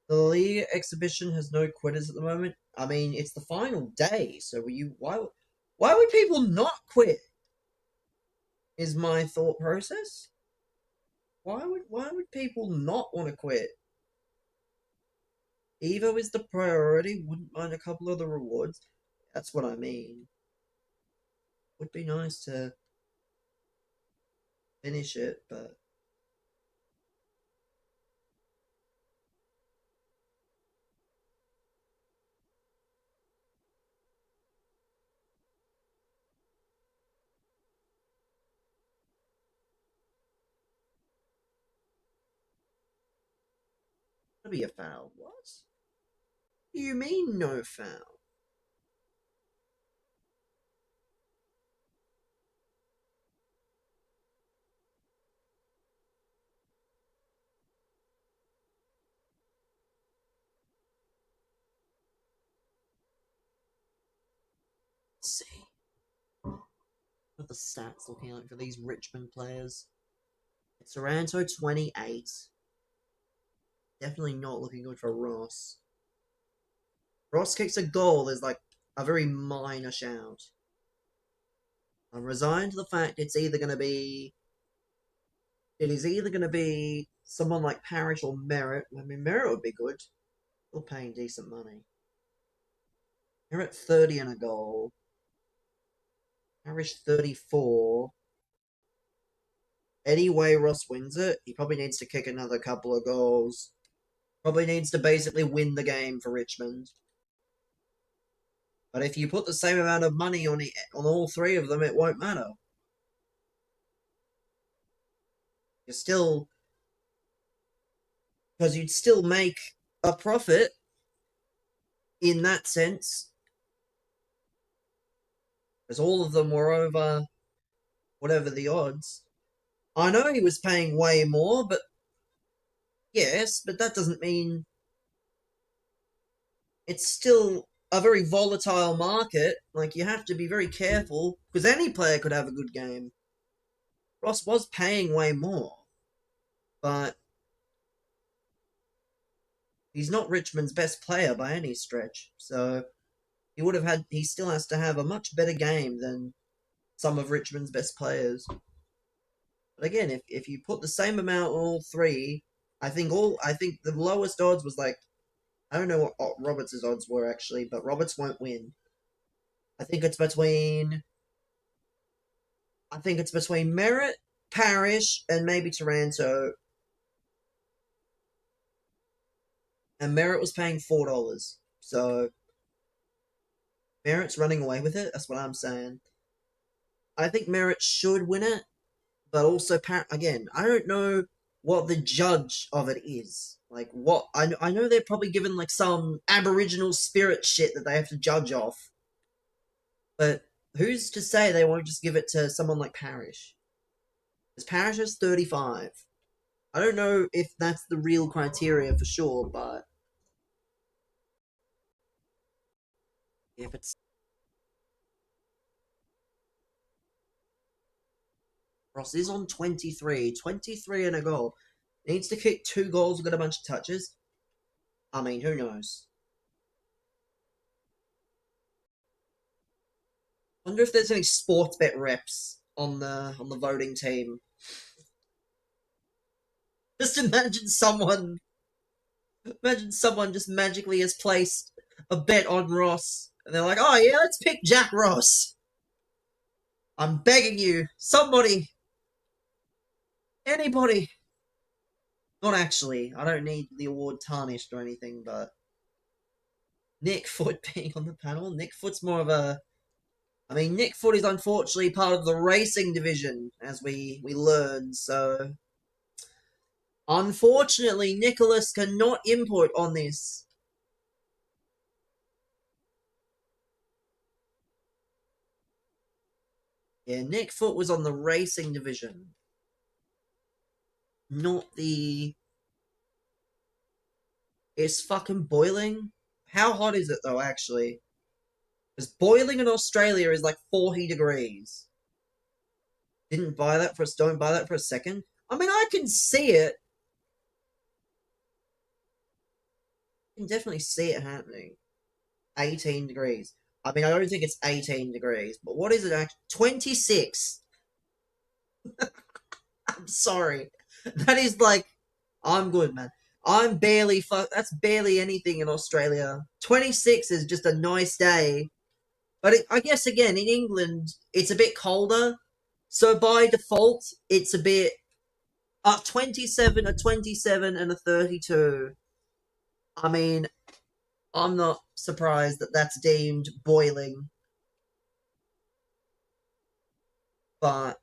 The league exhibition has no quitters at the moment. I mean, it's the final day, so why would people not quit? Is my thought process. Why would people not want to quit? Evo is the priority, wouldn't mind a couple of the rewards. That's what I mean. Would be nice to finish it, but it'll be a foul. What? Do you mean no foul? Let's see. What are the stats looking like for these Richmond players? Toronto 28. Definitely not looking good for Ross. Ross kicks a goal, there's like a very minor shout. I'm resigned to the fact it is either going to be someone like Parrish or Merritt. I mean, Merritt would be good. Still paying decent money. Merritt 30 and a goal. Parrish 34. Anyway, Ross wins it. He probably needs to kick another couple of goals. Probably needs to basically win the game for Richmond. But if you put the same amount of money on all three of them, it won't matter. You're still... Because you'd still make a profit in that sense. Because all of them were over whatever the odds. I know he was paying way more, but... Yes, but that doesn't mean... It's still a very volatile market. Like, you have to be very careful, because any player could have a good game. Ross was paying way more, but he's not Richmond's best player by any stretch, so he still has to have a much better game than some of Richmond's best players. But again, if you put the same amount on all three, I think the lowest odds was like, I don't know what Roberts' odds were actually, but Roberts won't win. I think it's between Merritt, Parrish, and maybe Taranto. And Merritt was paying $4. So Merritt's running away with it. That's what I'm saying. I think Merritt should win it, but also again, I don't know what the judge of it is. Like, what I know they're probably given like some Aboriginal spirit shit that they have to judge off. But who's to say they won't just give it to someone like Parrish? Because Parrish is 35. I don't know if that's the real criteria for sure, but if it's... Ross is on 23. 23 and a goal. Needs to kick 2 goals and get a bunch of touches. I mean, who knows? Wonder if there's any sports bet reps on the voting team. Just imagine someone just magically has placed a bet on Ross, and they're like, "Oh yeah, let's pick Jack Ross." I'm begging you, somebody, anybody. Not actually. I don't need the award tarnished or anything, but Nick Foot being on the panel. Nick Foot's more of a... I mean, Nick Foot is unfortunately part of the racing division, as we learned, so... Unfortunately, Nicholas cannot input on this. Yeah, Nick Foot was on the racing division. Not the... It's fucking boiling. How hot is it, though, actually? Because boiling in Australia is like 40 degrees. Don't buy that for a second. I mean, I can see it. I can definitely see it happening. 18 degrees. I mean, I don't think it's 18 degrees, but what is it actually? 26. I'm sorry. That is like, I'm good, man. I'm barely that's barely anything in Australia. 26 is just a nice day. But I guess, again, in England, it's a bit colder. So by default, it's a bit... 27, a 27, and a 32. I mean, I'm not surprised that that's deemed boiling. But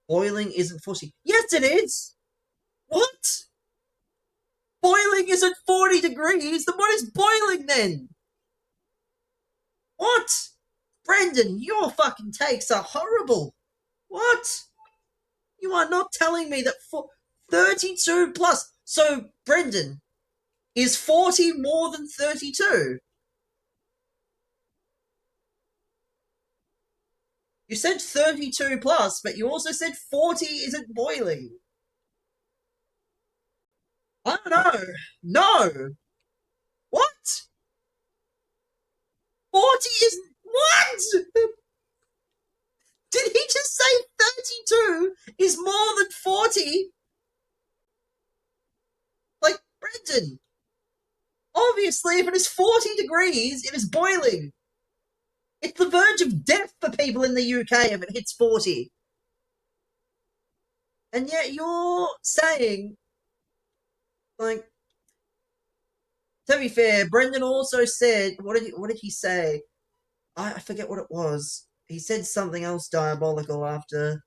boiling isn't 40. Yes, it is! What? Boiling isn't 40 degrees? Then what is boiling then? What? Brendan, your fucking takes are horrible. What? You are not telling me that 32 plus. So, Brendan, is 40 more than 32? You said 32 plus, but you also said 40 isn't boiling. I don't know. No. What? 40 isn't... What? Did he just say 32 is more than 40? Like, Brendan, obviously, if it is 40 degrees, it is boiling. It's the verge of death for people in the UK if it hits 40. And yet you're saying, like, to be fair, Brendan also said, what did he say? I forget what it was. He said something else diabolical after.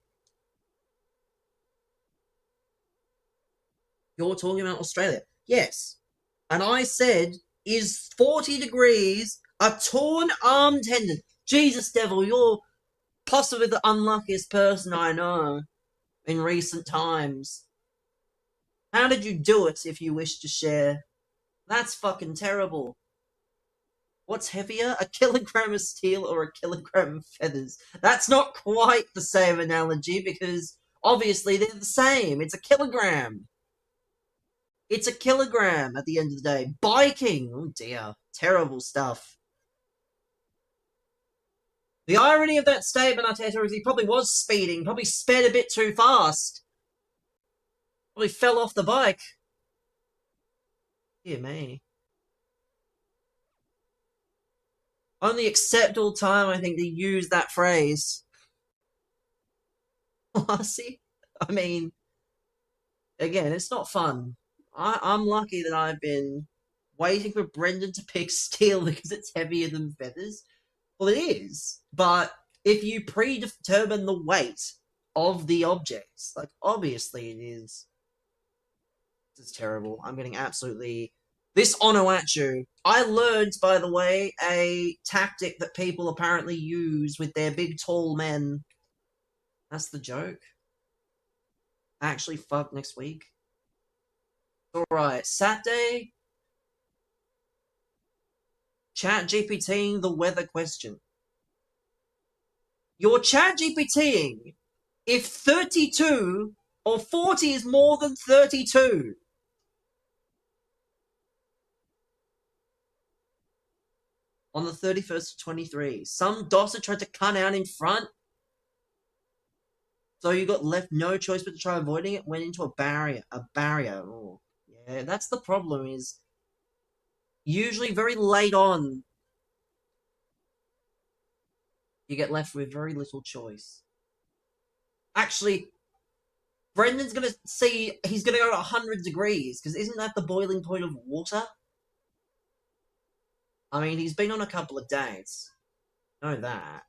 You're talking about Australia. Yes. And I said, is 40 degrees a torn arm tendon? Jesus, Devil, you're possibly the unluckiest person I know in recent times. How did you do it, if you wish to share? That's fucking terrible. What's heavier, a kilogram of steel or a kilogram of feathers? That's not quite the same analogy, because obviously they're the same. It's a kilogram. It's a kilogram at the end of the day. Biking! Oh dear. Terrible stuff. The irony of that statement, Arteta, is he probably was speeding. Probably sped a bit too fast. Probably fell off the bike. Dear me. Only acceptable time, I think, to use that phrase. See? I mean, again, it's not fun. I'm lucky that I've been waiting for Brendan to pick steel because it's heavier than feathers. Well, it is, but if you predetermine the weight of the objects, like, obviously it is. This is terrible. I'm getting absolutely... This Onuachu. I learned, by the way, a tactic that people apparently use with their big, tall men. That's the joke. Actually, fuck next week. Alright, Saturday. Chat GPTing the weather question. You're chat GPTing if 32 or 40 is more than 32. On the 31st of 23. Some dosser tried to cut out in front. So you got left no choice but to try avoiding it. Went into a barrier. Oh, yeah, that's the problem, is usually very late on you get left with very little choice. Actually, Brendan's going to see... He's going to go to 100 degrees, because isn't that the boiling point of water? I mean, he's been on a couple of dates. Know that.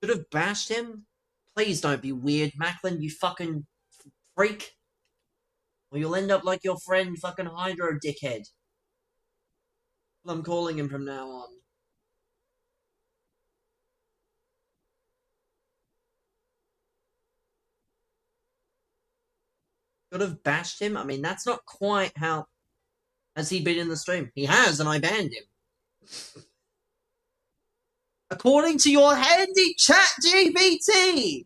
Should have bashed him? Please don't be weird, Macklin, you fucking freak. Or you'll end up like your friend fucking Hydro dickhead. I'm calling him from now on. Should have bashed him? I mean, that's not quite how... Has he been in the stream? He has, and I banned him. According to your handy chat GPT!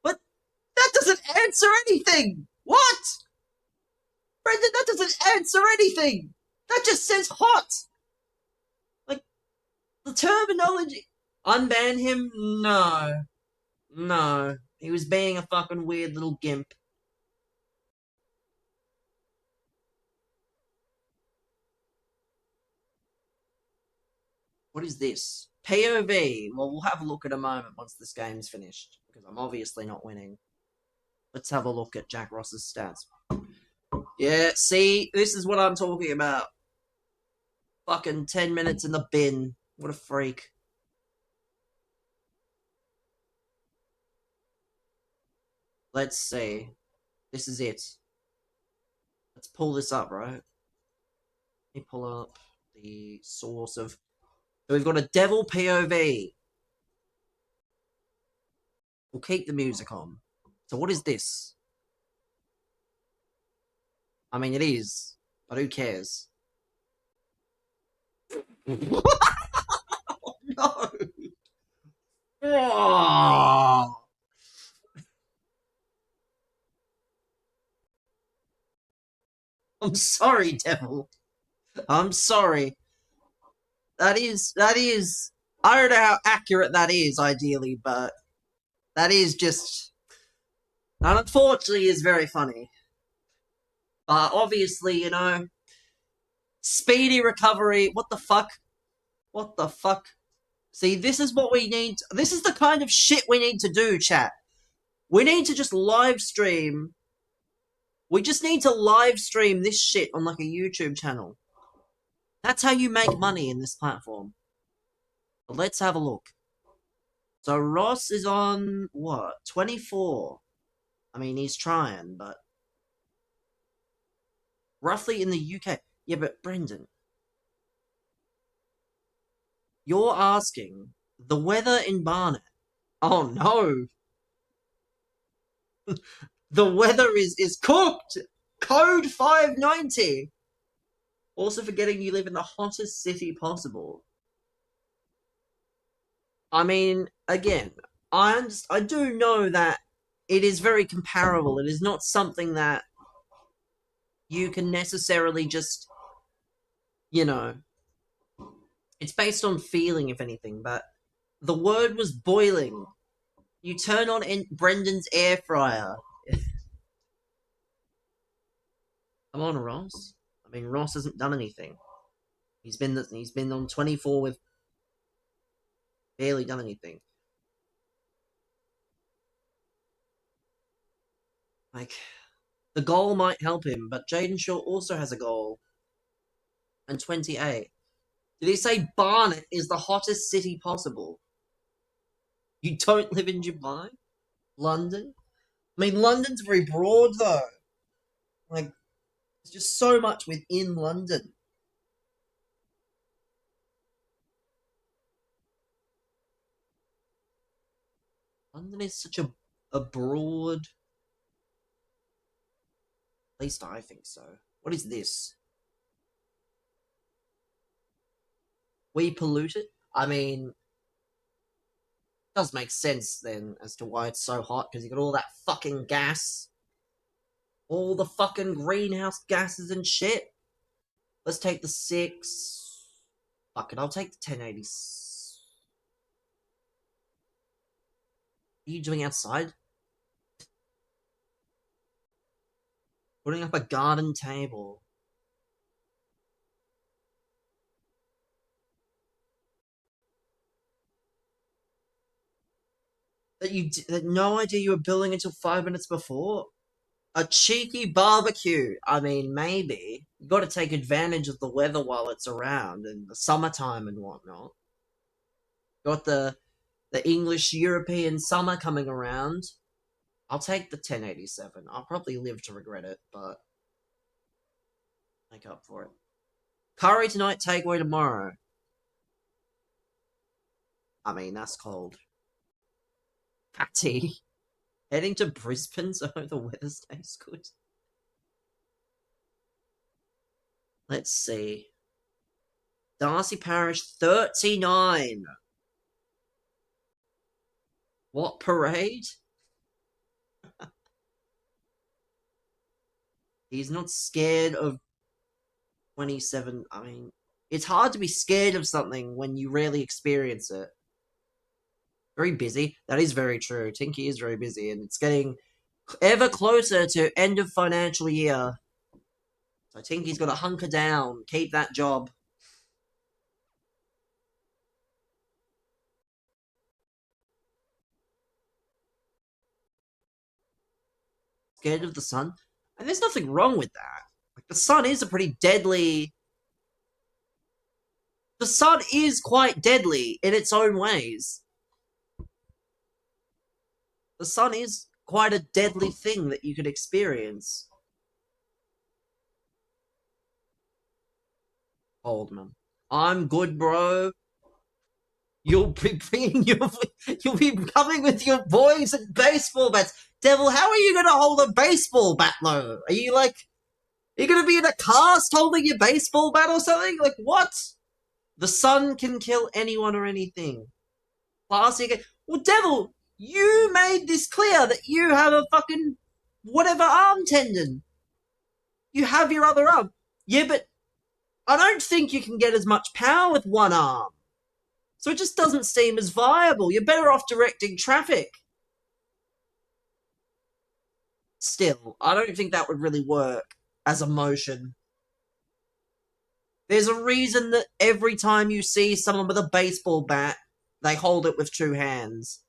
But that doesn't answer anything! What? Brendan, that doesn't answer anything! That just says hot! Like, the terminology... Unban him? No. No. He was being a fucking weird little gimp. What is this? POV. Well, we'll have a look at a moment once this game's finished, because I'm obviously not winning. Let's have a look at Jack Ross's stats. Yeah, see? This is what I'm talking about. Fucking 10 minutes in the bin. What a freak. Let's see. This is it. Let's pull this up, right? Let me pull up the source of... So we've got a devil POV. We'll keep the music on. So what is this? I mean, it is, but who cares? Oh, no! Oh. I'm sorry, devil. I'm sorry. That is... I don't know how accurate that is, ideally, but... That is just... That unfortunately is very funny. But obviously, you know... Speedy recovery. What the fuck? What the fuck? See, this is what we need. This is the kind of shit we need to do, chat. We need to just live stream. We just need to live stream this shit on like a YouTube channel. That's how you make money in this platform. But let's have a look. So Ross is on, what, 24? I mean, he's trying, but... Roughly in the UK. Yeah, but Brendan... You're asking the weather in Barnet. Oh no! The weather is cooked! Code 590! Also forgetting you live in the hottest city possible. I mean, again, I do know that it is very comparable. It is not something that you can necessarily just, you know... It's based on feeling, if anything, but the word was boiling. You turn on Brendan's air fryer. Come on, Ross. I mean, Ross hasn't done anything. He's been on 24 with barely done anything. Like, the goal might help him, but Jaden Shaw also has a goal. And 28. Did he say Barnet is the hottest city possible? You don't live in Dubai? London? I mean, London's very broad, though. Like, there's just so much within London. London is such a broad... At least I think so. What is this? We pollute it? I mean... It does make sense, then, as to why it's so hot, because you got all that fucking gas. All the fucking greenhouse gases and shit. Let's take the 6. Fuck it, I'll take the 1080. What are you doing outside? Putting up a garden table. That you had no idea you were building until 5 minutes before? A cheeky barbecue. I mean, maybe. You gotta take advantage of the weather while it's around, and the summertime and whatnot. Got the English European summer coming around. I'll take the 1087. I'll probably live to regret it, but... make up for it. Curry tonight, takeaway tomorrow. I mean, that's cold. Patty. Heading to Brisbane so the weather stays good. Let's see. Darcy Parish, 39. What parade? He's not scared of 27. I mean, it's hard to be scared of something when you rarely experience it. Very busy. That is very true. Tinky is very busy, and it's getting ever closer to end of financial year. So Tinky's got to hunker down, keep that job. Scared of the sun? And there's nothing wrong with that. Like, the sun is a pretty deadly... The sun is quite deadly in its own ways. The sun is quite a deadly thing that you could experience. Oldman. I'm good, bro. You'll be bringing you'll be coming with your boys and baseball bats. Devil, how are you gonna hold a baseball bat though? Are you gonna be in a cast holding your baseball bat or something? Like, what? The sun can kill anyone or anything. Classic. Well, Devil, you made this clear that you have a fucking whatever arm tendon. You have your other arm. Yeah, but I don't think you can get as much power with one arm. So it just doesn't seem as viable. You're better off directing traffic. Still, I don't think that would really work as a motion. There's a reason that every time you see someone with a baseball bat, they hold it with two hands.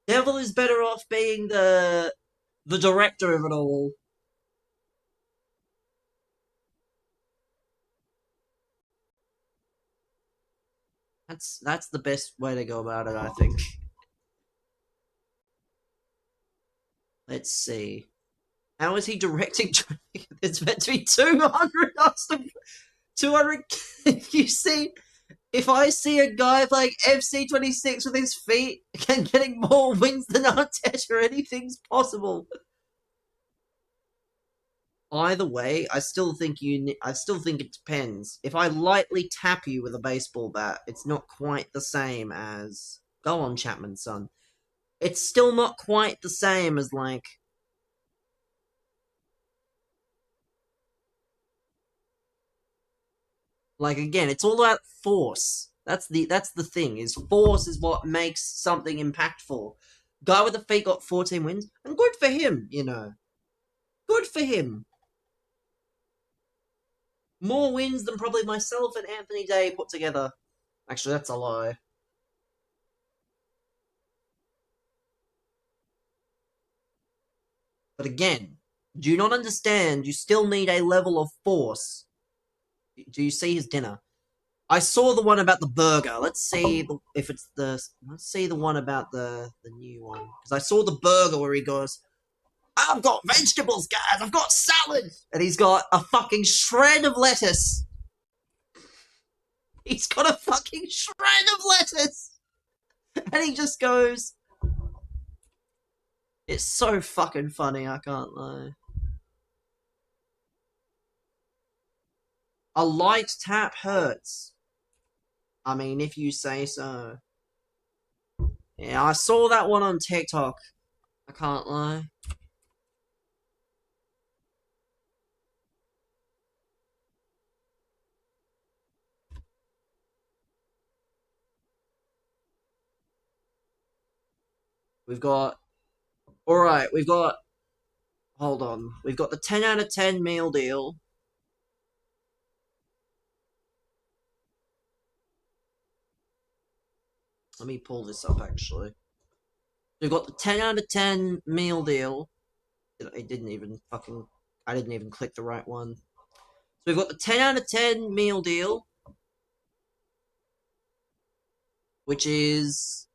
Devil is better off being the director of it all. That's the best way to go about it, I think. Let's see. How is he directing traffic? It's meant to be 200 200. You see, if I see a guy playing FC26 with his feet and getting more wins than Arteta, anything's possible. Either way, I still think it depends. If I lightly tap you with a baseball bat, it's not quite the same as... Go on, Chapman, son. It's still not quite the same as, like... Like, again, it's all about force. That's the thing, is force is what makes something impactful. Guy with the feet got 14 wins, and good for him, you know. Good for him. More wins than probably myself and Anthony Day put together. Actually, that's a lie. But again, do you not understand? You still need a level of force. Do you see his dinner? I saw the one about the burger. Let's see if it's the... Let's see the one about the new one. Because I saw the burger where he goes... I've got vegetables, guys! I've got salad! And he's got a fucking shred of lettuce. He's got a fucking shred of lettuce! And he just goes... It's so fucking funny, I can't lie. A light tap hurts. I mean, if you say so. Yeah, I saw that one on TikTok. I can't lie. We've got... Alright, we've got... Hold on. We've got the 10 out of 10 meal deal. Let me pull this up, actually. We've got the 10 out of 10 meal deal. It didn't even fucking... I didn't even click the right one. So we've got the 10 out of 10 meal deal. Which is...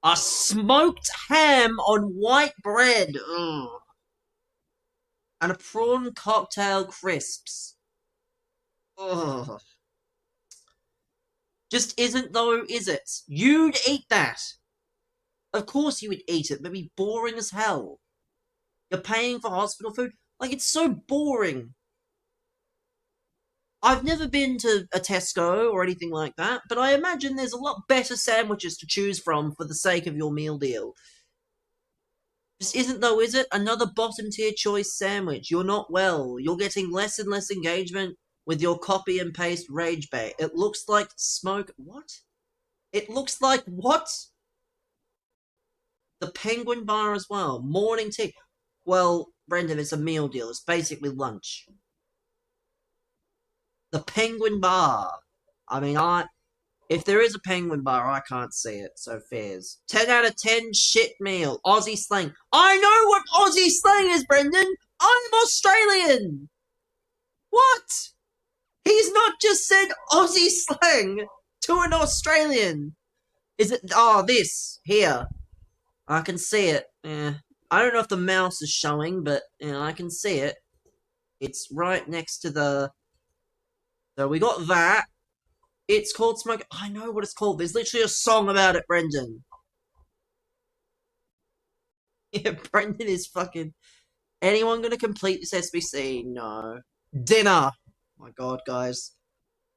a smoked ham on white bread. Ugh. And a prawn cocktail crisps. Ugh. Just isn't though, is it? You'd eat that. Of course you would eat it, but it'd be boring as hell. You're paying for hospital food? Like, it's so boring. I've never been to a Tesco or anything like that, but I imagine there's a lot better sandwiches to choose from for the sake of your meal deal. Just isn't though, is it? Another bottom tier choice sandwich. You're not well. You're getting less and less engagement with your copy and paste rage bait. It looks like smoke. What? It looks like what? The Penguin Bar as well. Morning tea. Well, Brendan, it's a meal deal. It's basically lunch. The Penguin Bar. I mean, if there is a Penguin Bar, I can't see it, so fairs. 10 out of 10 shit meal. Aussie slang. I know what Aussie slang is, Brendan! I'm Australian! What? He's not just said Aussie slang to an Australian. Is it? Oh, this. Here. I can see it. Yeah. I don't know if the mouse is showing, but I can see it. It's right next to the... So we got that. It's called Smoke... I know what it's called. There's literally a song about it, Brendan. Yeah, Brendan is fucking... Anyone gonna complete this SBC? No. Dinner! Oh my god, guys.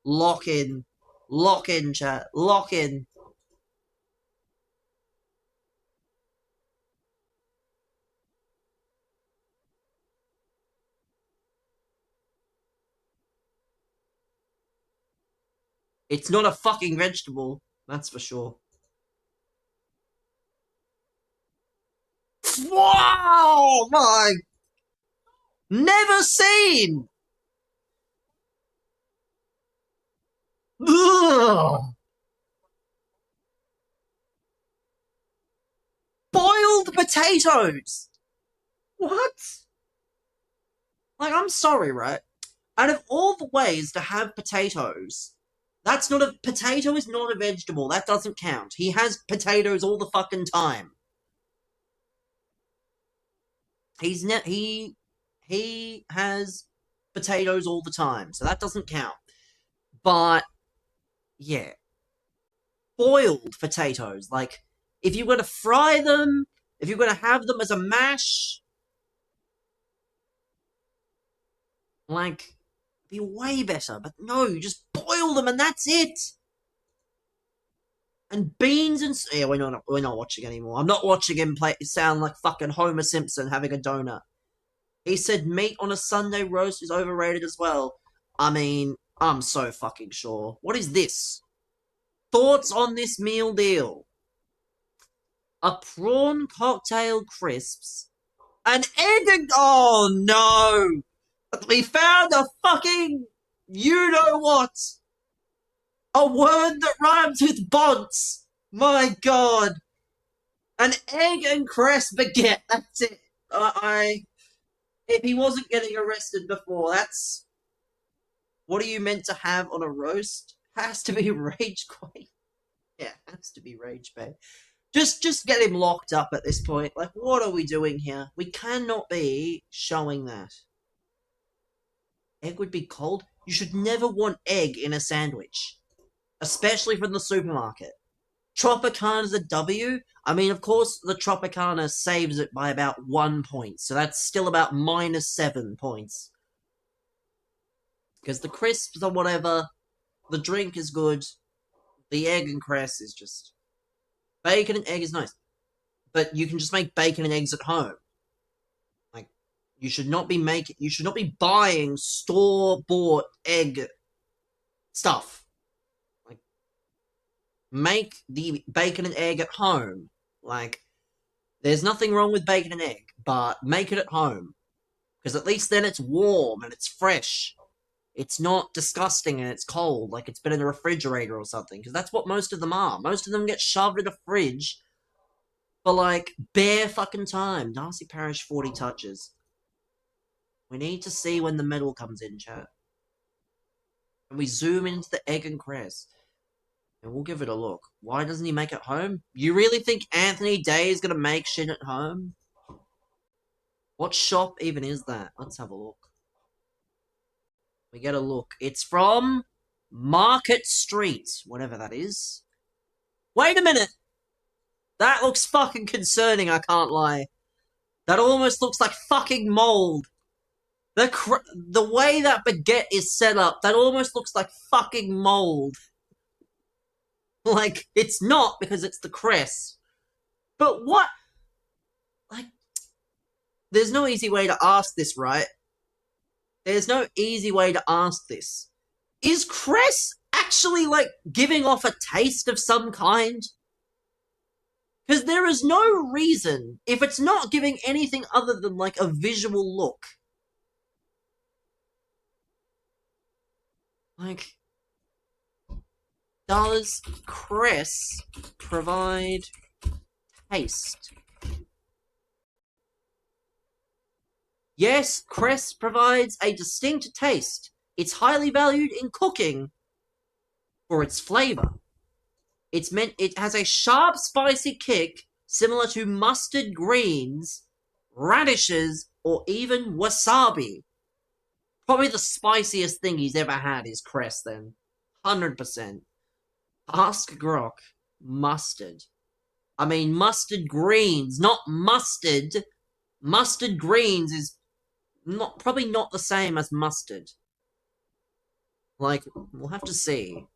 Lock in. Lock in, chat. Lock in. It's not a fucking vegetable. That's for sure. Wow! My... Never seen! Ugh. Boiled potatoes! What? Like, I'm sorry, right? Out of all the ways to have potatoes, that's not a... Potato is not a vegetable. That doesn't count. He has potatoes all the fucking time. He has potatoes all the time, so that doesn't count. But, yeah. Boiled potatoes. Like, if you're gonna fry them, if you're gonna have them as a mash, like, be way better. But no, you just boil them and that's it. And beans and... Yeah, we're not watching anymore. I'm not watching him sound like fucking Homer Simpson having a donut. He said meat on a Sunday roast is overrated as well. I mean, I'm so fucking sure. What is this? Thoughts on this meal deal? A prawn cocktail crisps. An egg and... Oh, no! We found a fucking... You know what? A word that rhymes with bonds. My god. An egg and cress baguette. That's it. If he wasn't getting arrested before, that's... What are you meant to have on a roast? Has to be rage queen. Yeah, has to be rage bait. Just get him locked up at this point. Like, what are we doing here? We cannot be showing that. Egg would be cold. You should never want egg in a sandwich. Especially from the supermarket. Tropicana's a W. I mean, of course, the Tropicana saves it by about 1 point. So that's still about -7 points. Because the crisps or whatever, the drink is good. The egg and cress is just... Bacon and egg is nice. But you can just make bacon and eggs at home. Like, you should not be buying store-bought egg stuff. Like, make the bacon and egg at home. Like, there's nothing wrong with bacon and egg, but make it at home. Because at least then it's warm and it's fresh. It's not disgusting and it's cold, like it's been in a refrigerator or something. Because that's what most of them are. Most of them get shoved in a fridge for, like, bare fucking time. Darcy Parish, 40 touches. We need to see when the medal comes in, chat. And we zoom into the egg and cress. And we'll give it a look. Why doesn't he make it home? You really think Anthony Day is going to make shit at home? What shop even is that? Let's have a look. We get a look. It's from Market Street, whatever that is. Wait a minute! That looks fucking concerning, I can't lie. That almost looks like fucking mold. The way that baguette is set up, that almost looks like fucking mold. Like, it's not because it's the crest. But what? Like, there's no easy way to ask this, right? There's no easy way to ask this. Is Cress actually, like, giving off a taste of some kind? Because there is no reason, if it's not giving anything other than, like, a visual look. Like, does Cress provide taste? Yes, Cress provides a distinct taste. It's highly valued in cooking for its flavor. It has a sharp, spicy kick similar to mustard greens, radishes, or even wasabi. Probably the spiciest thing he's ever had is Cress, then. 100%. Ask Grok. Mustard. I mean, mustard greens, not mustard. Mustard greens is probably not the same as mustard. Like, we'll have to see.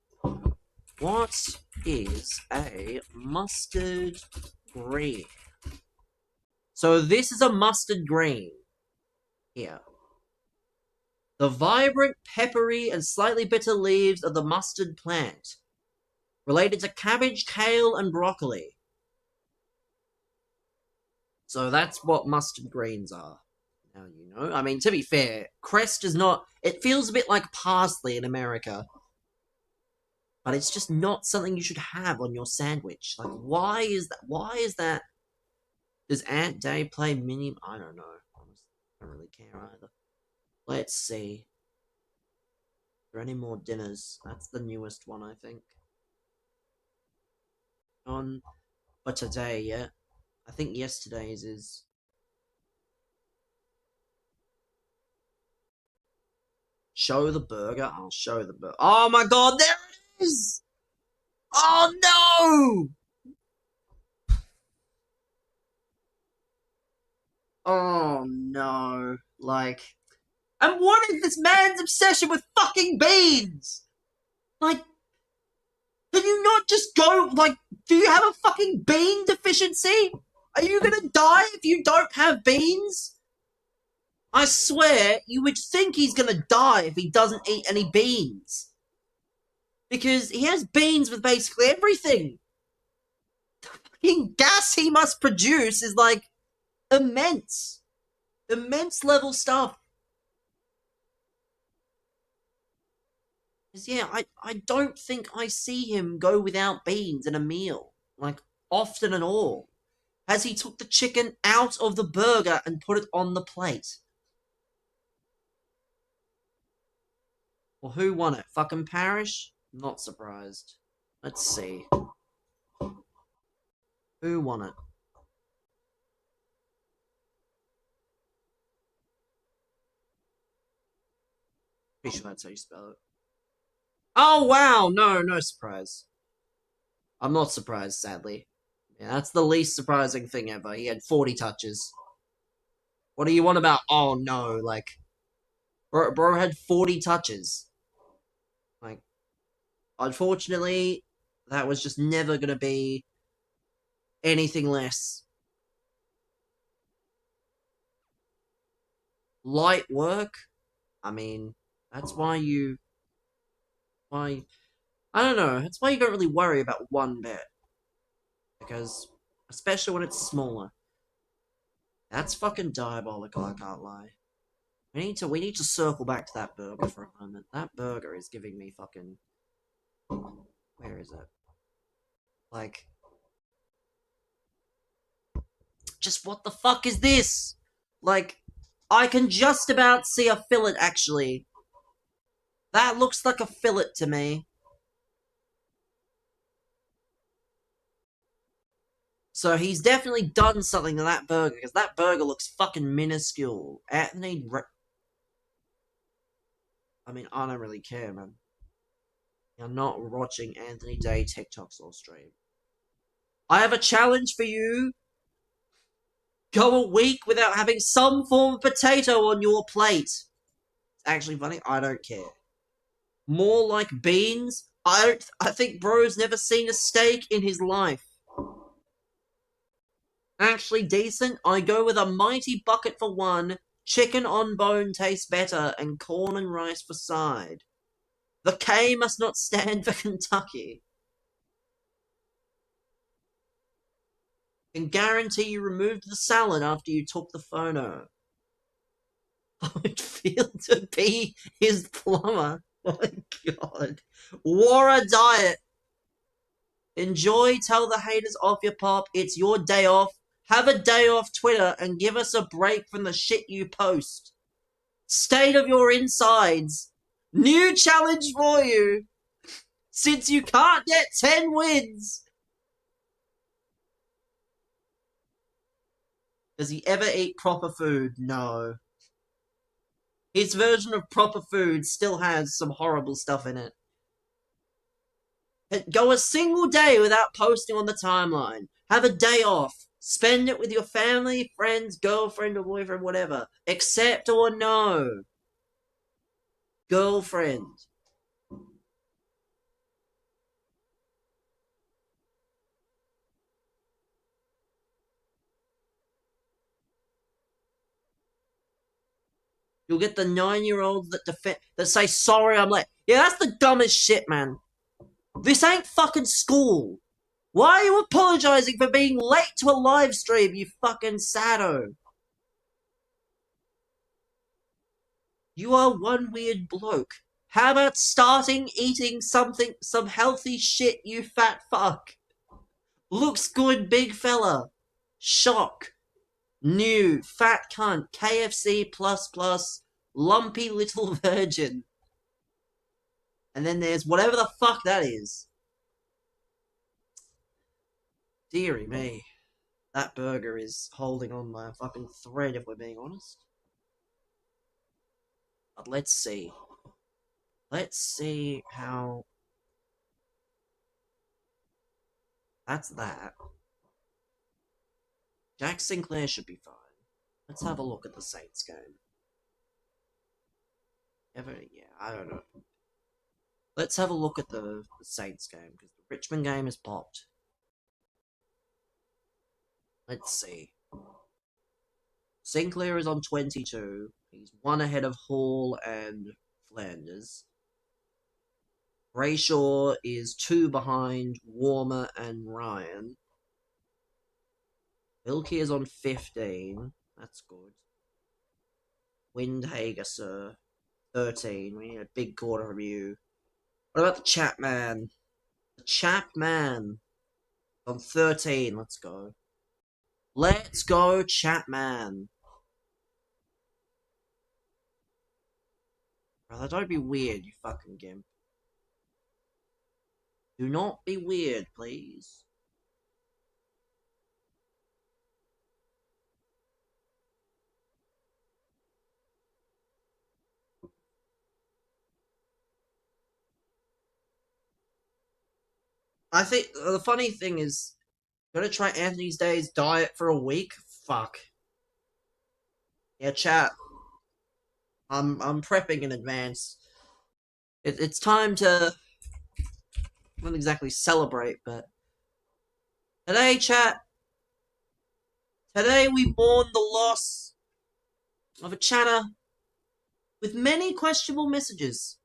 What is a mustard green? So this is a mustard green. Here. The vibrant, peppery, and slightly bitter leaves of the mustard plant. Related to cabbage, kale, and broccoli. So that's what mustard greens are. Now you know. I mean, to be fair, Crest is not... It feels a bit like parsley in America. But it's just not something you should have on your sandwich. Like, why is that? Why is that? Does Aunt Day play Mini... I don't know. Honestly, I don't really care either. Let's see. Are there any more dinners? That's the newest one, I think. On for today, yeah. I think yesterday's is... Show the burger? I'll show the burger. Oh my god, there it is! Oh no! Oh no. Like... And what is this man's obsession with fucking beans? Like... Can you not just go, like... Do you have a fucking bean deficiency? Are you gonna die if you don't have beans? I swear, you would think he's gonna die if he doesn't eat any beans. Because he has beans with basically everything. The fucking gas he must produce is, like, immense. Immense level stuff. Because, yeah, I don't think I see him go without beans in a meal. Like, often at all. As he took the chicken out of the burger and put it on the plate. Well, who won it? Fucking Parrish? Not surprised. Let's see. Who won it? Pretty sure that's how you spell it. Oh, wow! No surprise. I'm not surprised, sadly. Yeah, that's the least surprising thing ever. He had 40 touches. What do you want about, oh no, like... Bro had 40 touches. Like, unfortunately, that was just never gonna be anything less. Light work? I mean, that's why you... I don't know, that's why you don't really worry about one bet. Because, especially when it's smaller. That's fucking diabolical, I can't lie. We need to circle back to that burger for a moment. That burger is giving me fucking... Where is it? Like... Just what the fuck is this? Like, I can just about see a fillet, actually. That looks like a fillet to me. So he's definitely done something to that burger, because that burger looks fucking minuscule. I mean, I don't really care, man. I'm not watching Anthony Day TikToks or stream. I have a challenge for you. Go a week without having some form of potato on your plate. It's actually funny, I don't care. More like beans? I think bro's never seen a steak in his life. actually decent, I go with a mighty bucket for one, chicken on bone tastes better, and corn and rice for side. The K must not stand for Kentucky. Can guarantee you removed the salad after you took the photo. I would feel to be his plumber. Oh my god. War a diet. Enjoy, tell the haters off your pop. It's your day off. Have a day off Twitter and give us a break from the shit you post. State of your insides. New challenge for you. Since you can't get 10 wins. Does he ever eat proper food? No. His version of proper food still has some horrible stuff in it. Go a single day without posting on the timeline. Have a day off. Spend it with your family, friends, girlfriend or boyfriend, whatever. Accept or no. Girlfriend. You'll get the 9-year-olds that say sorry, I'm late. Yeah, that's the dumbest shit, man. This ain't fucking school. Why are you apologizing for being late to a live stream, you fucking sado? You are one weird bloke. How about starting eating some healthy shit, you fat fuck? Looks good, big fella. Shock. New, fat cunt, KFC plus, lumpy little virgin. And then there's whatever the fuck that is. Deary me. That burger is holding on my fucking thread, if we're being honest. But let's see. Let's see how... That's that. Jack Sinclair should be fine. Let's have a look at the Saints game. Yeah, I don't know. Let's have a look at the Saints game, because the Richmond game is popped. Let's see. Sinclair is on 22. He's 1 ahead of Hall and Flanders. Brayshaw is 2 behind Warmer and Ryan. Wilkie is on 15. That's good. Windhager, sir. 13. We need a big quarter from you. What about the Chapman? The Chapman. On 13. Let's go. Let's go, Chapman. Brother, don't be weird, you fucking gimp. Do not be weird, please. I think the funny thing is, gonna try Anthony's Day's diet for a week? Fuck. Yeah, chat. I'm prepping in advance. It's time to not exactly celebrate, but today, chat. Today we mourn the loss of a chatter with many questionable messages,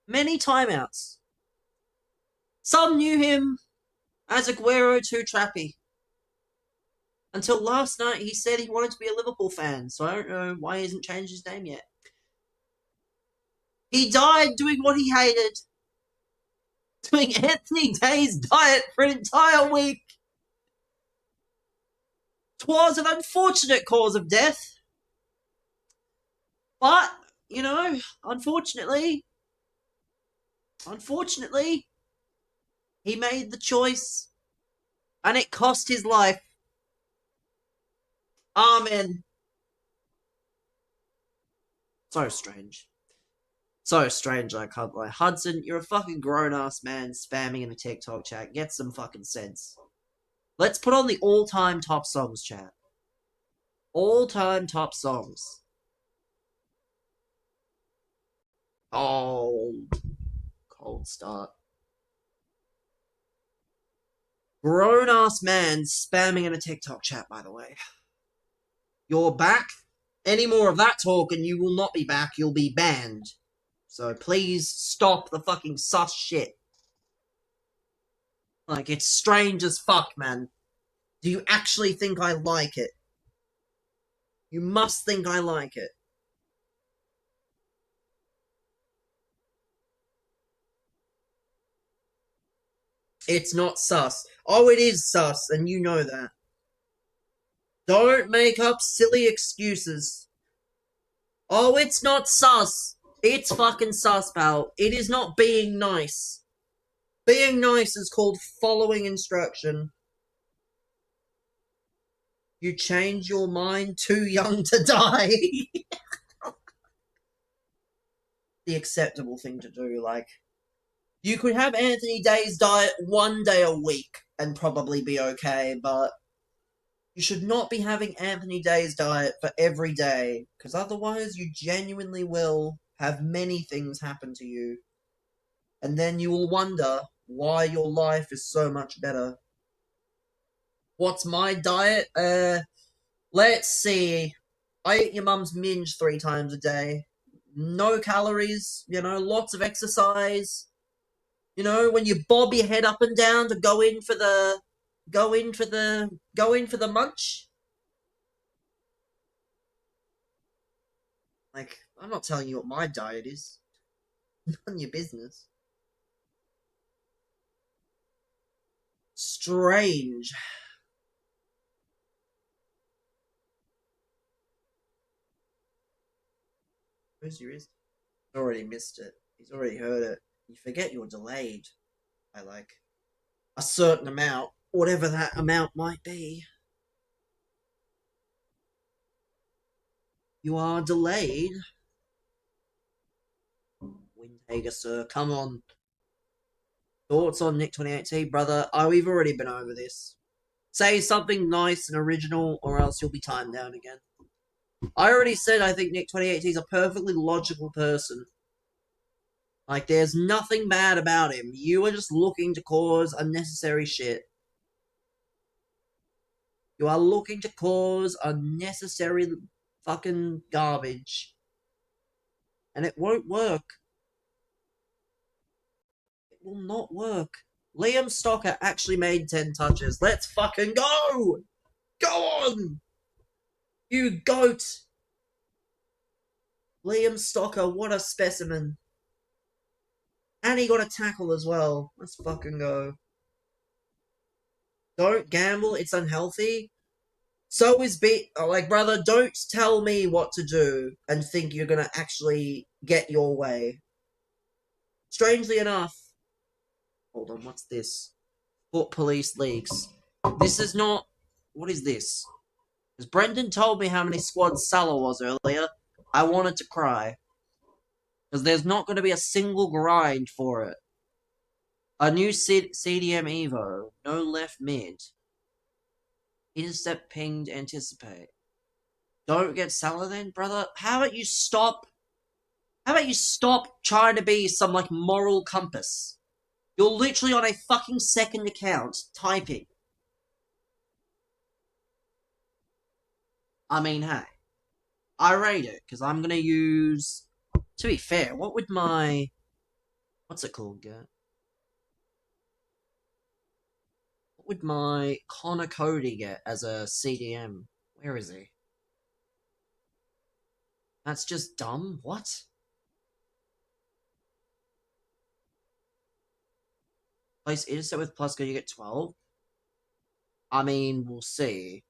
many timeouts. Some knew him as Aguero too trappy. Until last night, he said he wanted to be a Liverpool fan, so I don't know why he hasn't changed his name yet. He died doing what he hated. Doing Anthony Day's diet for an entire week. 'Twas an unfortunate cause of death. But, you know, unfortunately, he made the choice, and it cost his life. Amen. So strange. So strange, I can't lie. Hudson, you're a fucking grown-ass man spamming in the TikTok chat. Get some fucking sense. Let's put on the all-time top songs, chat. All-time top songs. Oh, cold start. Grown-ass man spamming in a TikTok chat, by the way. You're back. Any more of that talk and you will not be back. You'll be banned. So please stop the fucking sus shit. Like, it's strange as fuck, man. Do you actually think I like it? You must think I like it. It's not sus. Oh, it is sus, and you know that. Don't make up silly excuses. Oh, it's not sus. It's fucking sus, pal. It is not being nice. Being nice is called following instruction. You change your mind too young to die. The acceptable thing to do, like... You could have Anthony Day's diet one day a week and probably be okay, but... You should not be having Anthony Day's diet for every day, because otherwise you genuinely will have many things happen to you. And then you will wonder why your life is so much better. What's my diet? Let's see. I eat your mum's minge 3 times a day. No calories, you know, lots of exercise. You know, when you bob your head up and down to go in for the munch. Like, I'm not telling you what my diet is. None of your business. Strange. Where's your wrist? He's already missed it. He's already heard it. You forget you're delayed by, like, a certain amount. Whatever that amount might be. You are delayed. Windhager, sir. Come on. Thoughts on Nick 2018, brother? Oh, we've already been over this. Say something nice and original, or else you'll be timed down again. I already said I think Nick 2018 is a perfectly logical person. Like, there's nothing bad about him. You are just looking to cause unnecessary shit. You are looking to cause unnecessary fucking garbage. And it won't work. It will not work. Liam Stocker actually made 10 touches. Let's fucking go! Go on! You goat! Liam Stocker, what a specimen. And he got a tackle as well. Let's fucking go. Don't gamble, it's unhealthy. So is like, brother, don't tell me what to do and think you're gonna actually get your way. Strangely enough... Hold on, what's this? Foot Police Leagues. This is not... What is this? Because Brendan told me how many squads Salah was earlier. I wanted to cry. Because there's not going to be a single grind for it. A new CDM Evo. No left mid. Intercept, pinged, anticipate. Don't get Salah then, brother. How about you stop trying to be some, like, moral compass? You're literally on a fucking second account, typing. I mean, hey. I rate it, because I'm going to use... To be fair, what would my... What's it called, get? What would my Connor Cody get as a CDM? Where is he? That's just dumb? What? Place intercept with plus, you get 12? I mean, we'll see.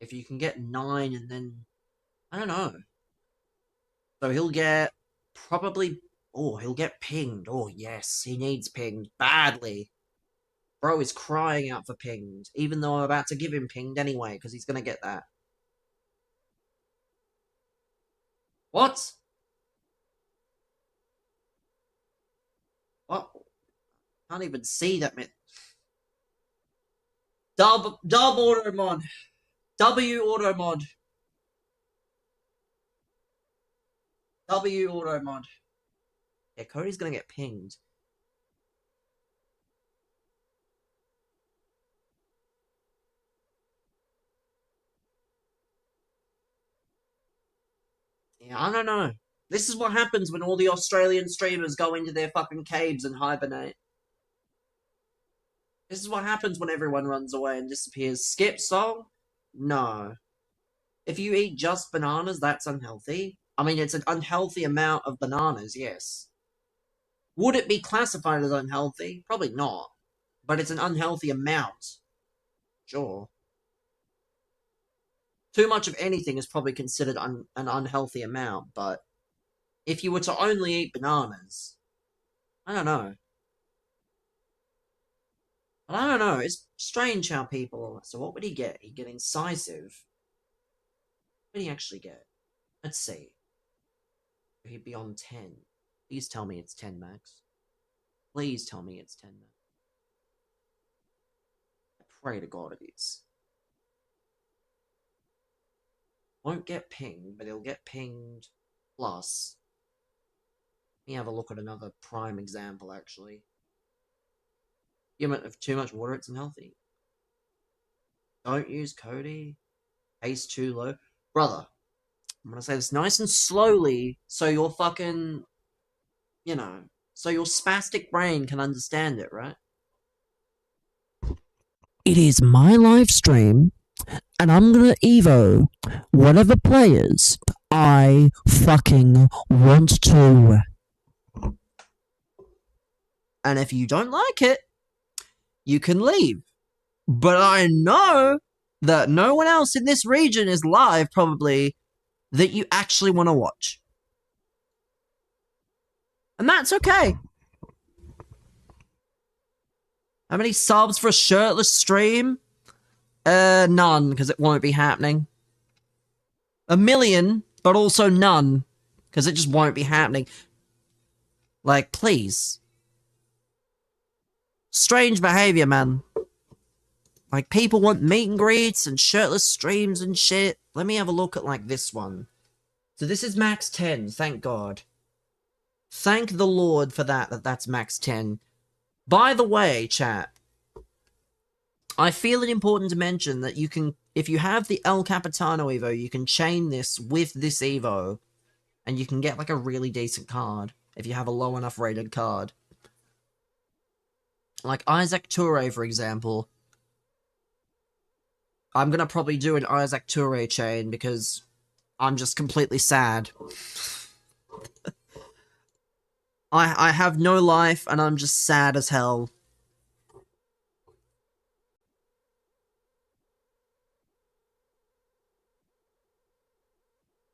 If you can get 9 and then... I don't know. So he'll get probably... Oh, he'll get pinged. Oh, yes, he needs pinged badly. Bro is crying out for pinged, even though I'm about to give him pinged anyway, because he's going to get that. What? What? Can't even see that. Dub auto mod. W auto mod. W auto mod. Yeah, Cody's gonna get pinged. Yeah, I don't know. This is what happens when all the Australian streamers go into their fucking caves and hibernate. This is what happens when everyone runs away and disappears. Skip song? No. If you eat just bananas, that's unhealthy. I mean, it's an unhealthy amount of bananas, yes. Would it be classified as unhealthy? Probably not. But it's an unhealthy amount. Sure. Too much of anything is probably considered an unhealthy amount, but if you were to only eat bananas, I don't know. But I don't know, it's strange how people... So what would he get? He'd get incisive. What would he actually get? Let's see. He'd be on 10. Please tell me it's 10 max. Please tell me it's 10 max. I pray to God it is. Won't get pinged, but he'll get pinged plus. Let me have a look at another prime example, actually. Of too much water, it's unhealthy. Don't use Cody. Pace too low. Brother, I'm gonna say this nice and slowly so your fucking, you know, so your spastic brain can understand it, right? It is my live stream, and I'm gonna Evo whatever players I fucking want to. And if you don't like it, you can leave. But I know that no one else in this region is live, probably, that you actually want to watch. And that's okay. How many subs for a shirtless stream? None, because it won't be happening. 1 million, but also none, because it just won't be happening. Like, please. Strange behavior, man. Like, people want meet and greets and shirtless streams and shit. Let me have a look at, like, this one. So this is max 10, thank God. Thank the Lord for that's max 10. By the way, chat, I feel it important to mention that you can, if you have the El Capitano Evo, you can chain this with this Evo, and you can get, like, a really decent card, if you have a low enough rated card. Like Isaac Toure, for example. I'm gonna probably do an Isaac Toure chain because I'm just completely sad. I have no life and I'm just sad as hell.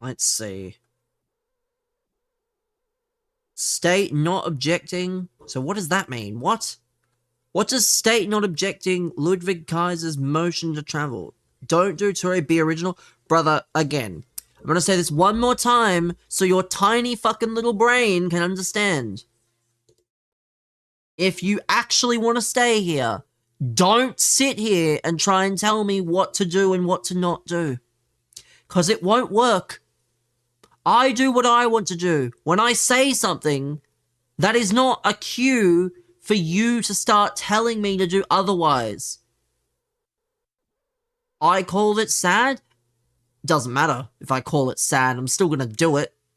Let's see. State not objecting. So what does that mean? What? What does state not objecting Ludwig Kaiser's motion to travel? Don't do Toure, be original. Brother, again, I'm gonna say this one more time so your tiny fucking little brain can understand. If you actually want to stay here, don't sit here and try and tell me what to do and what to not do. Because it won't work. I do what I want to do. When I say something, that is not a cue for you to start telling me to do otherwise. I called it sad. Doesn't matter if I call it sad, I'm still gonna do it.